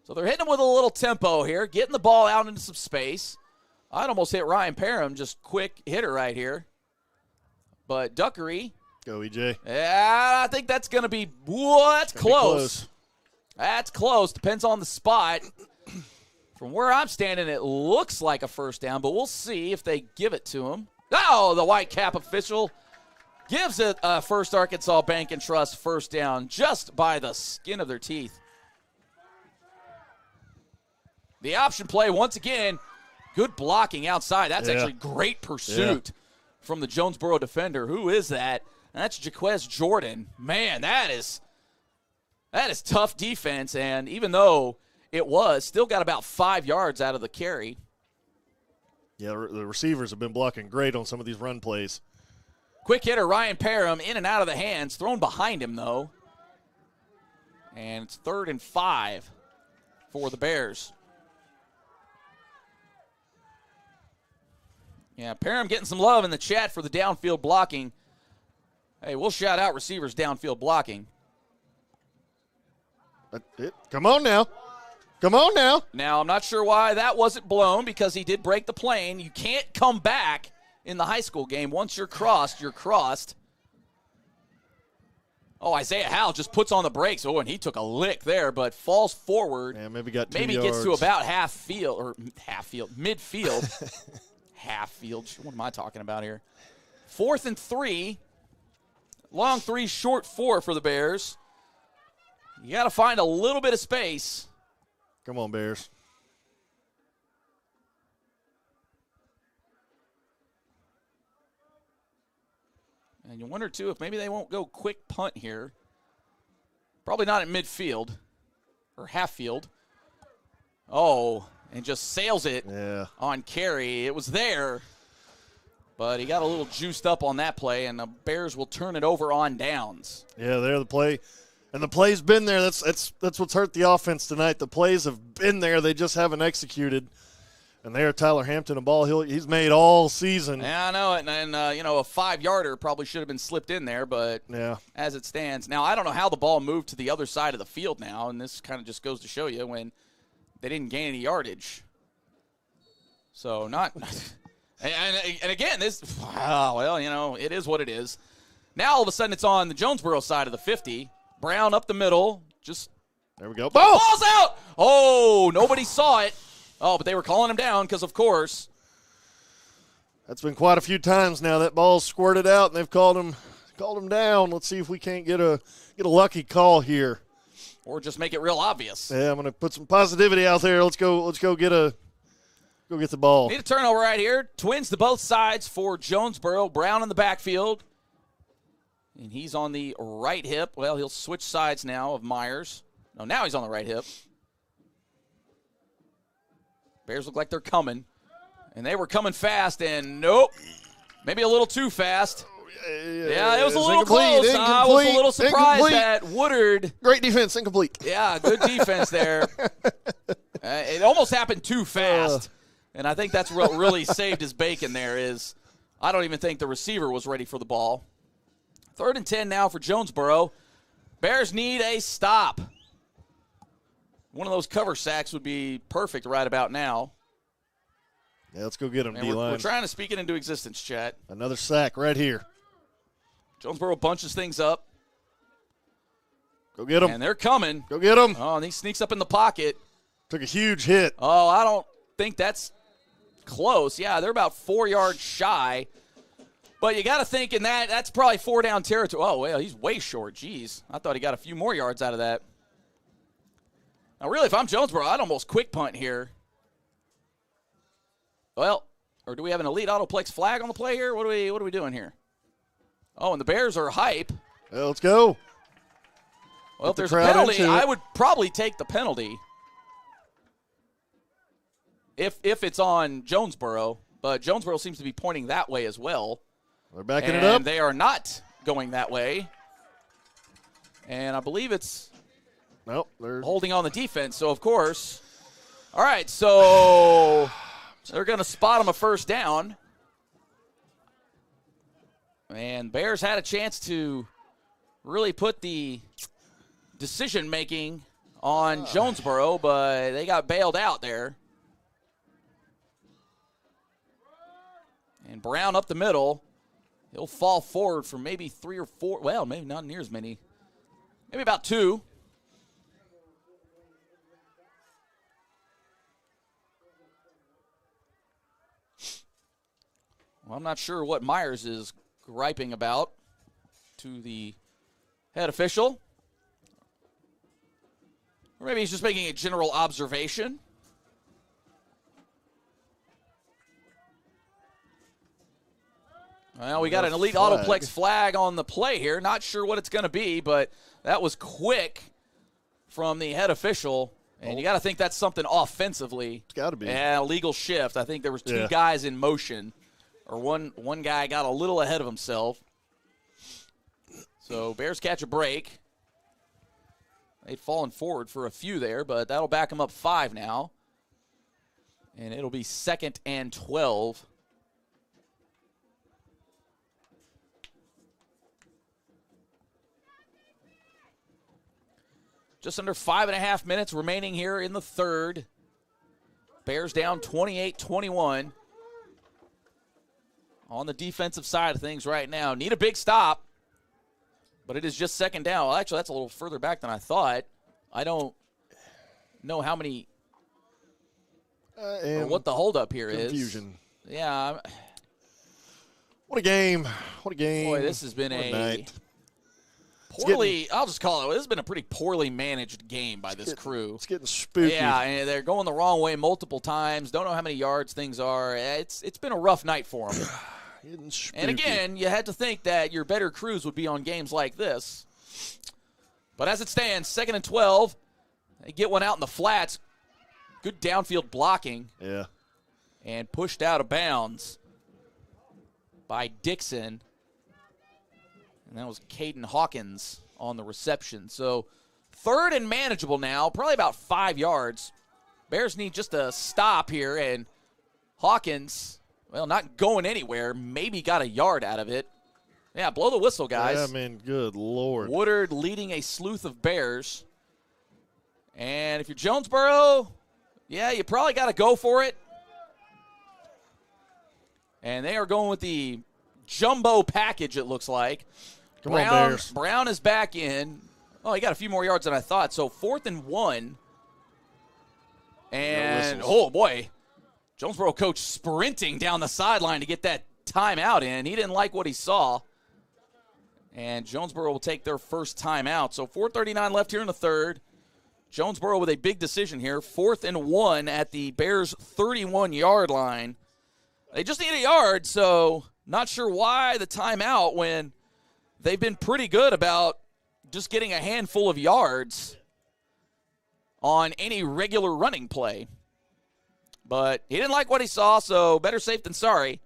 So they're hitting him with a little tempo here, getting the ball out into some space. I'd almost hit Ryan Parham, just quick hitter right here. But Duckery. Go, EJ. Yeah, I think that's going to be, that's close. That's close. Depends on the spot. From where I'm standing, it looks like a first down, but we'll see if they give it to him. Oh, the Whitecap official gives it First Arkansas Bank and Trust first down just by the skin of their teeth. The option play, once again, good blocking outside. That's actually great pursuit from the Jonesboro defender. Who is that? And that's Jaquez Jordan. Man, that is tough defense, and even though it was, still got about 5 yards out of the carry. Yeah, the receivers have been blocking great on some of these run plays. Quick hitter Ryan Parham in and out of the hands, thrown behind him, though. And it's 3rd and 5 for the Bears. Yeah, Parham getting some love in the chat for the downfield blocking. Hey, we'll shout out receivers downfield blocking. Come on now. Come on now. Now, I'm not sure why that wasn't blown because he did break the plane. You can't come back in the high school game. Once you're crossed, you're crossed. Oh, Isaiah Howell just puts on the brakes. Oh, and he took a lick there, but falls forward. Yeah, maybe got 2 maybe yards. Gets to about midfield. Half field. What am I talking about here? 4th and 3. Long 3, short 4 for the Bears. You got to find a little bit of space. Come on, Bears. And you wonder, too, if maybe they won't go quick punt here. Probably not at midfield or half field. Oh, and just sails it on carry. It was there, but he got a little juiced up on that play, and the Bears will turn it over on downs. Yeah, the play. And the play's been there. That's what's hurt the offense tonight. The plays have been there. They just haven't executed. And there, Tyler Hampton, a ball he's made all season. Yeah, I know it. And a 5-yarder probably should have been slipped in there, but as it stands. Now, I don't know how the ball moved to the other side of the field now, and this kind of just goes to show you when they didn't gain any yardage. So not – and again, this – well, it is what it is. Now, all of a sudden, it's on the Jonesboro side of the 50. Brown up the middle. There we go. Ball's out! Oh, nobody saw it. Oh, but they were calling him down because, of course. That's been quite a few times now. That ball's squirted out, and they've called him down. Let's see if we can't get a lucky call here. Or just make it real obvious. Yeah, I'm going to put some positivity out there. Let's go get the ball. Need a turnover right here. Twins to both sides for Jonesboro. Brown in the backfield. And he's on the right hip. Well, he'll switch sides now of Myers. No, now he's on the right hip. Bears look like they're coming. And they were coming fast, and nope. Maybe a little too fast. Yeah, it was a little close. I was a little surprised that Woodard. Great defense, incomplete. Yeah, good defense there. It almost happened too fast. And I think that's what really saved his bacon there is I don't even think the receiver was ready for the ball. 3rd and 10 now for Jonesboro. Bears need a stop. One of those cover sacks would be perfect right about now. Yeah, let's go get him, D-line. We're trying to speak it into existence, chat. Another sack right here. Jonesboro bunches things up. Go get him. And they're coming. Go get him. Oh, and he sneaks up in the pocket. Took a huge hit. Oh, I don't think that's close. Yeah, they're about 4 yards shy. But you got to think in that's probably 4-down territory. Oh, well, he's way short. Jeez. I thought he got a few more yards out of that. Now, really, if I'm Jonesboro, I'd almost quick punt here. Well, or do we have an elite autoplex flag on the play here? What are we doing here? Oh, and the Bears are hype. Well, let's go. Well, if there's a penalty, I would probably take the penalty. If it's on Jonesboro. But Jonesboro seems to be pointing that way as well. They're backing it up. And they are not going that way. And I believe it's they're holding on the defense. So, of course. All right, so they're going to spot them a first down. And Bears had a chance to really put the decision-making on Jonesboro, but they got bailed out there. And Brown up the middle. He'll fall forward for maybe 3 or 4. Well, maybe not near as many. Maybe about 2. Well, I'm not sure what Myers is griping about to the head official. Or maybe he's just making a general observation. Well, we got an Elite Autoplex flag on the play here. Not sure what it's going to be, but that was quick from the head official. And you got to think that's something offensively. It's got to be. Yeah, illegal shift. I think there was two guys in motion, or one guy got a little ahead of himself. So Bears catch a break. They'd fallen forward for a few there, but that'll back them up 5 now. And it'll be 2nd and 12. Just under 5.5 minutes remaining here in the third. Bears down 28-21. On the defensive side of things right now. Need a big stop, but it is just second down. Well, actually, that's a little further back than I thought. I don't know how many or what the holdup here is. Confusion. Yeah. What a game. What a game. Boy, this has been a night. Poorly, I'll just call it. This has been a pretty poorly managed game by this crew. It's getting spooky. Yeah, and they're going the wrong way multiple times. Don't know how many yards things are. It's been a rough night for them. And again, you had to think that your better crews would be on games like this. But as it stands, 2nd and 12. They get one out in the flats. Good downfield blocking. Yeah. And pushed out of bounds by Dixon. And that was Caden Hawkins on the reception. So 3rd and manageable now, probably about 5 yards. Bears need just a stop here, and Hawkins, well, not going anywhere, maybe got a yard out of it. Yeah, blow the whistle, guys. Yeah, man, good Lord. Woodard leading a sleuth of Bears. And if you're Jonesboro, yeah, you probably got to go for it. And they are going with the jumbo package, it looks like. Come on, Bears. Brown is back in. Oh, he got a few more yards than I thought. So 4th and 1. And, oh, boy, Jonesboro coach sprinting down the sideline to get that timeout in. He didn't like what he saw. And Jonesboro will take their first timeout. So 4:39 left here in the third. Jonesboro with a big decision here. 4th and 1 at the Bears' 31-yard line. They just need a yard, so not sure why the timeout when they've been pretty good about just getting a handful of yards on any regular running play. But he didn't like what he saw, so better safe than sorry.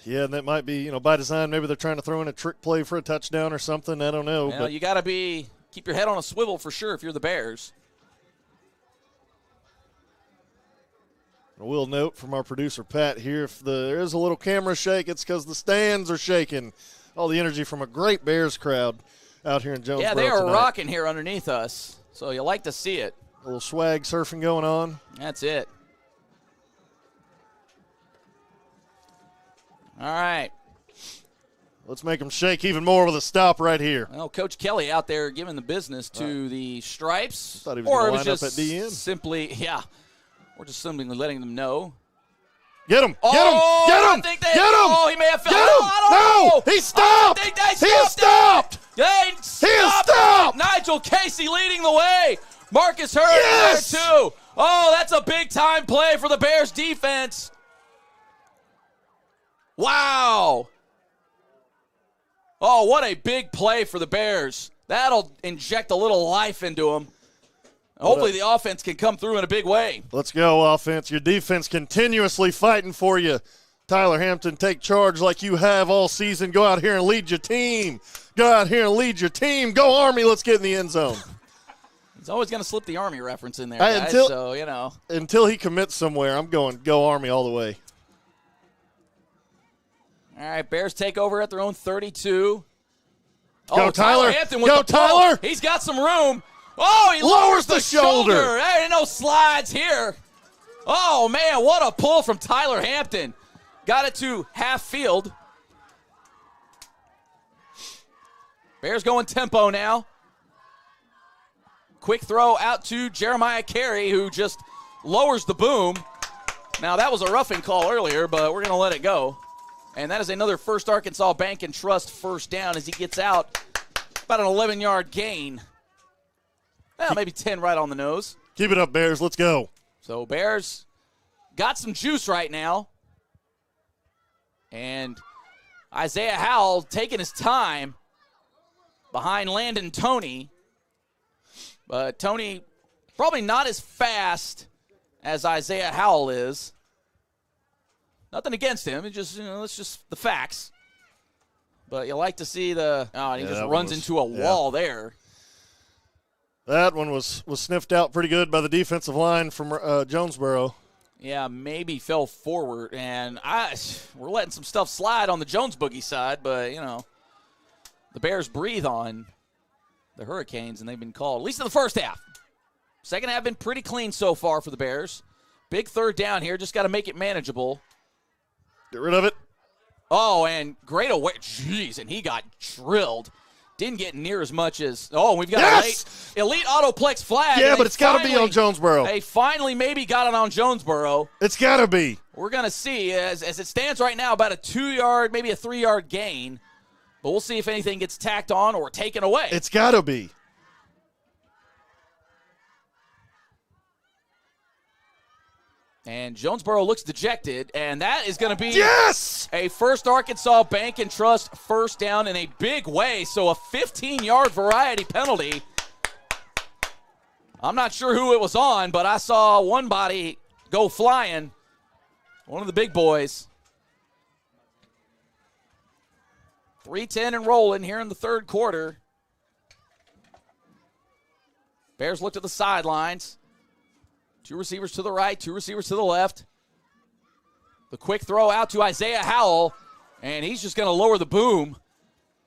Yeah, and that might be, by design. Maybe they're trying to throw in a trick play for a touchdown or something. I don't know. Well, you got to keep your head on a swivel for sure if you're the Bears. I will note from our producer, Pat, here, if there is a little camera shake, it's because the stands are shaking. All the energy from a great Bears crowd out here in Jonesboro. Yeah, they are tonight. rocking here underneath us, so you like to see it. A little swag surfing going on. That's it. All right. Let's make them shake even more with a stop right here. Well, Coach Kelly out there giving the business to the Stripes. Thought he was going to line up at DN. Simply, yeah. We're just simply letting them know. Get him! Oh, get him! Get him! Get him! Oh, he may have fell. Get him! No! He stopped! He stopped! They stopped! Nigel Casey leading the way. Marcus Hurd there too. Oh, that's a big-time play for the Bears defense. Wow. Oh, what a big play for the Bears. That'll inject a little life into them. Hopefully the offense can come through in a big way. Let's go, offense. Your defense continuously fighting for you. Tyler Hampton, take charge like you have all season. Go out here and lead your team. Go out here and lead your team. Go, Army. Let's get in the end zone. He's always going to slip the Army reference in there, guys, Until he commits somewhere, I'm going go Army all the way. All right, Bears take over at their own 32. Go, Tyler. Hampton with go, the pull. Tyler. He's got some room. Oh, he lowers the shoulder. There ain't no slides here. Oh, man, what a pull from Tyler Hampton. Got it to half field. Bears going tempo now. Quick throw out to Jeremiah Carey, who just lowers the boom. Now, that was a roughing call earlier, but we're going to let it go. And that is another First Arkansas Bank and Trust first down as he gets out. About an 11-yard gain. Well, maybe 10 right on the nose. Keep it up, Bears. Let's go. So Bears got some juice right now. And Isaiah Howell taking his time behind Landon Toney. But Toney probably not as fast as Isaiah Howell is. Nothing against him. It's just, it's just the facts. But you like to see he just runs into a wall there. That one was sniffed out pretty good by the defensive line from Jonesboro. Yeah, maybe fell forward. And we're letting some stuff slide on the Jones Boogie side, but, the Bears breathe on the Hurricanes, and they've been called, at least in the first half. Second half been pretty clean so far for the Bears. Big third down here. Just got to make it manageable. Get rid of it. Oh, and great away. Jeez, and he got drilled. Didn't get near as much as. Oh, we've got a elite autoplex flag. Yeah, but it's got to be on Jonesboro. They finally maybe got it on Jonesboro. It's got to be. We're going to see. As it stands right now, about a 2-yard, maybe a 3-yard gain. But we'll see if anything gets tacked on or taken away. It's got to be. And Jonesboro looks dejected, and that is going to be a First Arkansas Bank and Trust first down in a big way. So a 15-yard variety penalty. I'm not sure who it was on, but I saw one body go flying. One of the big boys. 3:10 and rolling here in the third quarter. Bears looked at the sidelines. 2 receivers to the right, 2 receivers to the left. The quick throw out to Isaiah Howell, and he's just going to lower the boom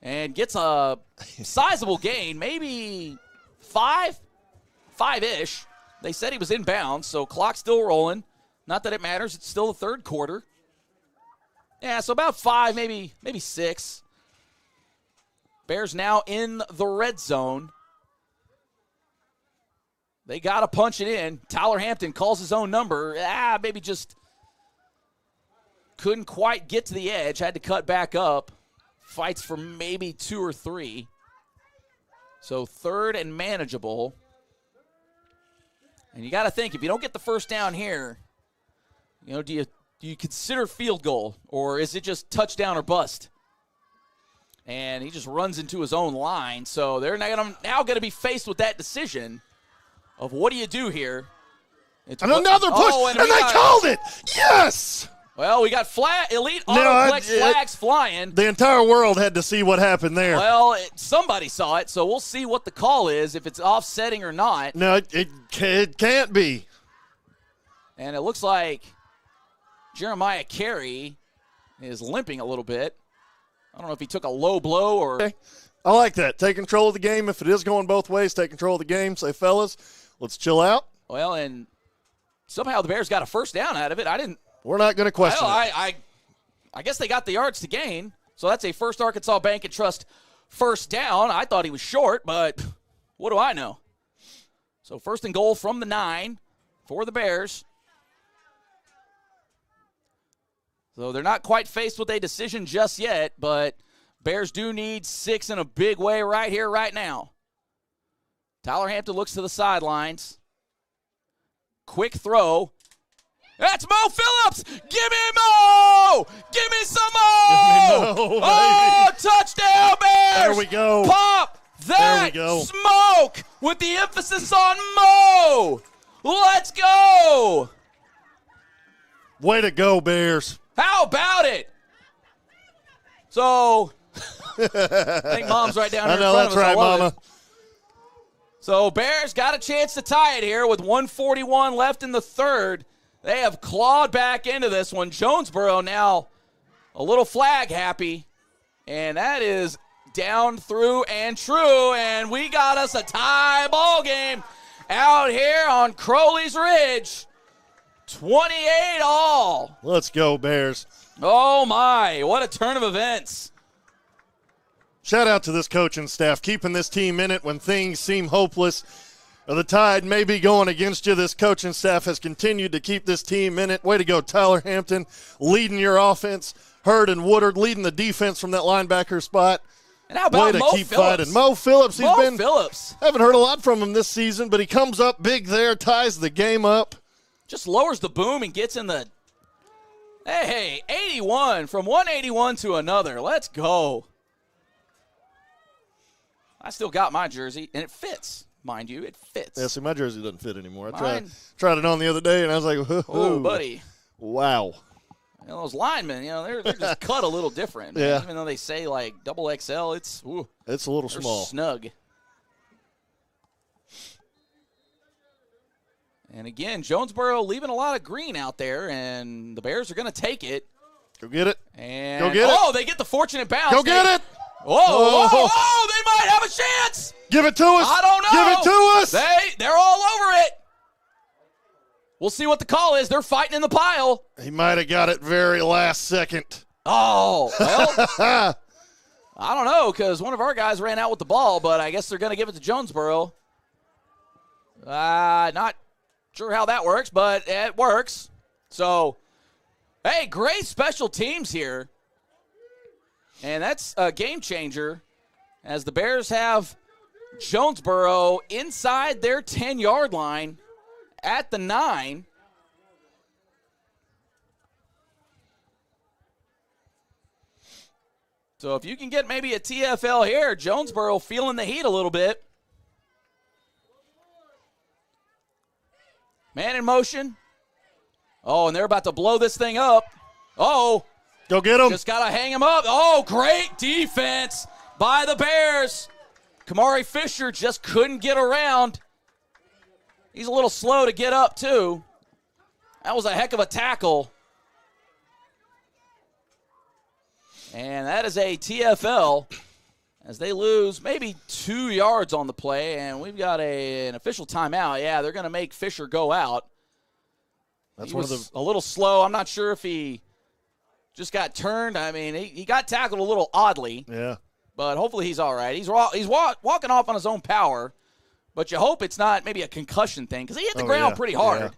and gets a sizable gain, maybe 5-ish. They said he was inbounds, so clock still rolling. Not that it matters. It's still the third quarter. Yeah, so about 5, maybe 6. Bears now in the red zone. They got to punch it in. Tyler Hampton calls his own number. Maybe just couldn't quite get to the edge. Had to cut back up. Fights for maybe 2 or 3. So third and manageable. And you got to think, if you don't get the first down here, do you consider field goal, or is it just touchdown or bust? And he just runs into his own line. So they're now going to be faced with that decision of what do you do here? And another push, and they called it. Yes! Well, we got elite autoplex flags flying. The entire world had to see what happened there. Well, somebody saw it, so we'll see what the call is, if it's offsetting or not. No, it can't be. And it looks like Jeremiah Carey is limping a little bit. I don't know if he took a low blow or. Okay. I like that. Take control of the game. If it is going both ways, take control of the game. Say, fellas, let's chill out. Well, and somehow the Bears got a first down out of it. We're not going to question it. I guess they got the yards to gain. So that's a First Arkansas Bank and Trust first down. I thought he was short, but what do I know? So first and goal from the 9 for the Bears. So they're not quite faced with a decision just yet, but Bears do need 6 in a big way right here, right now. Tyler Hampton looks to the sidelines. Quick throw. That's Mo Phillips. Give me Mo. Give me some Mo. Give me Mo, oh, touchdown, Bears. There we go. Pop that smoke with the emphasis on Mo. Let's go. Way to go, Bears. How about it? So, I think Mom's right down here in front that's of us. right, Mama. So, Bears got a chance to tie it here with 1:41 left in the third. They have clawed back into this one. Jonesboro now a little flag happy. And that is down through and true. And we got us a tie ball game out here on Crowley's Ridge. 28 all. Let's go, Bears. Oh, my. What a turn of events. Shout out to this coaching staff, keeping this team in it when things seem hopeless. the tide may be going against you. This coaching staff has continued to keep this team in it. Way to go, Tyler Hampton, leading your offense. Hurd and Woodard leading the defense from that linebacker spot. And how about Way to Mo keep Phillips? fighting. Mo Phillips, Phillips. Haven't heard a lot from him this season, but he comes up big there, ties the game up. Just lowers the boom and gets in the – hey, 81 from 181 to another. Let's go. I still got my jersey, and it fits. Mind you, it fits. Yeah, see, my jersey doesn't fit anymore. I tried it on the other day, and I was like, oh, buddy. Wow. You know, those linemen, they're just cut a little different. Man. Yeah. Even though they say, like, double XL, it's a little small. Snug. And, again, Jonesboro leaving a lot of green out there, and the Bears are going to take it. Go get it. And go get it. They get the fortunate bounce. Go get it. Whoa, they might have a chance. Give it to us. I don't know. Give it to us. They're all over it. We'll see what the call is. They're fighting in the pile. He might have got it very last second. Oh, well, I don't know because one of our guys ran out with the ball, but I guess they're going to give it to Jonesboro. Not sure how that works, but it works. So, hey, great special teams here. And that's a game changer as the Bears have Jonesboro inside their 10-yard line at the 9. So if you can get maybe a TFL here, Jonesboro feeling the heat a little bit. Man in motion. Oh, and they're about to blow this thing up. Oh. Go get him. Just got to hang him up. Oh, great defense by the Bears. Kamari Fisher just couldn't get around. He's a little slow to get up, too. That was a heck of a tackle. And that is a TFL as they lose maybe 2 yards on the play. And we've got an official timeout. Yeah, they're going to make Fisher go out. He was a little slow. I'm not sure if he just got turned. I mean, he got tackled a little oddly. Yeah. But hopefully he's all right. He's walking off on his own power. But you hope it's not maybe a concussion thing because he hit the ground pretty hard. Yeah.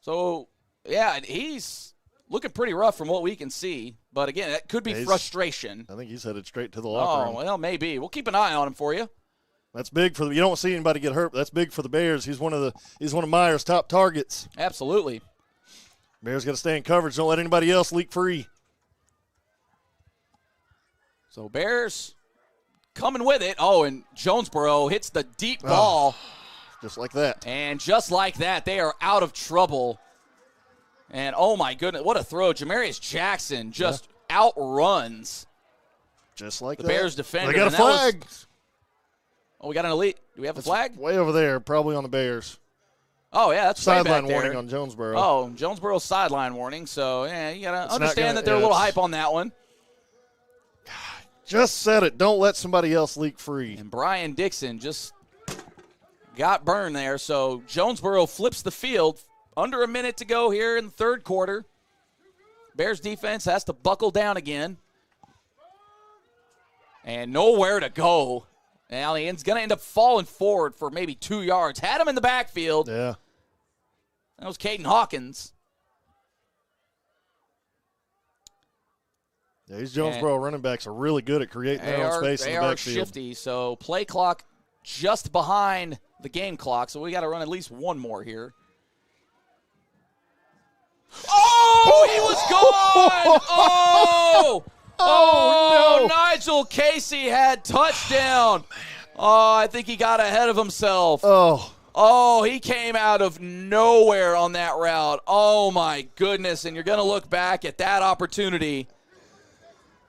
So, yeah, he's looking pretty rough from what we can see. But, again, that could be frustration. I think he's headed straight to the locker room. Oh, well, maybe. We'll keep an eye on him for you. That's big for you don't see anybody get hurt. But that's big for the Bears. He's one of Meyer's top targets. Absolutely. Bears got to stay in coverage. Don't let anybody else leak free. So, Bears coming with it. Oh, and Jonesboro hits the deep ball. Just like that. And just like that, they are out of trouble. And, oh, my goodness, what a throw. Jamarius Jackson just outruns. Just like the Bears defender. They got a flag. We got an elite. Do we have a flag? Way over there, probably on the Bears. Oh, yeah, that's sideline warning on Jonesboro. Oh, Jonesboro's sideline warning. So, yeah, you got to understand that they're a little hype on that one. Just said it. Don't let somebody else leak free. And Brian Dixon just got burned there. So Jonesboro flips the field. Under a minute to go here in the third quarter. Bears defense has to buckle down again. And nowhere to go. Now he's going to end up falling forward for maybe 2 yards. Had him in the backfield. Yeah. That was Caden Hawkins. Yeah, these Jonesboro running backs are really good at creating their own space in the backfield. They are shifty, so play clock just behind the game clock, so we got to run at least one more here. Oh, he was gone! Oh, no. Nigel Casey had touchdown. Oh, I think he got ahead of himself. Oh, he came out of nowhere on that route. Oh, my goodness, and you're going to look back at that opportunity.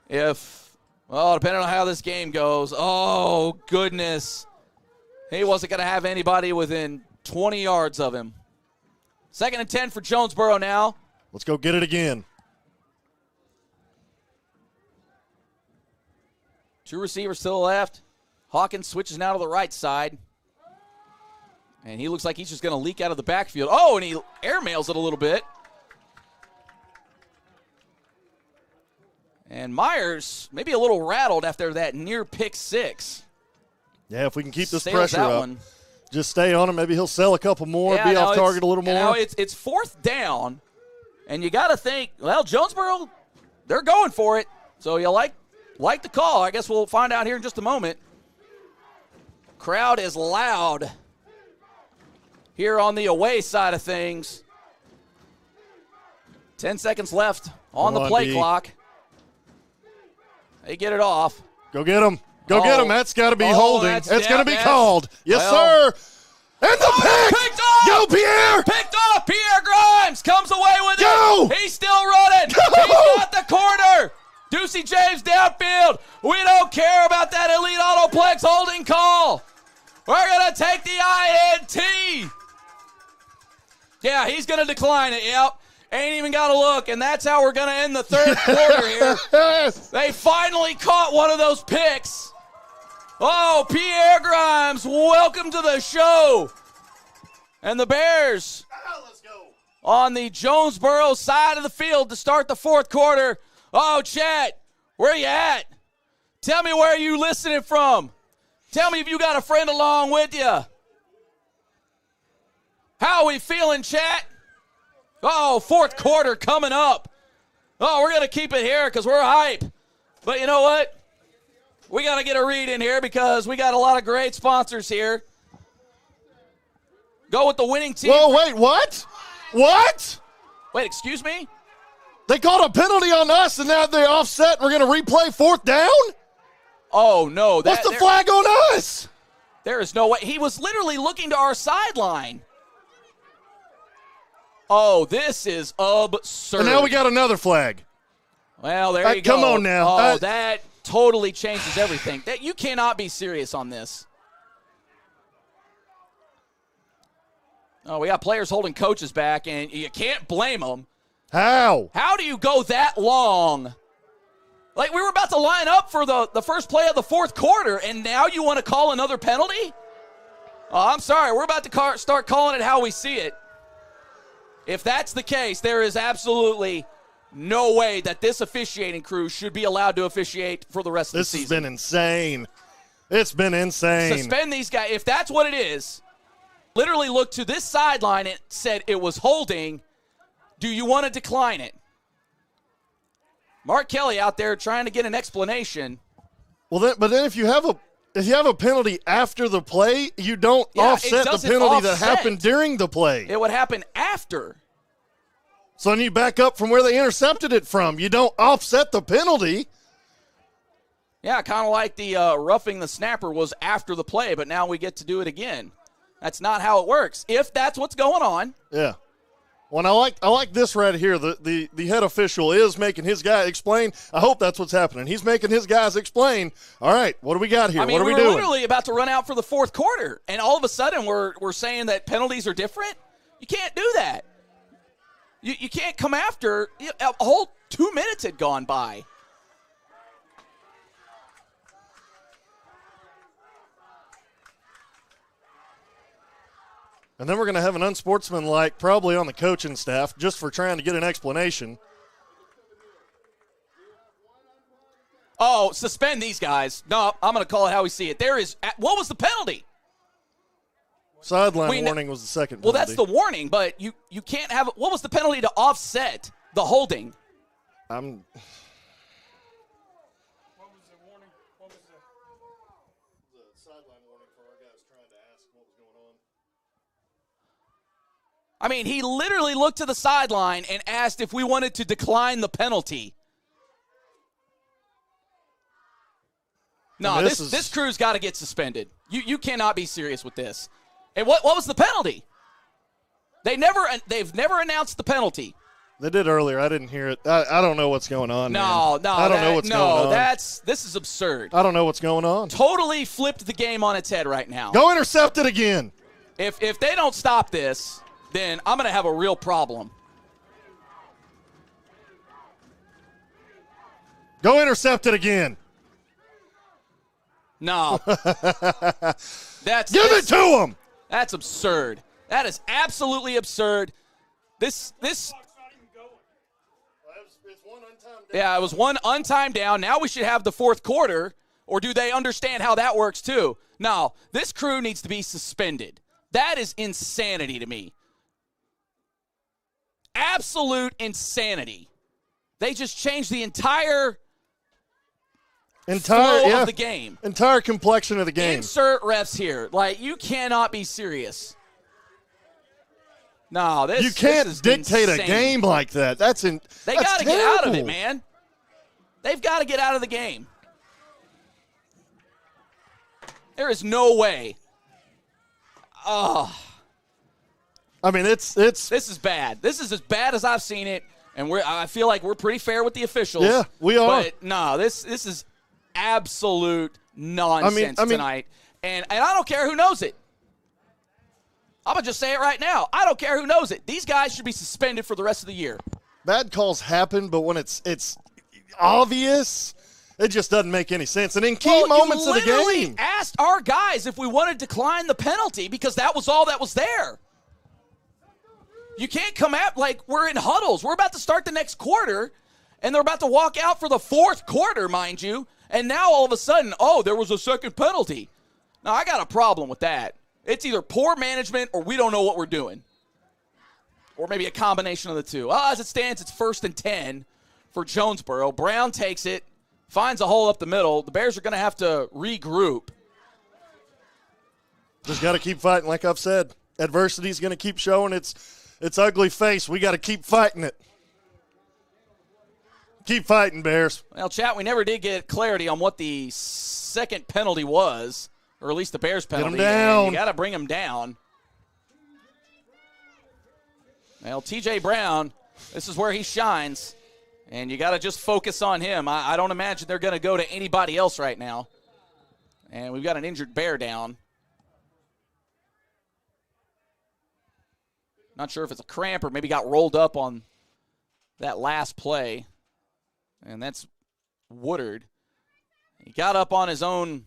Depending on how this game goes. Oh, goodness. He wasn't going to have anybody within 20 yards of him. 2nd and 10 for Jonesboro now. Let's go get it again. 2 receivers to the left. Hawkins switches now to the right side. And he looks like he's just going to leak out of the backfield. Oh, and he airmails it a little bit. And Myers maybe a little rattled after that near pick 6. Yeah, if we can keep this pressure up. Just stay on him. Maybe he'll sell a couple more, be off target a little more. Now it's fourth down, and you got to think, well, Jonesboro, they're going for it. So you like the call. I guess we'll find out here in just a moment. Crowd is loud here on the away side of things. 10 seconds left on the play clock. They get it off. Go get him. Go get him. That's got to be holding. It's going to be called. Yes, sir. And the pick. Picked off. Go, Pierre. Picked off. Pierre Grimes comes away with Go. it. He's still running. Go. He's got the corner. Ducey James downfield. We don't care about that elite autoplex holding call. We're going to take the INT. Yeah, he's going to decline it. Yep. Ain't even got to look, and that's how we're going to end the third quarter here. They finally caught one of those picks. Oh, Pierre Grimes, welcome to the show. And the Bears on the Jonesboro side of the field to start the fourth quarter. Oh, chat, where you at? Tell me where you listening from. Tell me if you got a friend along with you. How are we feeling, chat? Oh, fourth quarter coming up. Oh, we're going to keep it here because we're hype. But you know what? We got to get a read in here because we got a lot of great sponsors here. Go with the winning team. Whoa, wait, what? What? Wait, excuse me? They called a penalty on us, and now they're offset. We're going to replay fourth down? Oh, no. What's the flag on us? There is no way. He was literally looking to our sideline. Oh, this is absurd. And now we got another flag. Well, there you go. Come on now. Oh, that totally changes everything. You cannot be serious on this. Oh, we got players holding coaches back, and you can't blame them. How? How do you go that long? Like, we were about to line up for the first play of the fourth quarter, and now you want to call another penalty? Oh, I'm sorry. We're about to start calling it how we see it. If that's the case, there is absolutely no way that this officiating crew should be allowed to officiate for the rest of the season. This has been insane. It's been insane. Suspend these guys. If that's what it is, literally look to this sideline and said it was holding. Do you want to decline it? Mark Kelly out there trying to get an explanation. Well, but then if you have a penalty after the play, you don't offset the penalty that happened during the play. It would happen after. So then you back up from where they intercepted it from. You don't offset the penalty. Yeah, kind of like the roughing the snapper was after the play, but now we get to do it again. That's not how it works. If that's what's going on. Yeah. Well, I like this right here. The head official is making his guy explain. I hope that's what's happening. He's making his guys explain. All right, what do we got here? I mean, what are we we're doing? Literally about to run out for the fourth quarter, and all of a sudden we're saying that penalties are different? You can't do that. You can't come after. A whole 2 minutes had gone by. And then we're going to have an unsportsmanlike probably on the coaching staff just for trying to get an explanation. Oh, suspend these guys. No, I'm going to call it how we see it. What was the penalty? Sideline warning was the second penalty. Well, that's the warning, but you can't have – what was the penalty to offset the holding? What was the warning? What was the sideline warning for our guys trying to ask what was going on? I mean, he literally looked to the sideline and asked if we wanted to decline the penalty. No, this crew's got to get suspended. You cannot be serious with this. And what was the penalty? They've never announced the penalty. They did earlier. I didn't hear it. I don't know what's going on. No, I don't know what's going on. This is absurd. I don't know what's going on. Totally flipped the game on its head right now. Go intercept it again. If they don't stop this, then I'm going to have a real problem. Go intercept it again. No. Give it to him. That's absurd. That is absolutely absurd. This Yeah, it was one untimed down. Now we should have the fourth quarter, or do they understand how that works too? No, this crew needs to be suspended. That is insanity to me. Absolute insanity. They just changed the entire flow of the game. Entire complexion of the game. Insert refs here. Like, you cannot be serious. No, this You can't is dictate insane. a game like that. They got to get out of it, man. They've got to get out of the game. There is no way. Oh. I mean, it's This is bad. This is as bad as I've seen it, and I feel like we're pretty fair with the officials. Yeah, we are. But no, this is absolute nonsense tonight. And I don't care who knows it. I'm going to just say it right now. I don't care who knows it. These guys should be suspended for the rest of the year. Bad calls happen, but when it's obvious, it just doesn't make any sense. And in key moments of the game, asked our guys if we wanted to decline the penalty because that was all that was there. You can't come out like we're in huddles. We're about to start the next quarter, and they're about to walk out for the fourth quarter, mind you. And now all of a sudden, there was a second penalty. Now, I got a problem with that. It's either poor management or we don't know what we're doing. Or maybe a combination of the two. As it stands, it's 1st and 10 for Jonesboro. Brown takes it, finds a hole up the middle. The Bears are going to have to regroup. just got to keep fighting, like I've said. Adversity is going to keep showing its ugly face. We got to keep fighting it. Keep fighting, Bears. Well, chat, we never did get clarity on what the second penalty was, or at least the Bears penalty. Get them down. You got to bring them down. Well, T.J. Brown, this is where he shines, and you got to just focus on him. I don't imagine they're going to go to anybody else right now. And we've got an injured Bear down. Not sure if it's a cramp or maybe got rolled up on that last play. And that's Woodard. He got up on his own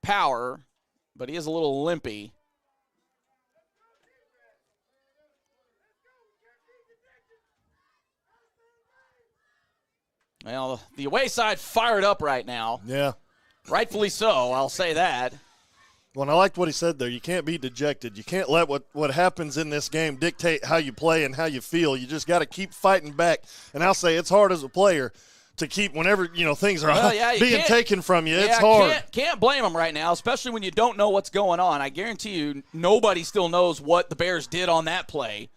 power, but he is a little limpy. Well, the away side fired up right now. Yeah. Rightfully so, I'll say that. Well, and I liked what he said there. You can't be dejected. You can't let what happens in this game dictate how you play and how you feel. You just got to keep fighting back. And I'll say it's hard as a player to keep whenever, things are being taken from you. It's hard. Can't blame them right now, especially when you don't know what's going on. I guarantee you nobody still knows what the Bears did on that play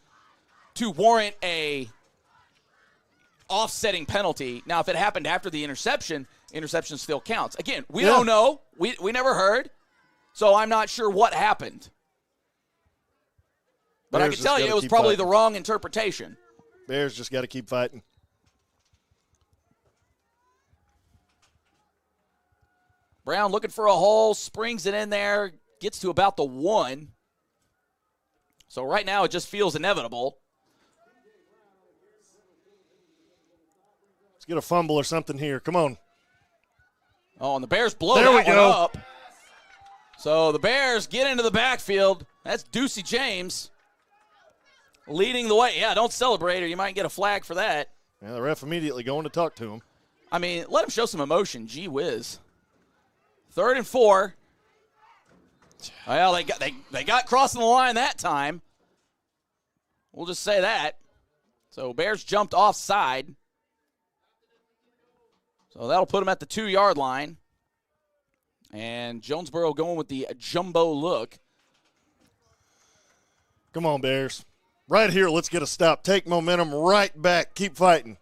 to warrant a offsetting penalty. Now, if it happened after the interception still counts. Again, we don't know. We never heard. So I'm not sure what happened. But I can tell you it was probably the wrong interpretation. Bears just got to keep fighting. Brown looking for a hole, springs it in there, gets to about the 1. So right now it just feels inevitable. Let's get a fumble or something here. Come on. Oh, and the Bears blow that one up. So the Bears get into the backfield. That's Ducey James leading the way. Yeah, don't celebrate or you might get a flag for that. Yeah, the ref immediately going to talk to him. I mean, let him show some emotion. Gee whiz. 3rd and 4. Well, they got crossing the line that time. We'll just say that. So Bears jumped offside. So that'll put them at the 2-yard line. And Jonesboro going with the jumbo look. Come on, Bears. Right here, let's get a stop. Take momentum right back. Keep fighting.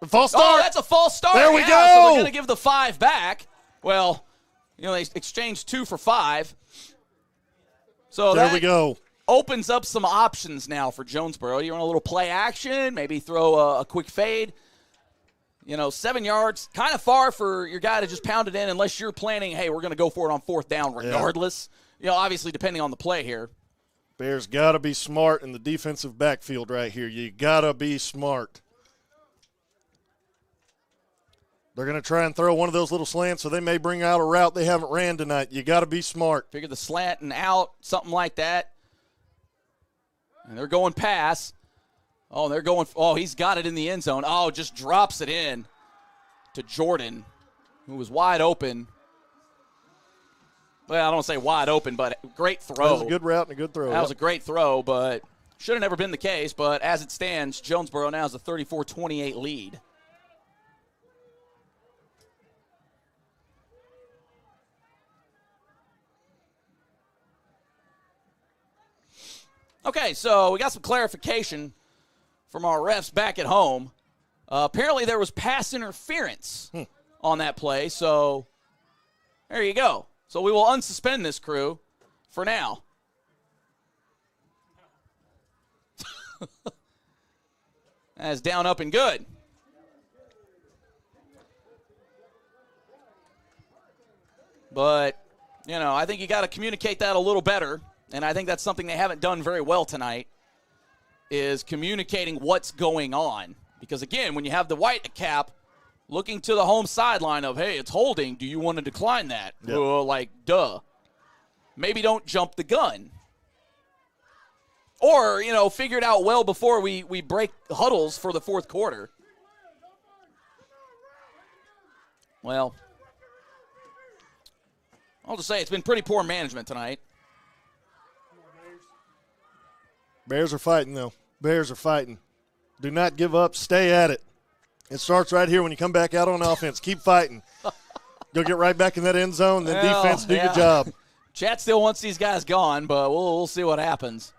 False start. Oh, that's a false start. There we go. So they're going to give the 5 back. Well, they exchanged 2 for 5. So there we go. Opens up some options now for Jonesboro. You want a little play action, maybe throw a quick fade. 7 yards, kind of far for your guy to just pound it in unless you're planning, hey, we're going to go for it on 4th down regardless. Yeah. Obviously depending on the play here. Bears got to be smart in the defensive backfield right here. You got to be smart. They're going to try and throw one of those little slants, so they may bring out a route they haven't ran tonight. You got to be smart. Figure the slant and out, something like that. And they're going pass. He's got it in the end zone. Oh, just drops it in to Jordan. who was wide open. Well, I don't want to say wide open, but great throw. That was a good route and a good throw. That was a great throw, but should have never been the case. But as it stands, Jonesboro now has a 34-28 lead. Okay, so we got some clarification from our refs back at home. Apparently there was pass interference on that play, so there you go. So we will unsuspend this crew for now. That's down, up, and good. But, I think you got to communicate that a little better. And I think that's something they haven't done very well tonight, is communicating what's going on. Because, again, when you have the white cap looking to the home sideline of, hey, it's holding, do you want to decline that? Yep. Well, duh. Maybe don't jump the gun. Or, figure it out well before we break huddles for the fourth quarter. Well, I'll just say it's been pretty poor management tonight. Bears are fighting, though. Bears are fighting. Do not give up. Stay at it. It starts right here when you come back out on offense. Keep fighting. Go get right back in that end zone, then defense, do your job. Chat still wants these guys gone, but we'll see what happens.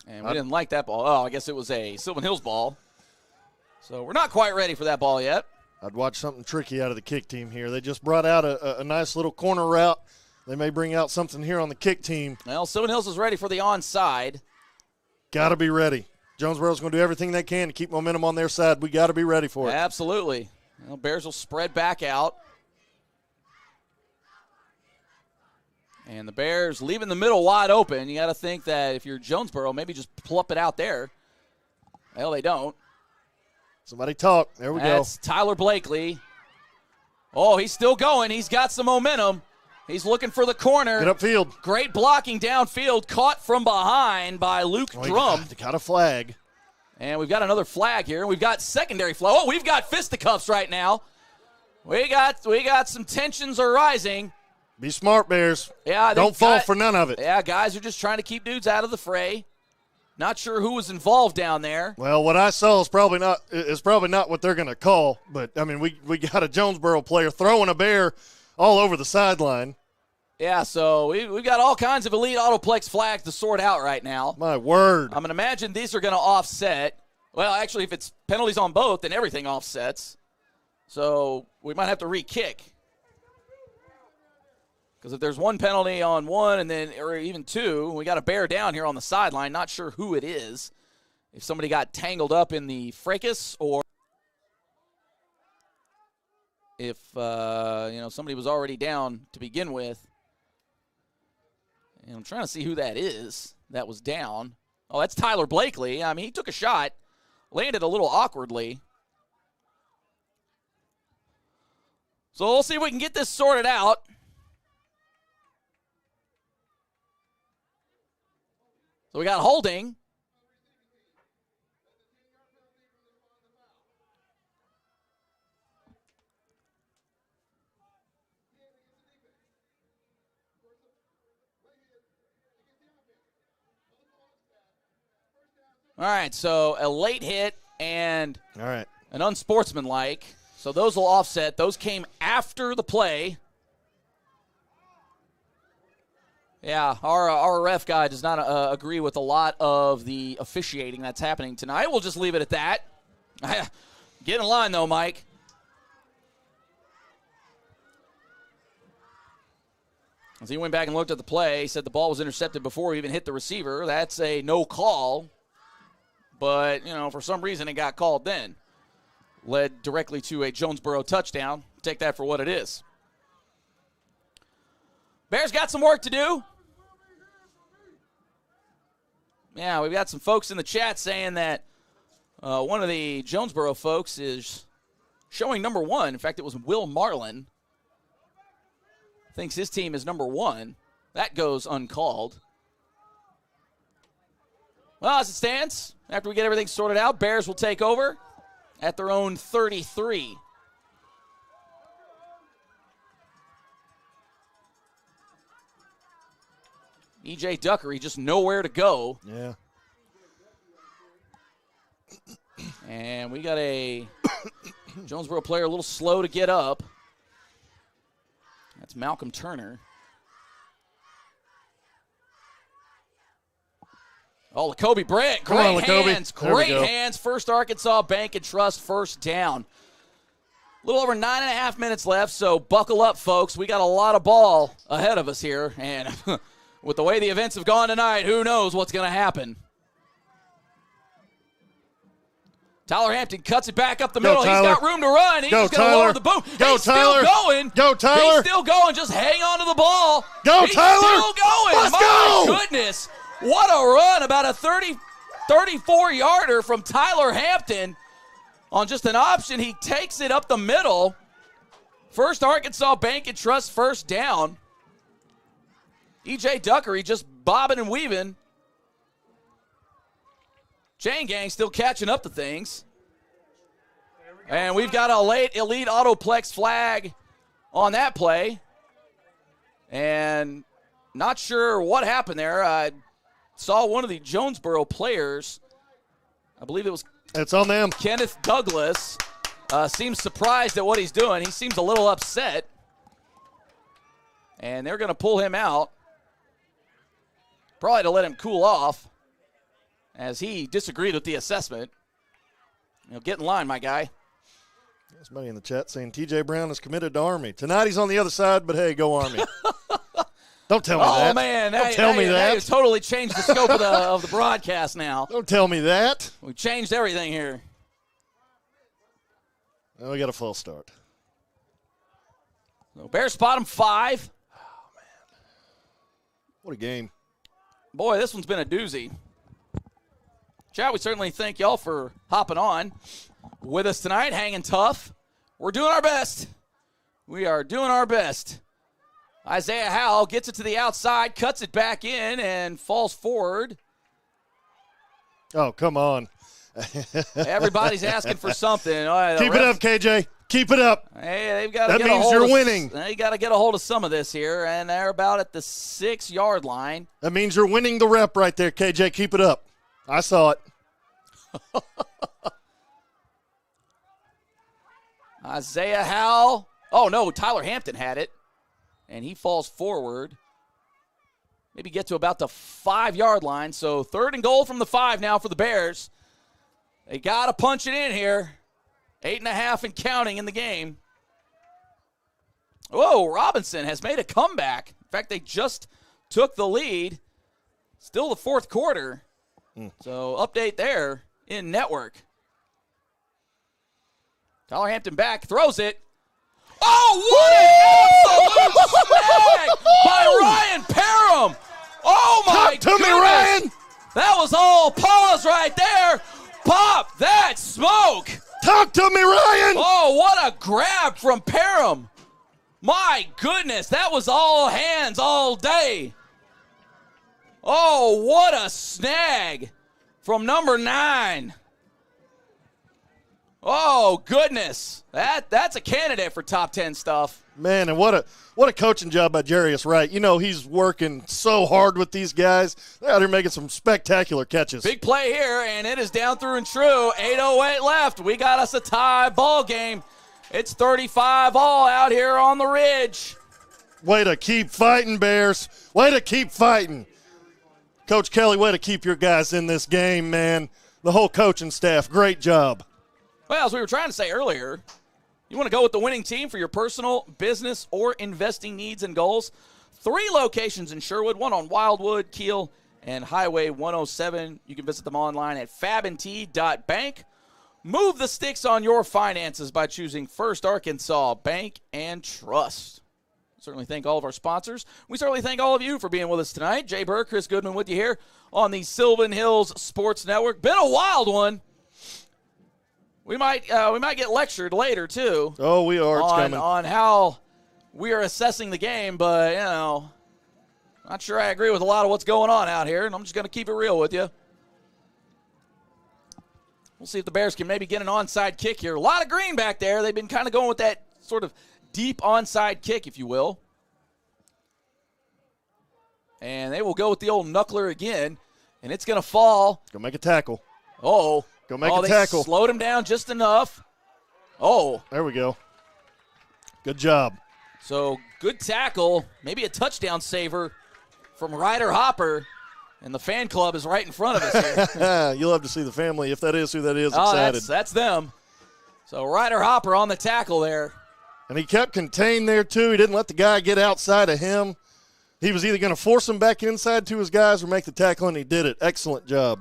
And we didn't like that ball. Oh, I guess it was a Sylvan Hills ball. So we're not quite ready for that ball yet. I'd watch something tricky out of the kick team here. They just brought out a nice little corner route. They may bring out something here on the kick team. Well, Sylvan Hills is ready for the onside. Got to be ready. Jonesboro's going to do everything they can to keep momentum on their side. We got to be ready for it. Absolutely. Well, Bears will spread back out. And the Bears leaving the middle wide open. You got to think that if you're Jonesboro, maybe just plump it out there. Well, they don't. Somebody talk. There we go. That's Tyler Blakely. Oh, he's still going. He's got some momentum. He's looking for the corner. Get upfield. Great blocking downfield. Caught from behind by Luke Drum. They got a flag. And we've got another flag here. We've got secondary flag. Oh, we've got fisticuffs right now. We got some tensions are rising. Be smart, Bears. Yeah, don't fall for none of it. Yeah, guys are just trying to keep dudes out of the fray. Not sure who was involved down there. Well, what I saw is probably not what they're going to call. But I mean, we got a Jonesboro player throwing a bear all over the sideline. Yeah, so we've got all kinds of elite autoplex flags to sort out right now. My word! I'm going to imagine these are going to offset. Well, actually, if it's penalties on both, then everything offsets. So we might have to re-kick. Because if there's one penalty on one or even two, we got a bear down here on the sideline. Not sure who it is. If somebody got tangled up in the fracas or if, somebody was already down to begin with. And I'm trying to see who that is that was down. Oh, that's Tyler Blakely. I mean, he took a shot, landed a little awkwardly. So we'll see if we can get this sorted out. So we got holding. All right, so a late hit and an unsportsmanlike. So those will offset. Those came after the play. Yeah, our ref guy does not agree with a lot of the officiating that's happening tonight. We'll just leave it at that. Get in line, though, Mike. As he went back and looked at the play, he said the ball was intercepted before he even hit the receiver. That's a no call. But, for some reason it got called then. Led directly to a Jonesboro touchdown. Take that for what it is. Bears got some work to do. Yeah, we've got some folks in the chat saying that one of the Jonesboro folks is showing number 1. In fact, it was Will Marlin. Thinks his team is number 1. That goes uncalled. Well, as it stands, after we get everything sorted out, Bears will take over at their own 33. E.J. Duckery just nowhere to go. Yeah. And we got a Jonesboro player a little slow to get up. That's Malcolm Turner. Oh, Lacoby Brent. Great hands. Great hands. First Arkansas Bank and Trust first down. A little over 9.5 minutes left, so buckle up, folks. We got a lot of ball ahead of us here. And with the way the events have gone tonight, who knows what's going to happen. Tyler Hampton cuts it back up the middle. He's got room to run. He's just going to lower the boom. He's still going. Go, Tyler. He's still going. Just hang on to the ball. Go, He's Tyler. Still going. Let's My go. goodness. What a run. About a 34-yarder from Tyler Hampton on just an option. He takes it up the middle. First Arkansas Bank and Trust first down. E.J. Duckery just bobbing and weaving. Chain Gang still catching up to things. And we've got a late Elite Autoplex flag on that play. And not sure what happened there. I saw one of the Jonesboro players, I believe it was it's on them. Kenneth Douglas, seems surprised at what he's doing. He seems a little upset. And they're going to pull him out. Probably to let him cool off as he disagreed with the assessment. Get in line, my guy. There's somebody in the chat saying T.J. Brown is committed to Army. Tonight he's on the other side, but hey, go Army. Don't tell me that. Oh, man. Don't tell me that. You've totally changed the scope of the broadcast now. Don't tell me that. We've changed everything here. Well, we got a false start. So Bears spot him 5. Oh, man. What a game. Boy, this one's been a doozy. Chat, we certainly thank y'all for hopping on with us tonight, hanging tough. We're doing our best. We are doing our best. Isaiah Howell gets it to the outside, cuts it back in, and falls forward. Oh, come on. Everybody's asking for something. Keep it up, KJ. Keep it up. Hey, they've got to that get means a hold you're of, winning. They got to get a hold of some of this here, and they're about at the 6-yard line. That means you're winning the rep right there, KJ. Keep it up. I saw it. Isaiah Howell. Oh, no, Tyler Hampton had it, and he falls forward. Maybe get to about the 5-yard line. So 3rd and goal from the 5 now for the Bears. They got to punch it in here. 8.5 and counting in the game. Whoa, Robinson has made a comeback. In fact, they just took the lead. Still the 4th quarter. So update there in network. Tyler Hampton back, throws it. Oh, what an absolute snag by Ryan Parham. Oh, my Talk to goodness. me, Ryan. That was all pause right there. Pop that smoke. Talk to me, Ryan. Oh, what a grab from Parham. My goodness, that was all hands all day. Oh, what a snag from number 9. Oh, goodness. That's a candidate for top 10 stuff. Man, and what a coaching job by Jarius Wright. You know, he's working so hard with these guys. They're out here making some spectacular catches. Big play here, and it is down through and true. 8:08 left. We got us a tie ball game. It's 35 all out here on the ridge. Way to keep fighting, Bears. Way to keep fighting. Coach Kelly, way to keep your guys in this game, man. The whole coaching staff, great job. Well, as we were trying to say earlier, you want to go with the winning team for your personal, business, or investing needs and goals? 3 locations in Sherwood, 1 on Wildwood, Kiel, and Highway 107. You can visit them online at fabnt.bank. Move the sticks on your finances by choosing First Arkansas Bank and Trust. Certainly thank all of our sponsors. We certainly thank all of you for being with us tonight. Jay Burr, Chris Goodman with you here on the Sylvan Hills Sports Network. Been a wild one. We might get lectured later, too. Oh, we are. It's coming. On how we are assessing the game, but, not sure I agree with a lot of what's going on out here, and I'm just going to keep it real with you. We'll see if the Bears can maybe get an onside kick here. A lot of green back there. They've been kind of going with that sort of deep onside kick, if you will. And they will go with the old knuckler again, and it's going to fall. Go make a tackle. Oh. Go make a tackle. They slowed him down just enough. Oh. There we go. Good job. So, good tackle. Maybe a touchdown saver from Ryder Hopper. And the fan club is right in front of us here. You'll have to see the family, if that is who that is, excited. That's them. So Ryder Hopper on the tackle there. And he kept contained there, too. He didn't let the guy get outside of him. He was either going to force him back inside to his guys or make the tackle, and he did it. Excellent job.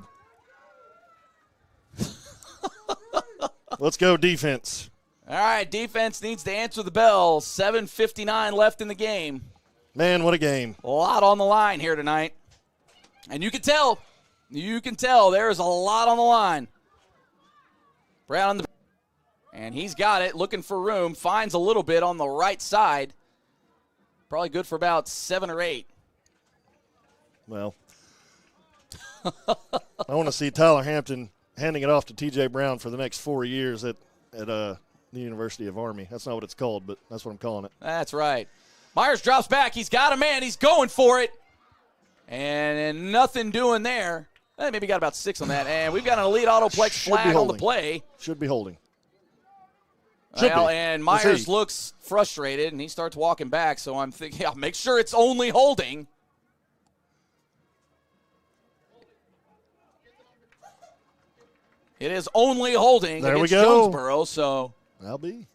Let's go defense. All right, defense needs to answer the bell. 7:59 left in the game. Man, what a game. A lot on the line here tonight. And you can tell there is a lot on the line. Brown, and he's got it, looking for room, finds a little bit on the right side. Probably good for about 7 or 8. Well, I want to see Tyler Hampton handing it off to T.J. Brown for the next 4 years at the University of Army. That's not what it's called, but that's what I'm calling it. That's right. Myers drops back. He's got a man. He's going for it. And nothing doing there. Maybe got about 6 on that. And we've got an elite autoplex flag on the play. Should be holding. And Myers looks frustrated, and he starts walking back. So I'm thinking, I'll make sure it's only holding. It is only holding against Jonesboro, so that'll be.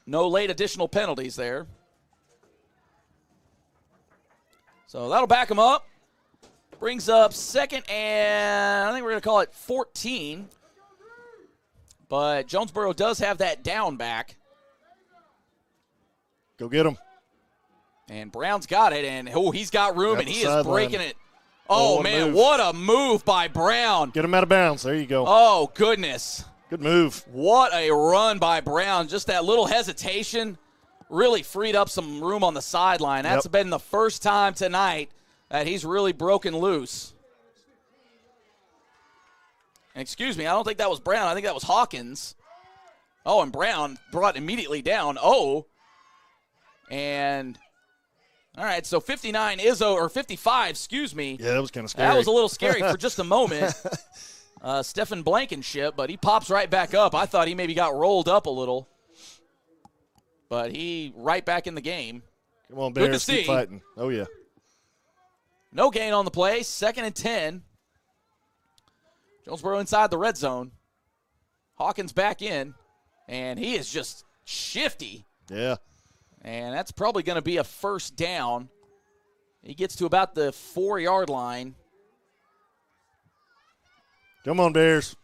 No late additional penalties there. So that'll back him up. Brings up 2nd and I think we're going to call it 14. But Jonesboro does have that down back. Go get him. And Brown's got it, and he's got room, and he is breaking it. Oh, man, move. what a move by Brown. Get him out of bounds. There you go. Oh, goodness. Good move. What a run by Brown. Just that little hesitation really freed up some room on the sideline. That's been the first time tonight that he's really broken loose. And excuse me, I don't think that was Brown. I think that was Hawkins. Oh, and Brown brought immediately down. Oh. And, all right, so 59 is over, or 55, excuse me. Yeah, that was kind of scary. That was a little scary for just a moment. Stephen Blankenship, but he pops right back up. I thought he maybe got rolled up a little. But he right back in the game. Come on, Bears, keep fighting. Oh, yeah. No gain on the play. 2nd and 10. Jonesboro inside the red zone. Hawkins back in, and he is just shifty. Yeah. And that's probably going to be a first down. He gets to about the 4-yard line. Come on, Bears.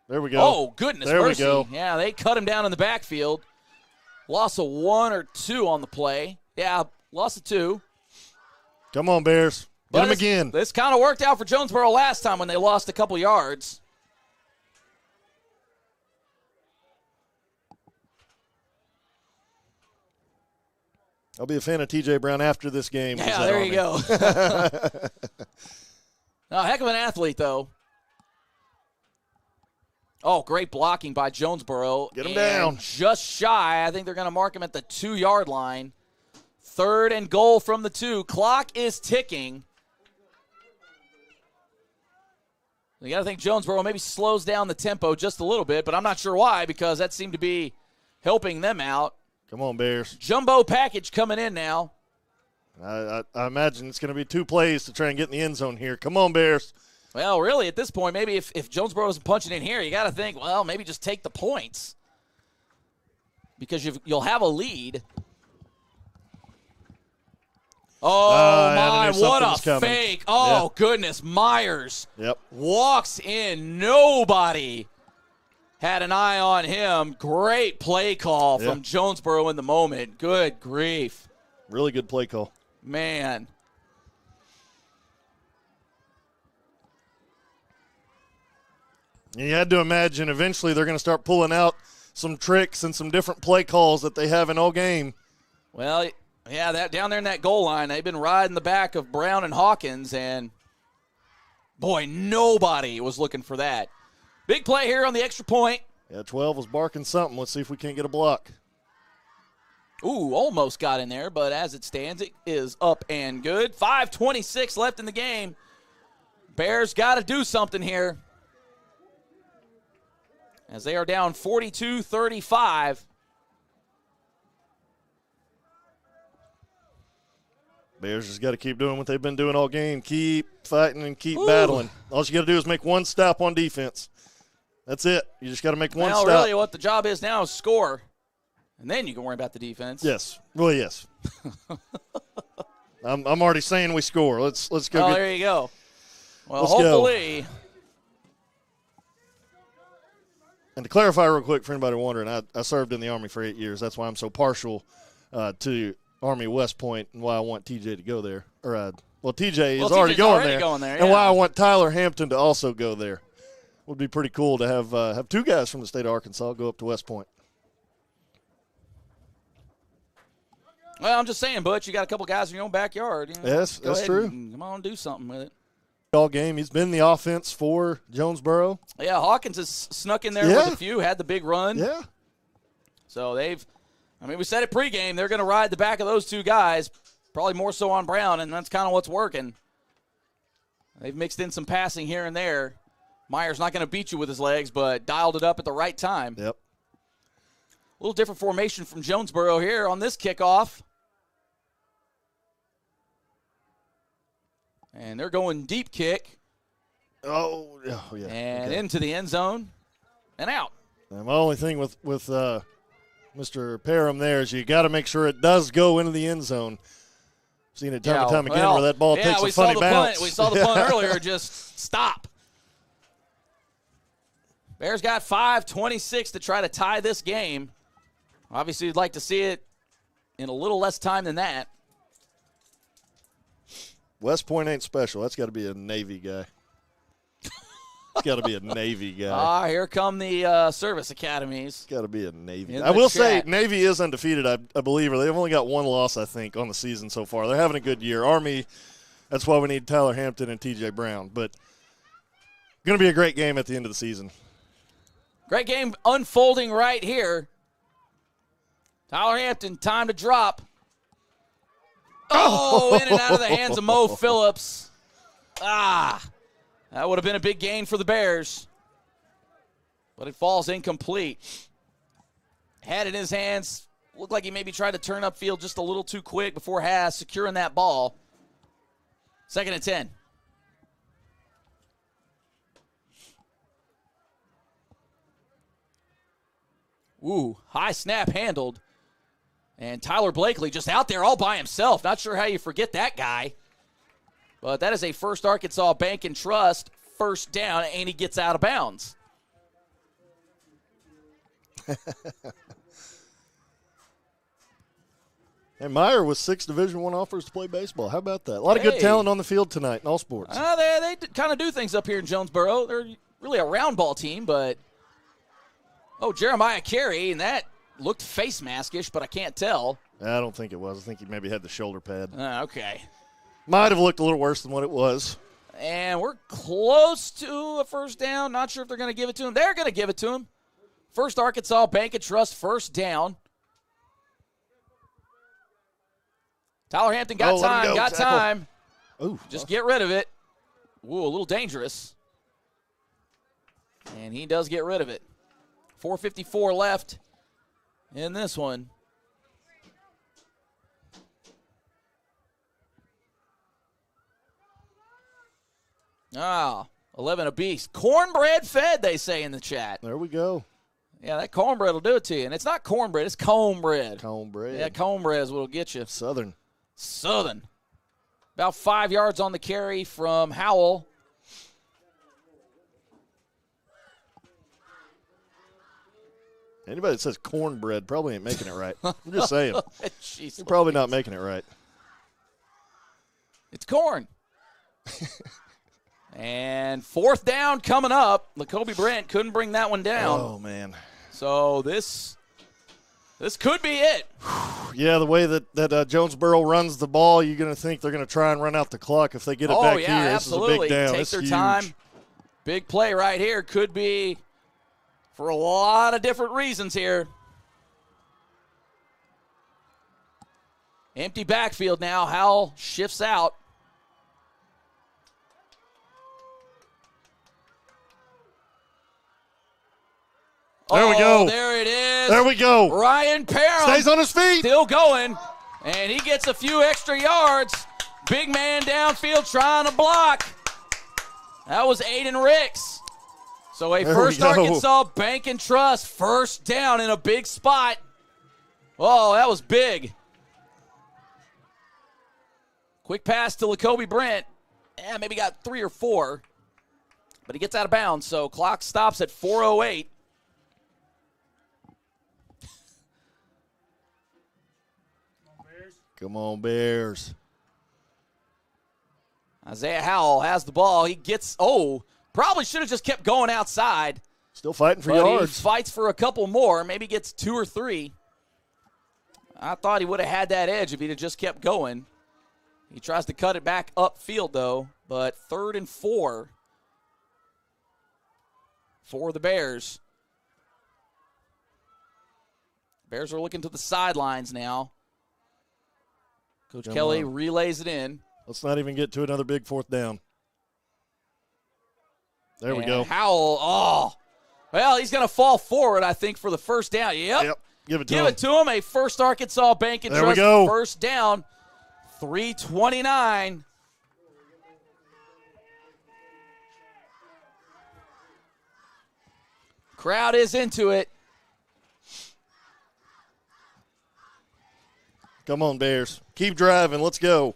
There we go. Oh, goodness mercy. There we go. Yeah, they cut him down in the backfield. Loss of 1 or 2 on the play. Yeah, loss of 2. Come on, Bears. Get him again. This kind of worked out for Jonesboro last time when they lost a couple yards. I'll be a fan of T.J. Brown after this game. Yeah, there you go. A heck of an athlete, though. Oh, great blocking by Jonesboro. Get him down. Just shy. I think they're going to mark him at the 2-yard line. 3rd and goal from the 2. Clock is ticking. You got to think Jonesboro maybe slows down the tempo just a little bit, but I'm not sure why, because that seemed to be helping them out. Come on, Bears. Jumbo package coming in now. I imagine it's going to be 2 plays to try and get in the end zone here. Come on, Bears. Well, really, at this point, maybe if Jonesboro isn't punching in here, you got to think, well, maybe just take the points because you'll have a lead. Oh, my, what a fake. Oh, yeah. Goodness. Myers walks in. Nobody had an eye on him. Great play call from Jonesboro in the moment. Good grief. Really good play call. Man. You had to imagine eventually they're going to start pulling out some tricks and some different play calls that they have in all game. Well, Yeah, that down there in that goal line, they've been riding the back of Brown and Hawkins, and boy, nobody was looking for that. Big play here on the extra point. Yeah, 12 was barking something. Let's see if we can't get a block. Ooh, almost got in there, but as it stands, it is up and good. 5:26 left in the game. Bears got to do something here, as they are down 42-35. Bears just got to keep doing what they've been doing all game. Keep fighting and keep battling. All you got to do is make one stop on defense. That's it. You just got to make one stop. Really what the job is now is score, and then you can worry about the defense. Yes. Well, yes. I'm already saying we score. Let's go. Oh, there you go. Well, hopefully. And to clarify real quick for anybody wondering, I served in the Army for 8 years. That's why I'm so partial to Army West Point and why I want TJ to go there. TJ is already going there. And why I want Tyler Hampton to also go there. Would be pretty cool to have two guys from the state of Arkansas go up to West Point. Well, I'm just saying, Butch, you got a couple guys in your own backyard. Yes, that's true. Come on, do something with it. All game, he's been the offense for Jonesboro. Yeah, Hawkins has snuck in there with a few, had the big run. Yeah. So we said it pregame, they're going to ride the back of those two guys, probably more so on Brown, and that's kind of what's working. They've mixed in some passing here and there. Myers not going to beat you with his legs, but dialed it up at the right time. Yep. A little different formation from Jonesboro here on this kickoff. And they're going deep kick. Oh yeah. And into the end zone and out. And my only thing with Mr. Parham there is you got to make sure it does go into the end zone. Seen it time and time again where that ball takes a funny bounce. We saw the punt earlier just stop. Bears got 5:26 to try to tie this game. Obviously, you'd like to see it in a little less time than that. West Point ain't special. That's got to be a Navy guy. It's got to be a Navy guy. Here come the service academies. It's got to be a Navy. I will say Navy is undefeated, I believe. They've only got one loss, I think, on the season so far. They're having a good year. Army, that's why we need Tyler Hampton and TJ Brown. But going to be a great game at the end of the season. Great game unfolding right here. Tyler Hampton, time to drop. Oh, in and out of the hands of Mo Phillips. That would have been a big gain for the Bears. But it falls incomplete. Had it in his hands. Looked like he maybe tried to turn upfield just a little too quick before Haas securing that ball. 2nd and 10. Ooh, high snap handled. And Tyler Blakely just out there all by himself. Not sure how you forget that guy. But that is a First Arkansas Bank and Trust first down, and he gets out of bounds. And Meyer with 6 Division I offers to play baseball. How about that? A lot of good talent on the field tonight in all sports. They kind of do things up here in Jonesboro. They're really a round ball team, but Jeremiah Carey, and that looked face maskish, but I can't tell. I don't think it was. I think he maybe had the shoulder pad. Okay. Might have looked a little worse than what it was. And we're close to a first down. Not sure if they're going to give it to him. They're going to give it to him. First Arkansas Bank and Trust first down. Tyler Hampton got time. Ooh, just get rid of it. Ooh, a little dangerous. And he does get rid of it. 4:54 left in this one. 11 apiece. Cornbread fed, they say in the chat. There we go. Yeah, that cornbread will do it to you. And it's not cornbread, it's cornbread. Cornbread. Yeah, cornbread is what will get you. Southern. About 5 yards on the carry from Howell. Anybody that says cornbread probably ain't making it right. I'm just saying. You're probably not making it right. It's corn. And 4th down coming up. Lacoby Brent couldn't bring that one down. Oh, man. So this This could be it. Yeah, the way that Jonesboro runs the ball, you're going to think they're going to try and run out the clock if they get it back here. Absolutely. This is a big down. Take It's their huge. time. Big play right here. Could be for a lot of different reasons here. Empty backfield now. Howell shifts out. There we go. There it is. There we go. Ryan Parham Stays on his feet. still going, and he gets a few extra yards. Big man downfield trying to block. That was Aiden Ricks. So a There First we go. Arkansas Bank and Trust first down in a big spot. Oh, that was big. Quick pass to Lacoby Brent. Yeah, maybe got 3 or 4. But he gets out of bounds, so clock stops at 4:08. Come on, Bears. Isaiah Howell has the ball. He gets, probably should have just kept going outside. Still fighting for But yards. he fights for a couple more, maybe gets 2 or 3. I thought he would have had that edge if he'd have just kept going. He tries to cut it back upfield, though, but 3rd and 4 for the Bears. Bears are looking to the sidelines now. Coach Kelly relays it in. Let's not even get to another big 4th down. There we go. Howell, well, he's going to fall forward, I think, for the first down. Yep. Give it to Give him. it to him. A First Arkansas Bank and There we Trust go. first down. 3:29. Crowd is into it. Come on, Bears. Keep driving. Let's go.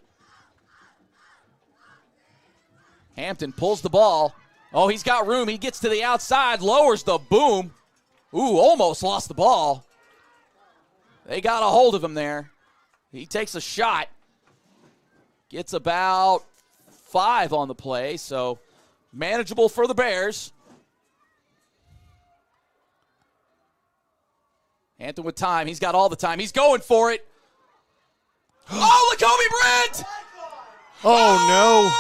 Hampton pulls the ball. Oh, he's got room. He gets to the outside, lowers the boom. Ooh, almost lost the ball. They got a hold of him there. He takes a shot. Gets about 5 on the play, so manageable for the Bears. Hampton with time. He's got all the time. He's going for it. Oh, Lacoby Brent! Oh, no.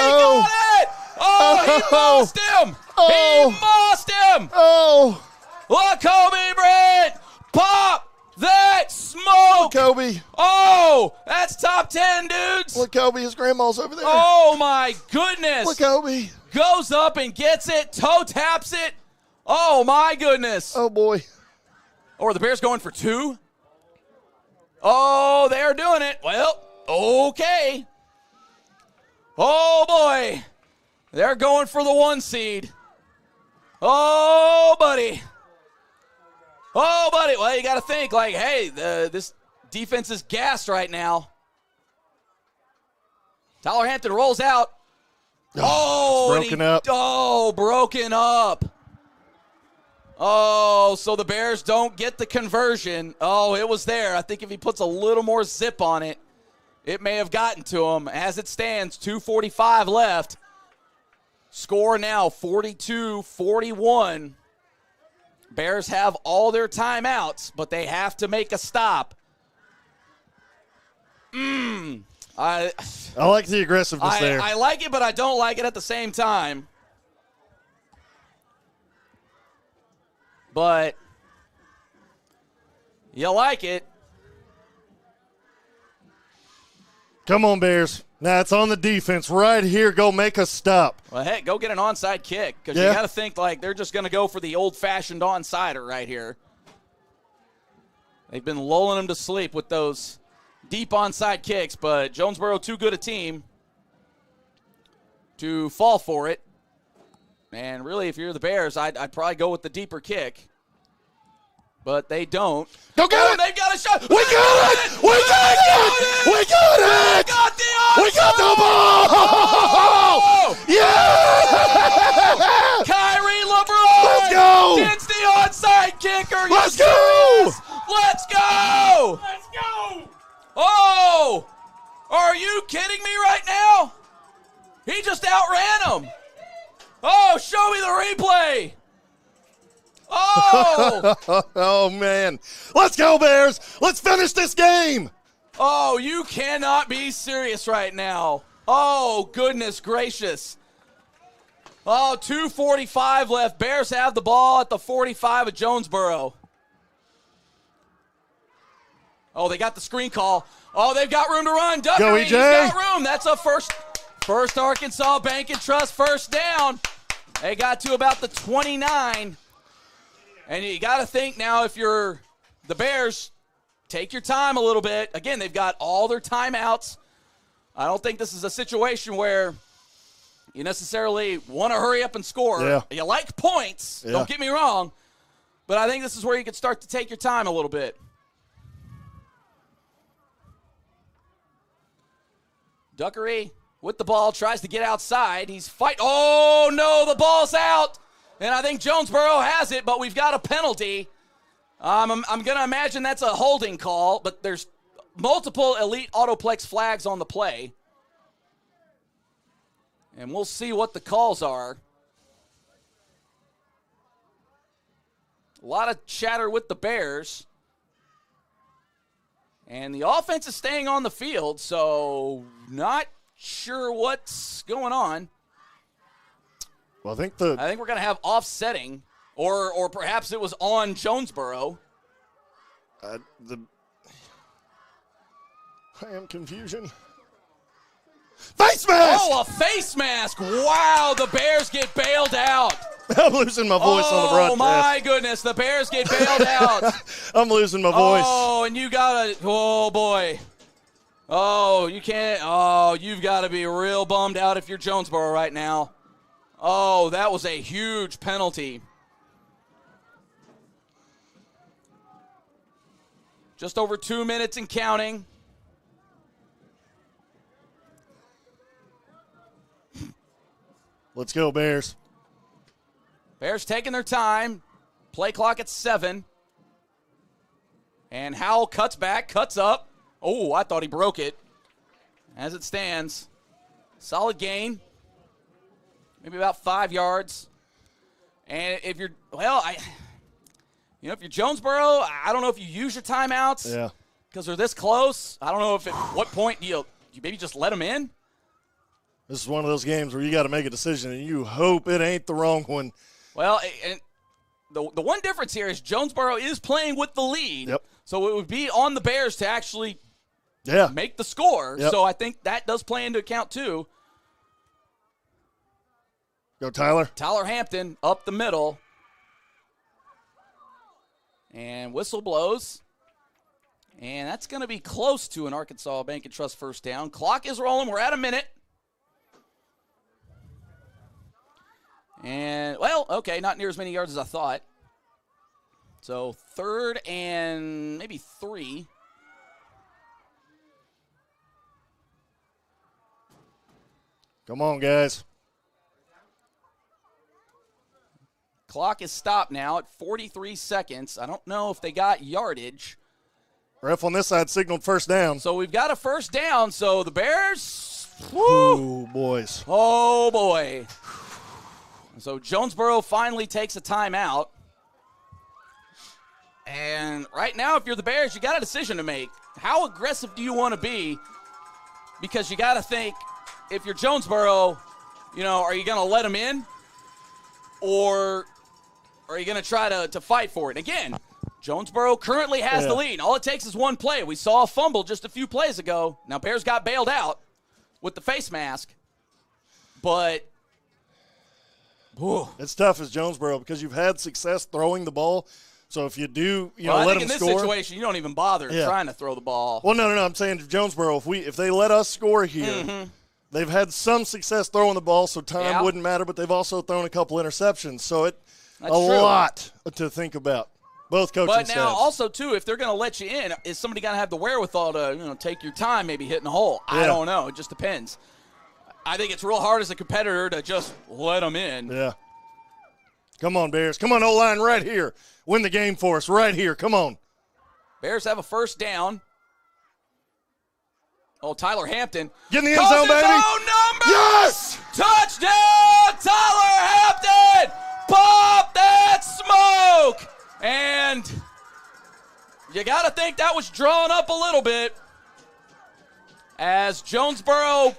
He got it! Oh, he lost him! He lost him! Oh. Lacoby Brent! Pop that smoke! Kobe. Oh, that's top 10, dudes! Look, Kobe. His grandma's over there. Oh, my goodness! Look, Kobe. Goes up and gets it, toe taps it. Oh, my goodness. Oh, boy. Or the Bears going for 2? Oh, they're doing it. Well, okay. Oh, boy. They're going for the 1 seed. Oh, buddy. Oh, buddy. Well, you got to think, like, hey, this defense is gassed right now. Tyler Hampton rolls out. Oh, broken up. Oh, broken up. Oh, so the Bears don't get the conversion. Oh, it was there. I think if he puts a little more zip on it, it may have gotten to him. As it stands, 2:45 left. Score now 42-41. Bears have all their timeouts, but they have to make a stop. I like the aggressiveness there. I like it, but I don't like it at the same time. But you like it. Come on, Bears. Now it's on the defense right here. Go make a stop. Well, heck, go get an onside kick because Yeah. you got to think like they're just going to go for the old-fashioned onsider right here. They've been lulling them to sleep with those deep onside kicks, but Jonesboro too good a team to fall for it. And really, if you're the Bears, I'd probably go with the deeper kick. But they don't. Go get it! They've got a shot. We got it! We got it! We got it! We got the onside! We got the ball! Oh! Yeah! Kyrie LeBron! Let's go! Gets the onside kicker! Let's go! Let's go! Let's go! Oh! Are you kidding me right now? He just outran him. Oh, show me the replay. Oh! Oh, man. Let's go, Bears. Let's finish this game. Oh, you cannot be serious right now. Oh, goodness gracious. Oh, 2:45 left. Bears have the ball at the 45 of Jonesboro. Oh, they got the screen call. Oh, they've got room to run. Duckery, he's got room. That's a first Arkansas Bank and Trust first down. They got to about the 29. And you got to think now, if you're the Bears, take your time a little bit. Again, they've got all their timeouts. I don't think this is a situation where you necessarily want to hurry up and score. Yeah. You like points, don't get me wrong, but I think this is where you could start to take your time a little bit. Duckery with the ball, tries to get outside. He's oh, no, the ball's out. And I think Jonesboro has it, but we've got a penalty. I'm going to imagine that's a holding call, but there's multiple Elite Autoplex flags on the play. And we'll see what the calls are. A lot of chatter with the Bears. And the offense is staying on the field, so not sure what's going on. Well, I think we're going to have offsetting, or perhaps it was on Jonesboro. I am confusion. Face mask! Oh, a face mask. Wow, the Bears get bailed out. I'm losing my voice on the broadcast. Oh, my goodness, the Bears get bailed out. I'm losing my voice. Oh, and you got to, oh, boy. Oh, you can't, you've got to be real bummed out if you're Jonesboro right now. Oh, that was a huge penalty. Just over 2 minutes and counting. Let's go, Bears. Bears taking their time. Play clock at 7. And Howell cuts back, cuts up. Oh, I thought he broke it. As it stands, solid gain. Maybe about 5 yards. And if you're, if you're Jonesboro, I don't know if you use your timeouts. Yeah. Because they're this close. I don't know if at what point do you maybe just let them in. This is one of those games where you got to make a decision, and you hope it ain't the wrong one. Well, and the one difference here is Jonesboro is playing with the lead. Yep. So it would be on the Bears to actually make the score. Yep. So I think that does play into account too. Go, Tyler. Tyler Hampton up the middle. And whistle blows. And that's going to be close to an Arkansas Bank and Trust first down. Clock is rolling. We're at a minute. And, not near as many yards as I thought. So 3rd and maybe 3. Come on, guys. Clock is stopped now at 43 seconds. I don't know if they got yardage. Ref on this side signaled first down. So we've got a first down. So the Bears. Woo! Boys. Oh, boy. So Jonesboro finally takes a timeout. And right now, if you're the Bears, you got a decision to make. How aggressive do you want to be? Because you got to think, if you're Jonesboro, are you going to let them in? Or are you going to try to fight for it? Again, Jonesboro currently has the lead. All it takes is one play. We saw a fumble just a few plays ago. Now, Bears got bailed out with the face mask. But it's tough as Jonesboro because you've had success throwing the ball. So if you do, let them score. I think in this situation, you don't even bother trying to throw the ball. Well, no. I'm saying Jonesboro, if they let us score here, they've had some success throwing the ball, so time wouldn't matter. But they've also thrown a couple interceptions, so it's a lot to think about. Both coaching staffs. But now, also too, if they're going to let you in, is somebody going to have the wherewithal to take your time, maybe hitting a hole? I don't know. It just depends. I think it's real hard as a competitor to just let them in. Yeah. Come on, Bears. Come on, O-line right here. Win the game for us right here. Come on. Bears have a first down. Oh, Tyler Hampton. Get in the end zone, baby. Own number. Yes! Touchdown, Tyler Hampton. Pop that smoke. you got to think that was drawn up a little bit as Jonesboro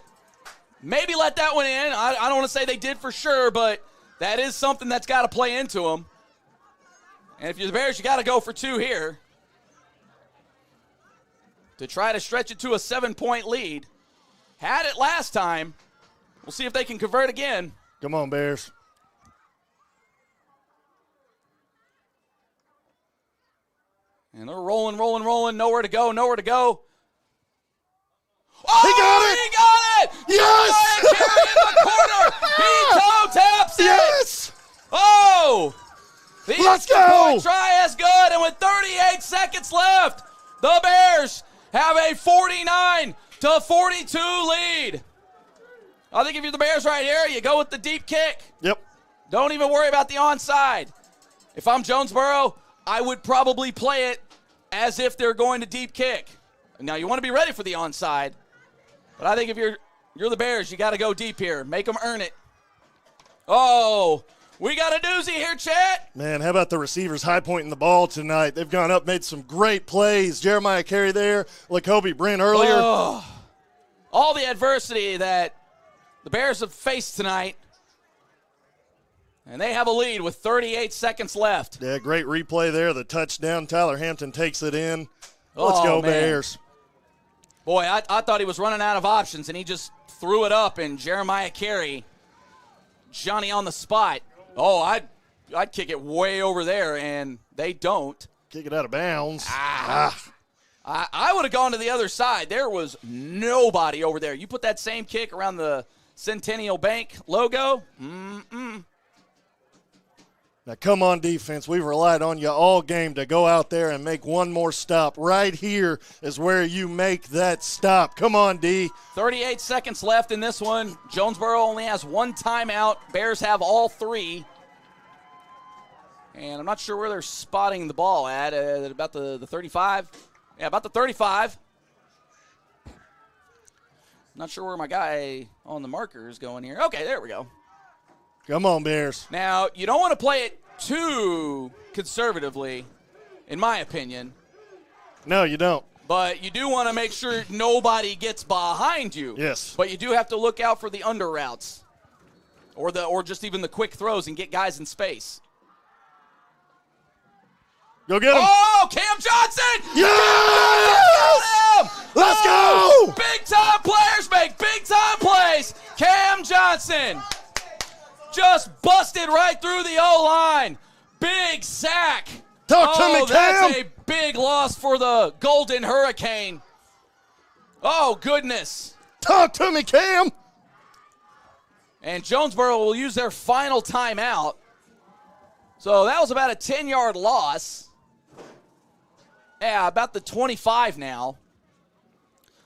maybe let that one in. I don't want to say they did for sure, but that is something that's got to play into them. And if you're the Bears, you got to go for 2 here to try to stretch it to a 7-point lead. Had it last time. We'll see if they can convert again. Come on, Bears. And they're rolling. Nowhere to go. Oh, he got it! Yes! Carey in the corner! He toe taps it! Yes! Oh! The Let's extra go! point try is good, and with 38 seconds left, the Bears have a 49-42 lead. I think if you're the Bears right here, you go with the deep kick. Yep. Don't even worry about the onside. If I'm Jonesboro, I would probably play it as if they're going to deep kick. Now, you want to be ready for the onside, but I think if you're the Bears, you got to go deep here. Make them earn it. Oh, we got a doozy here, Chet. Man, how about the receivers high pointing the ball tonight? They've gone up, made some great plays. Jeremiah Carey there, Lacoby Brent earlier. Oh, all the adversity that the Bears have faced tonight, and they have a lead with 38 seconds left. Yeah, great replay there. The touchdown. Tyler Hampton takes it in. Let's go, man. Bears. Boy, I thought he was running out of options, and he just threw it up, and Jeremiah Carey, Johnny on the spot. Oh, I'd kick it way over there, and they don't. Kick it out of bounds. I would have gone to the other side. There was nobody over there. You put that same kick around the Centennial Bank logo. Now, come on, defense. We've relied on you all game to go out there and make one more stop. Right here is where you make that stop. Come on, D. 38 seconds left in this one. Jonesboro only has 1 timeout. Bears have all 3. And I'm not sure where they're spotting the ball at about the 35. Yeah, about the 35. Not sure where my guy on the marker is going here. Okay, there we go. Come on, Bears. Now, you don't want to play it too conservatively, in my opinion. No, you don't. But you do want to make sure nobody gets behind you. Yes. But you do have to look out for the under routes or just even the quick throws and get guys in space. Go get him. Oh, Cam Johnson! Yes! Let's go! Big-time players make big-time plays. Cam Johnson just busted right through the O-line. Big sack. Talk to me, Cam. That's a big loss for the Golden Hurricane. Oh, goodness. Talk to me, Cam. And Jonesboro will use their final timeout. So that was about a 10-yard loss. Yeah, about the 25 now.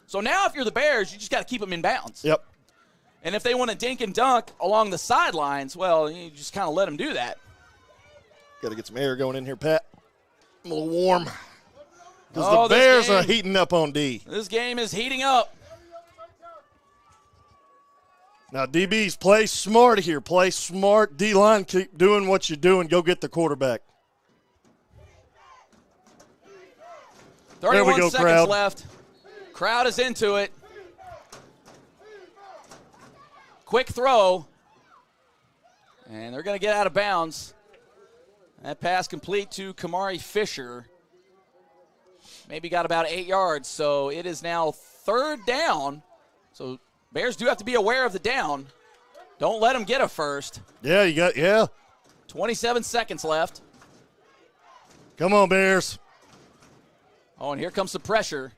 So now if you're the Bears, you just got to keep them in bounds. Yep. And if they want to dink and dunk along the sidelines, well, you just kind of let them do that. Got to get some air going in here, Pat. I'm a little warm. Because the Bears are heating up on D. This game is heating up. Now, DBs, play smart here. Play smart. D-line, keep doing what you're doing. Go get the quarterback. 31 there we go, seconds crowd. left. Crowd is into it. Quick throw. And they're going to get out of bounds. That pass complete to Kamari Fisher. Maybe got about 8 yards. So it is now 3rd down. So Bears do have to be aware of the down. Don't let them get a first. Yeah. 27 seconds left. Come on, Bears. Oh, and here comes the pressure.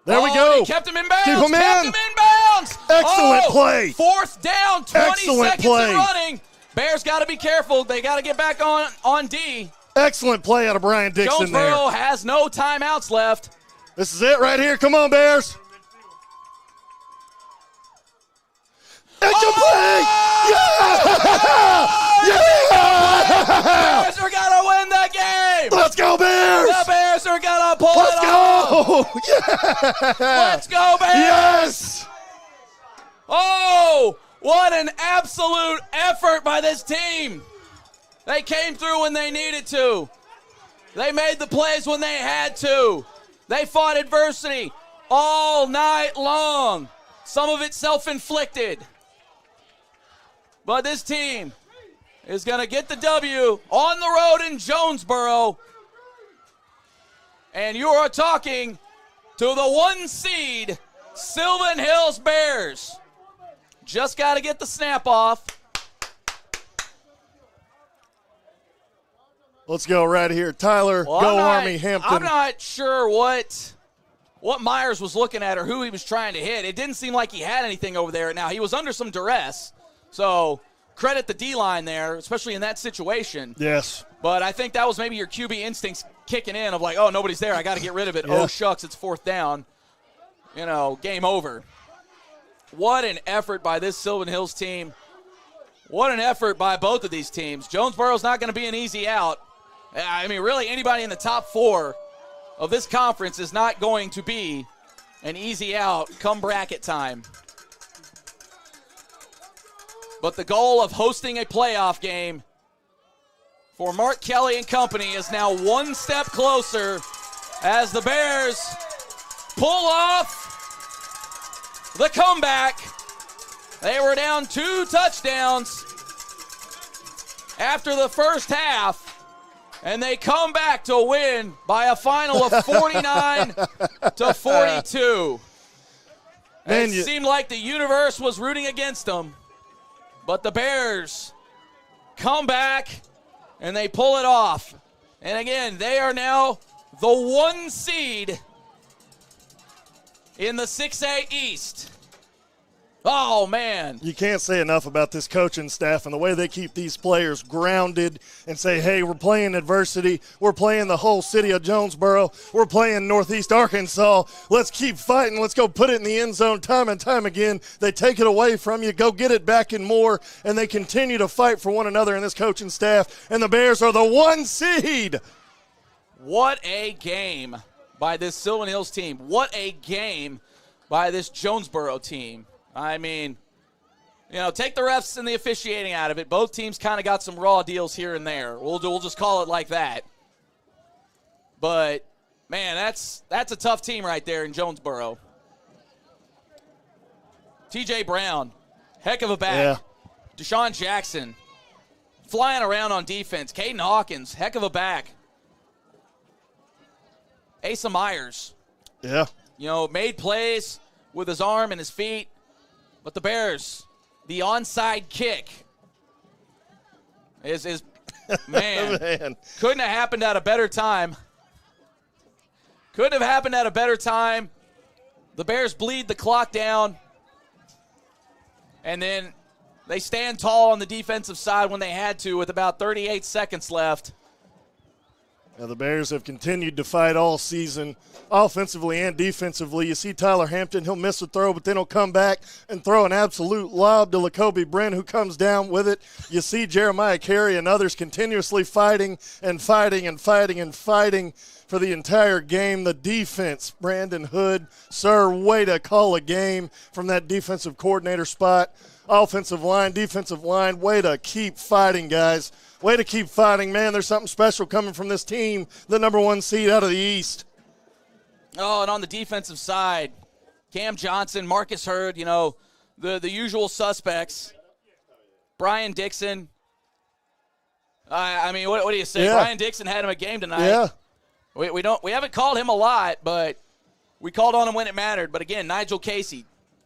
There we go. He kept him in bounds. Keep him in. Bounds. Excellent play. 4th down, 20 Excellent seconds play. and running. Bears got to be careful. They got to get back on D. Excellent play out of Brian Dixon there. Jonesboro has no timeouts left. This is it right here. Come on, Bears. Extra play. The Bears are going to win the game. Let's go, Bears. The Bears are going to pull it Let's off. go. Yeah. Let's go, Bears. Yes. Oh, what an absolute effort by this team. They came through when they needed to. They made the plays when they had to. They fought adversity all night long. Some of it self-inflicted. But this team is going to get the W on the road in Jonesboro. And you are talking to the 1 seed Sylvan Hills Bears. Just got to get the snap off. Let's go right here. Tyler, go Army, Hampton. I'm not sure what Myers was looking at or who he was trying to hit. It didn't seem like he had anything over there. Now, he was under some duress, so credit the D-line there, especially in that situation. Yes. But I think that was maybe your QB instincts kicking in of like, oh, nobody's there. I got to get rid of it. Yeah. Oh, shucks, it's 4th down. Game over. What an effort by this Sylvan Hills team. What an effort by both of these teams. Jonesboro's not going to be an easy out. I mean, really, anybody in the top 4 of this conference is not going to be an easy out come bracket time. But the goal of hosting a playoff game for Mark Kelly and company is now 1 step closer as the Bears pull off the comeback. They were down 2 touchdowns after the first half, and they come back to win by a final of 49-42. It seemed like the universe was rooting against them, but the Bears come back and they pull it off. And again, they are now the 1 seed in the 6A East. Oh, man. You can't say enough about this coaching staff and the way they keep these players grounded and say, hey, we're playing adversity. We're playing the whole city of Jonesboro. We're playing Northeast Arkansas. Let's keep fighting. Let's go put it in the end zone time and time again. They take it away from you. Go get it back and more. And they continue to fight for one another in this coaching staff. And the Bears are the 1 seed. What a game by this Sylvan Hills team. What a game by this Jonesboro team. I mean, take the refs and the officiating out of it. Both teams kind of got some raw deals here and there. We'll just call it like that. But, man, that's a tough team right there in Jonesboro. T.J. Brown, heck of a back. Yeah. Deshaun Jackson, flying around on defense. Caden Hawkins, heck of a back. Asa Myers. Yeah. Made plays with his arm and his feet. But the Bears, the onside kick is man, couldn't have happened at a better time. Couldn't have happened at a better time. The Bears bleed the clock down. And then they stand tall on the defensive side when they had to with about 38 seconds left. Now the Bears have continued to fight all season, offensively and defensively. You see Tyler Hampton, he'll miss a throw, but then he'll come back and throw an absolute lob to Lacoby Brent, who comes down with it. You see Jeremiah Carey and others continuously fighting and fighting and fighting and fighting for the entire game. The defense, Brandon Hood, sir, way to call a game from that defensive coordinator spot. Offensive line, defensive line, way to keep fighting, guys. Way to keep fighting, man. There's something special coming from this team, the number 1 seed out of the East. Oh, and on the defensive side, Cam Johnson, Marcus Hurd, the usual suspects. Brian Dixon. I mean, what do you say? Yeah. Brian Dixon had him a game tonight. Yeah. We haven't called him a lot, but we called on him when it mattered. But again, Nigel Casey,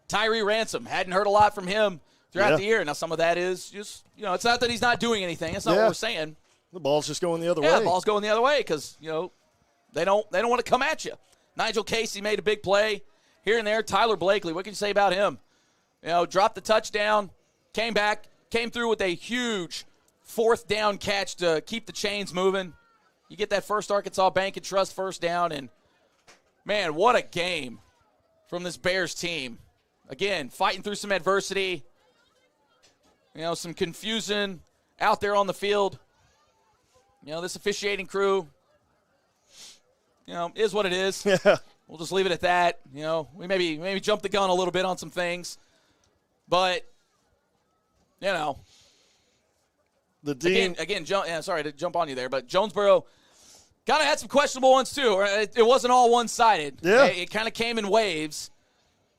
Tyree Ransom, hadn't heard a lot from him throughout the year. Now, some of that is just, it's not that he's not doing anything. That's not what we're saying. The ball's just going the other way. Yeah, the ball's going the other way because, they don't want to come at you. Nigel Casey made a big play here and there. Tyler Blakely, what can you say about him? Dropped the touchdown, came back, came through with a huge 4th down catch to keep the chains moving. You get that First Arkansas Bank and Trust first down, and, man, what a game from this Bears team. Again, fighting through some adversity. Some confusion out there on the field. This officiating crew, is what it is. Yeah. We'll just leave it at that. We maybe jumped the gun a little bit on some things. But, the team. Again, sorry to jump on you there, but Jonesboro, Kind of had some questionable ones, too. It wasn't all one-sided. Yeah. It kind of came in waves.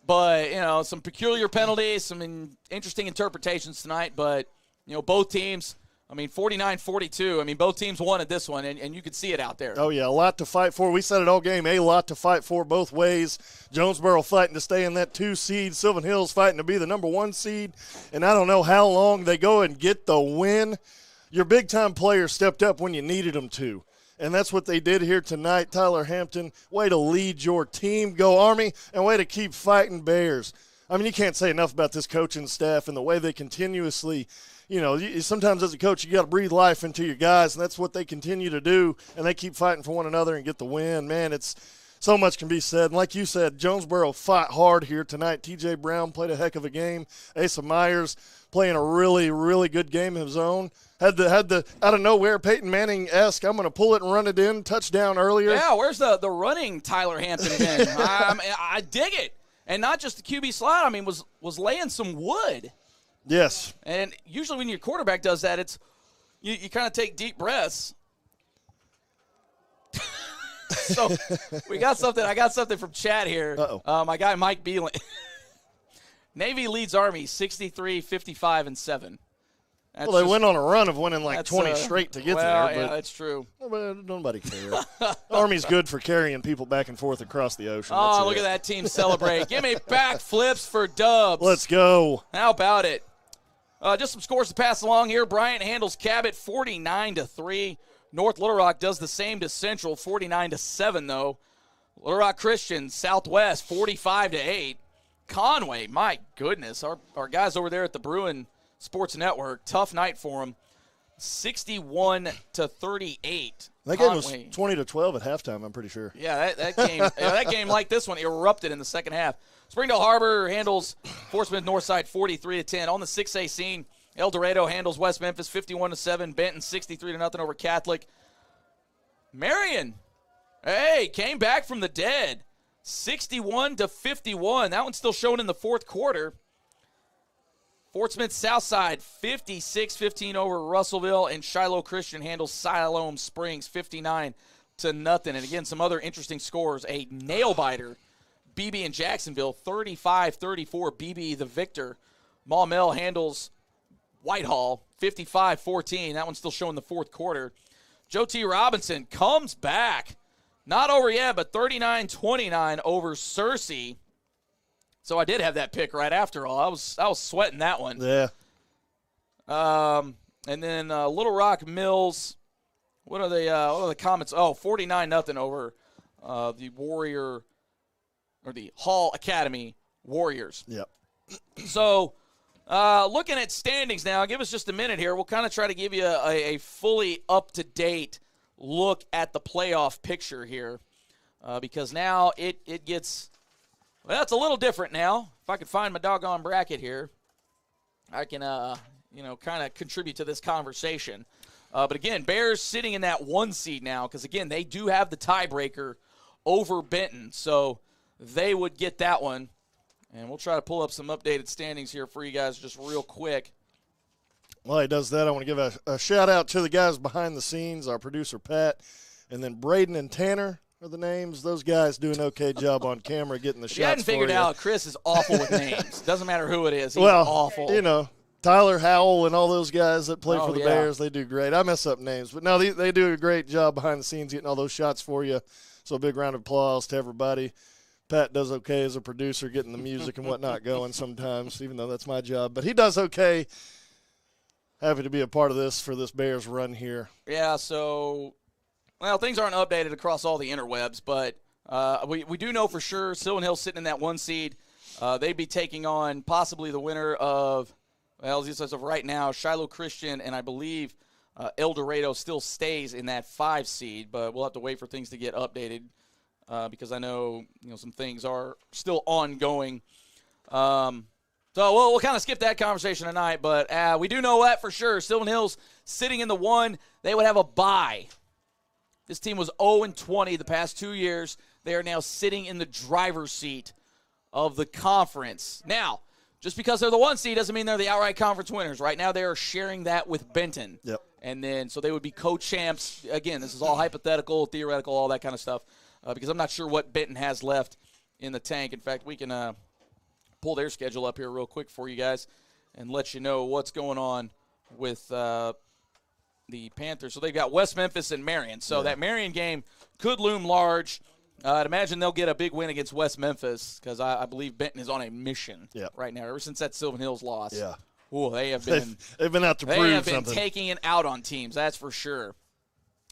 But, some peculiar penalties, some interesting interpretations tonight. But, both teams, 49-42. Both teams wanted this one, and you could see it out there. Oh, yeah, a lot to fight for. We said it all game, a lot to fight for both ways. Jonesboro fighting to stay in that 2 seed. Sylvan Hills fighting to be the number 1 seed. And I don't know how long they go and get the win. Your big-time players stepped up when you needed them to. And that's what they did here tonight. Tyler Hampton, way to lead your team. Go Army, and way to keep fighting Bears. You can't say enough about this coaching staff and the way they continuously, sometimes as a coach you got to breathe life into your guys, and that's what they continue to do, and they keep fighting for one another and get the win. Man, it's so much can be said. And like you said, Jonesboro fought hard here tonight. T.J. Brown played a heck of a game. Asa Myers playing a really, really good game of his own. Had the out of nowhere Peyton Manning-esque, I'm going to pull it and run it in, touchdown earlier. Yeah, where's the running Tyler Hampton been? I dig it. And not just the QB slot, was laying some wood. Yes. And usually when your quarterback does that, it's you kind of take deep breaths. So we got something. I got something from chat here. Uh-oh. My guy Mike Beelan. Navy leads Army 63-55-7. They went on a run of winning 20 straight to get there. But yeah, that's true. Nobody cares. Army's good for carrying people back and forth across the ocean. Oh, look at that team celebrate. Give me backflips for dubs. Let's go. How about it? Just some scores to pass along here. Bryant handles Cabot 49-3. North Little Rock does the same to Central, 49-7 though. Little Rock Christian, Southwest, 45-8. Conway, my goodness, our guys over there at the Bruin Sports Network, tough night for them, 61-38. That game was 20-12 at halftime, I'm pretty sure. Yeah, that game like this one erupted in the second half. Springdale Harbor handles Fort Smith Northside 43-10. On the 6A scene, El Dorado handles West Memphis 51-7. Benton 63-0 over Catholic. Marion, came back from the dead, 61-51. That one's still shown in the fourth quarter. Fort Smith Southside 56-15 over Russellville, and Shiloh Christian handles Siloam Springs 59-0. And again, some other interesting scores. A nail-biter, BB in Jacksonville 35-34. BB the victor. Maumelle handles Whitehall 55-14. That one's still showing the fourth quarter. Joe T. Robinson comes back. Not over yet, but 39-29 over Searcy. So I did have that pick right after all. I was sweating that one. Yeah. And then Little Rock Mills. What are the comments? 49-0 over the Warrior or the Hall Academy Warriors. Yep. So looking at standings now, give us just a minute here. We'll kind of try to give you a fully up-to-date look at the playoff picture here because now it gets – well, it's a little different now. If I could find my doggone bracket here, I can, kind of contribute to this conversation. But again, Bears sitting in that 1 seed now because, again, they do have the tiebreaker over Benton. So they would get that one. And we'll try to pull up some updated standings here for you guys just real quick. While he does that, I want to give a shout-out to the guys behind the scenes, our producer, Pat, and then Braden and Tanner. Are the names. Those guys do an okay job on camera getting the shots. You hadn't figured out Chris is awful with names. Doesn't matter who it is. He's well, awful. Tyler Howell and all those guys that play for the Bears, they do great. I mess up names. But no, they do a great job behind the scenes getting all those shots for you. So a big round of applause to everybody. Pat does okay as a producer getting the music and whatnot going sometimes, even though that's my job. But he does okay. Happy to be a part of this for this Bears run here. Yeah, so – well, things aren't updated across all the interwebs, but we do know for sure Sylvan Hills sitting in that 1 seed. They'd be taking on possibly the winner of, as of right now, Shiloh Christian, and I believe El Dorado still stays in that 5 seed, but we'll have to wait for things to get updated because I know some things are still ongoing. So we'll kind of skip that conversation tonight, but we do know that for sure. Sylvan Hills sitting in the 1, they would have a bye. This team was 0-20 the past 2 years. They are now sitting in the driver's seat of the conference. Now, just because they're the 1 seed doesn't mean they're the outright conference winners. Right now they are sharing that with Benton. Yep. And then so they would be co-champs. Again, this is all hypothetical, theoretical, all that kind of stuff, because I'm not sure what Benton has left in the tank. In fact, we can pull their schedule up here real quick for you guys and let you know what's going on with the Panthers. So they've got West Memphis and Marion. So that Marion game could loom large. I'd imagine they'll get a big win against West Memphis because I believe Benton is on a mission right now. Ever since that Sylvan Hills loss, ooh, they have been they've been out to prove something. They have been taking it out on teams, that's for sure.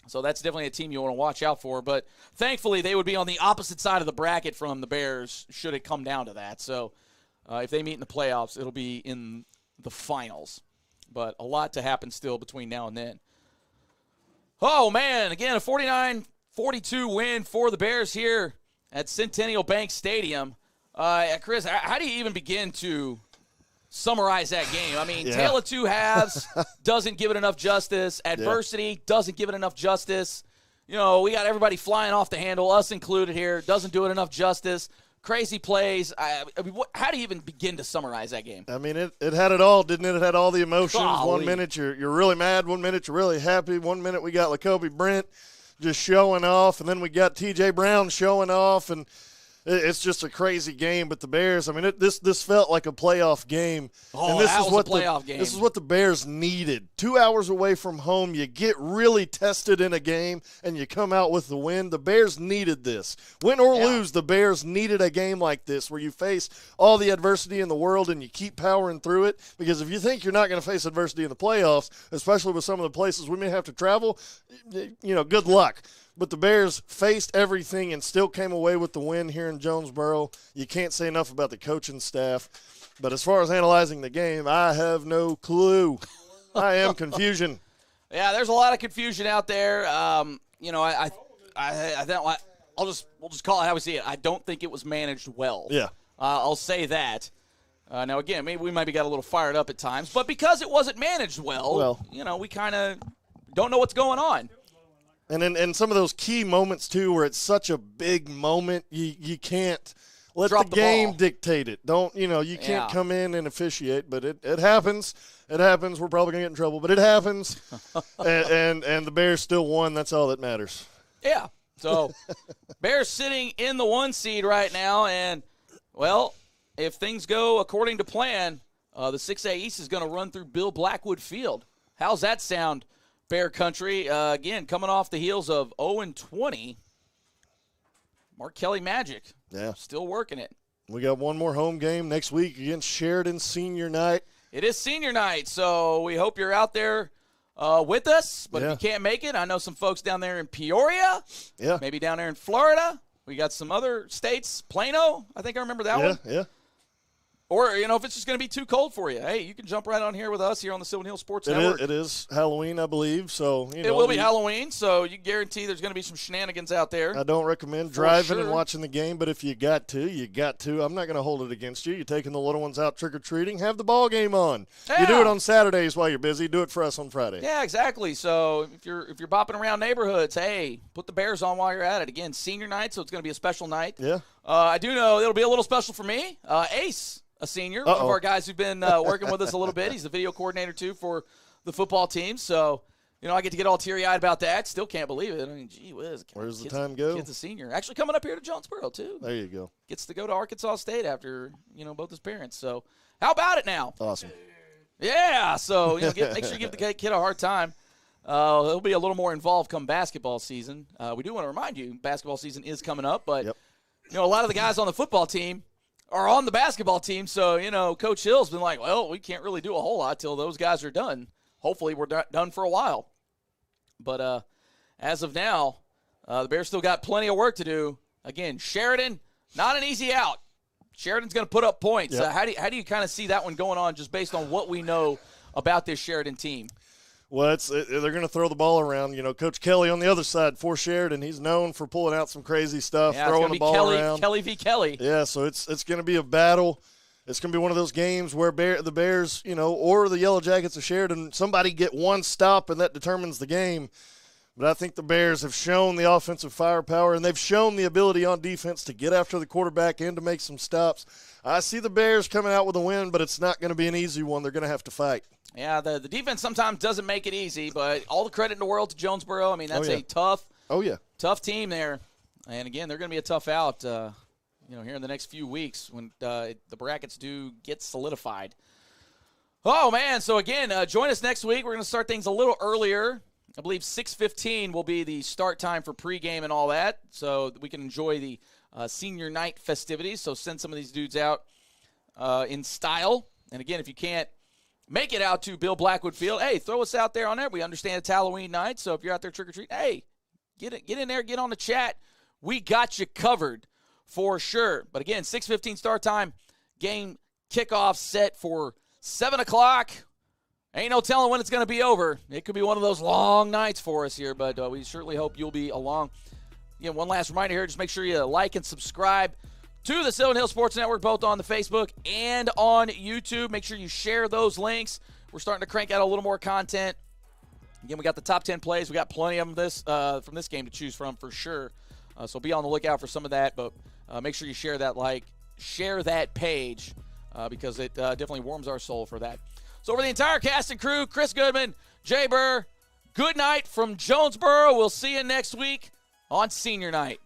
So that's definitely a team you want to watch out for. But thankfully, they would be on the opposite side of the bracket from the Bears should it come down to that. So if they meet in the playoffs, it'll be in the finals. But a lot to happen still between now and then. Oh, man, again, a 49-42 win for the Bears here at Centennial Bank Stadium. Chris, how do you even begin to summarize that game? I mean, tale of two halves doesn't give it enough justice. Adversity doesn't give it enough justice. You know, we got everybody flying off the handle, us included here. Doesn't do it enough justice. Crazy plays. I mean, how do you even begin to summarize that game? I mean, it had it all, didn't it? It had all the emotions. Golly. 1 minute you're really mad. 1 minute you're really happy. 1 minute we got Lacoby Brent just showing off, and then we got T.J. Brown showing off, and it's just a crazy game. But the Bears, I mean, this felt like a playoff game. Oh, and this that is was what a playoff game. This is what the Bears needed. 2 hours away from home, you get really tested in a game, and you come out with the win. The Bears needed this. Win or lose, the Bears needed a game like this where you face all the adversity in the world and you keep powering through it. Because if you think you're not going to face adversity in the playoffs, especially with some of the places we may have to travel, you know, good luck. But the Bears faced everything and still came away with the win here in Jonesboro. You can't say enough about the coaching staff. But as far as analyzing the game, I have no clue. I am confusion. Yeah, there's a lot of confusion out there. You know, we'll just call it how we see it. I don't think it was managed well. Yeah. I'll say that. Now, again, maybe we might be got a little fired up at times, but because it wasn't managed well, you know, we kind of don't know what's going on. And some of those key moments, too, where it's such a big moment, you can't let Drop the the game ball. dictate it. You can't come in and officiate, but it happens. It happens. We're probably going to get in trouble, but it happens. and the Bears still won. That's all that matters. Yeah. So Bears sitting in the 1 seed right now, and, well, if things go according to plan, the 6A East is going to run through Bill Blackwood Field. How's that sound, Bear Country? Again, coming off the heels of 0-20, Mark Kelly Magic. Yeah. Still working it. We got one more home game next week against Sheridan Senior Night. It is senior night, so we hope you're out there with us. But if you can't make it, I know some folks down there in Peoria, maybe down there in Florida. We got some other states, Plano, I think I remember that one. Yeah. Or, you know, if it's just going to be too cold for you, hey, you can jump right on here with us here on the Sylvan Hill Sports Network. It is Halloween, I believe. So it will be Halloween, so you guarantee there's going to be some shenanigans out there. I don't recommend driving and watching the game, but if you got to, you got to. I'm not going to hold it against you. You're taking the little ones out trick-or-treating. Have the ball game on. Yeah. You do it on Saturdays while you're busy. Do it for us on Friday. Yeah, exactly. So if you're bopping around neighborhoods, hey, put the Bears on while you're at it. Again, senior night, so it's going to be a special night. Yeah. I do know it'll be a little special for me. Ace, a senior, one of our guys who've been working with us a little bit. He's the video coordinator, too, for the football team. So, you know, I get to get all teary-eyed about that. Still can't believe it. I mean, gee whiz. Where's the time go? Kid's a senior. Actually coming up here to Jonesboro, too. There you go. Gets to go to Arkansas State after, you know, both his parents. So, how about it now? Awesome. Yeah. So, you know, make sure you give the kid a hard time. He'll be a little more involved come basketball season. We do want to remind you, basketball season is coming up. But, you know, a lot of the guys on the football team are on the basketball team, so, you know, Coach Hill's been like, well, we can't really do a whole lot till those guys are done. Hopefully we're done for a while. But as of now, the Bears still got plenty of work to do. Again, Sheridan, not an easy out. Sheridan's going to put up points. How do you kind of see that one going on just based on what we know about this Sheridan team? Well, they're going to throw the ball around. You know, Coach Kelly on the other side for Sheridan, he's known for pulling out some crazy stuff, throwing the ball around. Kelly v. Kelly. Yeah, so it's going to be a battle. It's going to be one of those games where the Bears, you know, or the Yellow Jackets of Sheridan, somebody get one stop and that determines the game. But I think the Bears have shown the offensive firepower, and they've shown the ability on defense to get after the quarterback and to make some stops. I see the Bears coming out with a win, but it's not going to be an easy one. They're going to have to fight. Yeah, the defense sometimes doesn't make it easy, but all the credit in the world to Jonesboro. I mean, that's a tough team there. And, again, they're going to be a tough out, here in the next few weeks when the brackets do get solidified. Oh, man. So, again, join us next week. We're going to start things a little earlier. I believe 6:15 will be the start time for pregame and all that, so we can enjoy the senior night festivities. So send some of these dudes out in style. And, again, if you can't make it out to Bill Blackwood Field, hey, throw us out there on there. We understand it's Halloween night, so if you're out there trick-or-treat, hey, get in there, get on the chat. We got you covered for sure. But, again, 6:15 start time, game kickoff set for 7 o'clock. Ain't no telling when it's going to be over. It could be one of those long nights for us here, but we certainly hope you'll be along. One last reminder here, just make sure you like and subscribe to the Sylvan Hill Sports Network, both on the Facebook and on YouTube. Make sure you share those links. We're starting to crank out a little more content. Again, we got the top 10 plays. We got plenty of this from this game to choose from for sure. So be on the lookout for some of that, but make sure you share that page because it definitely warms our soul for that. So for the entire cast and crew, Chris Goodman, Jay Burr, good night from Jonesboro. We'll see you next week on Senior Night.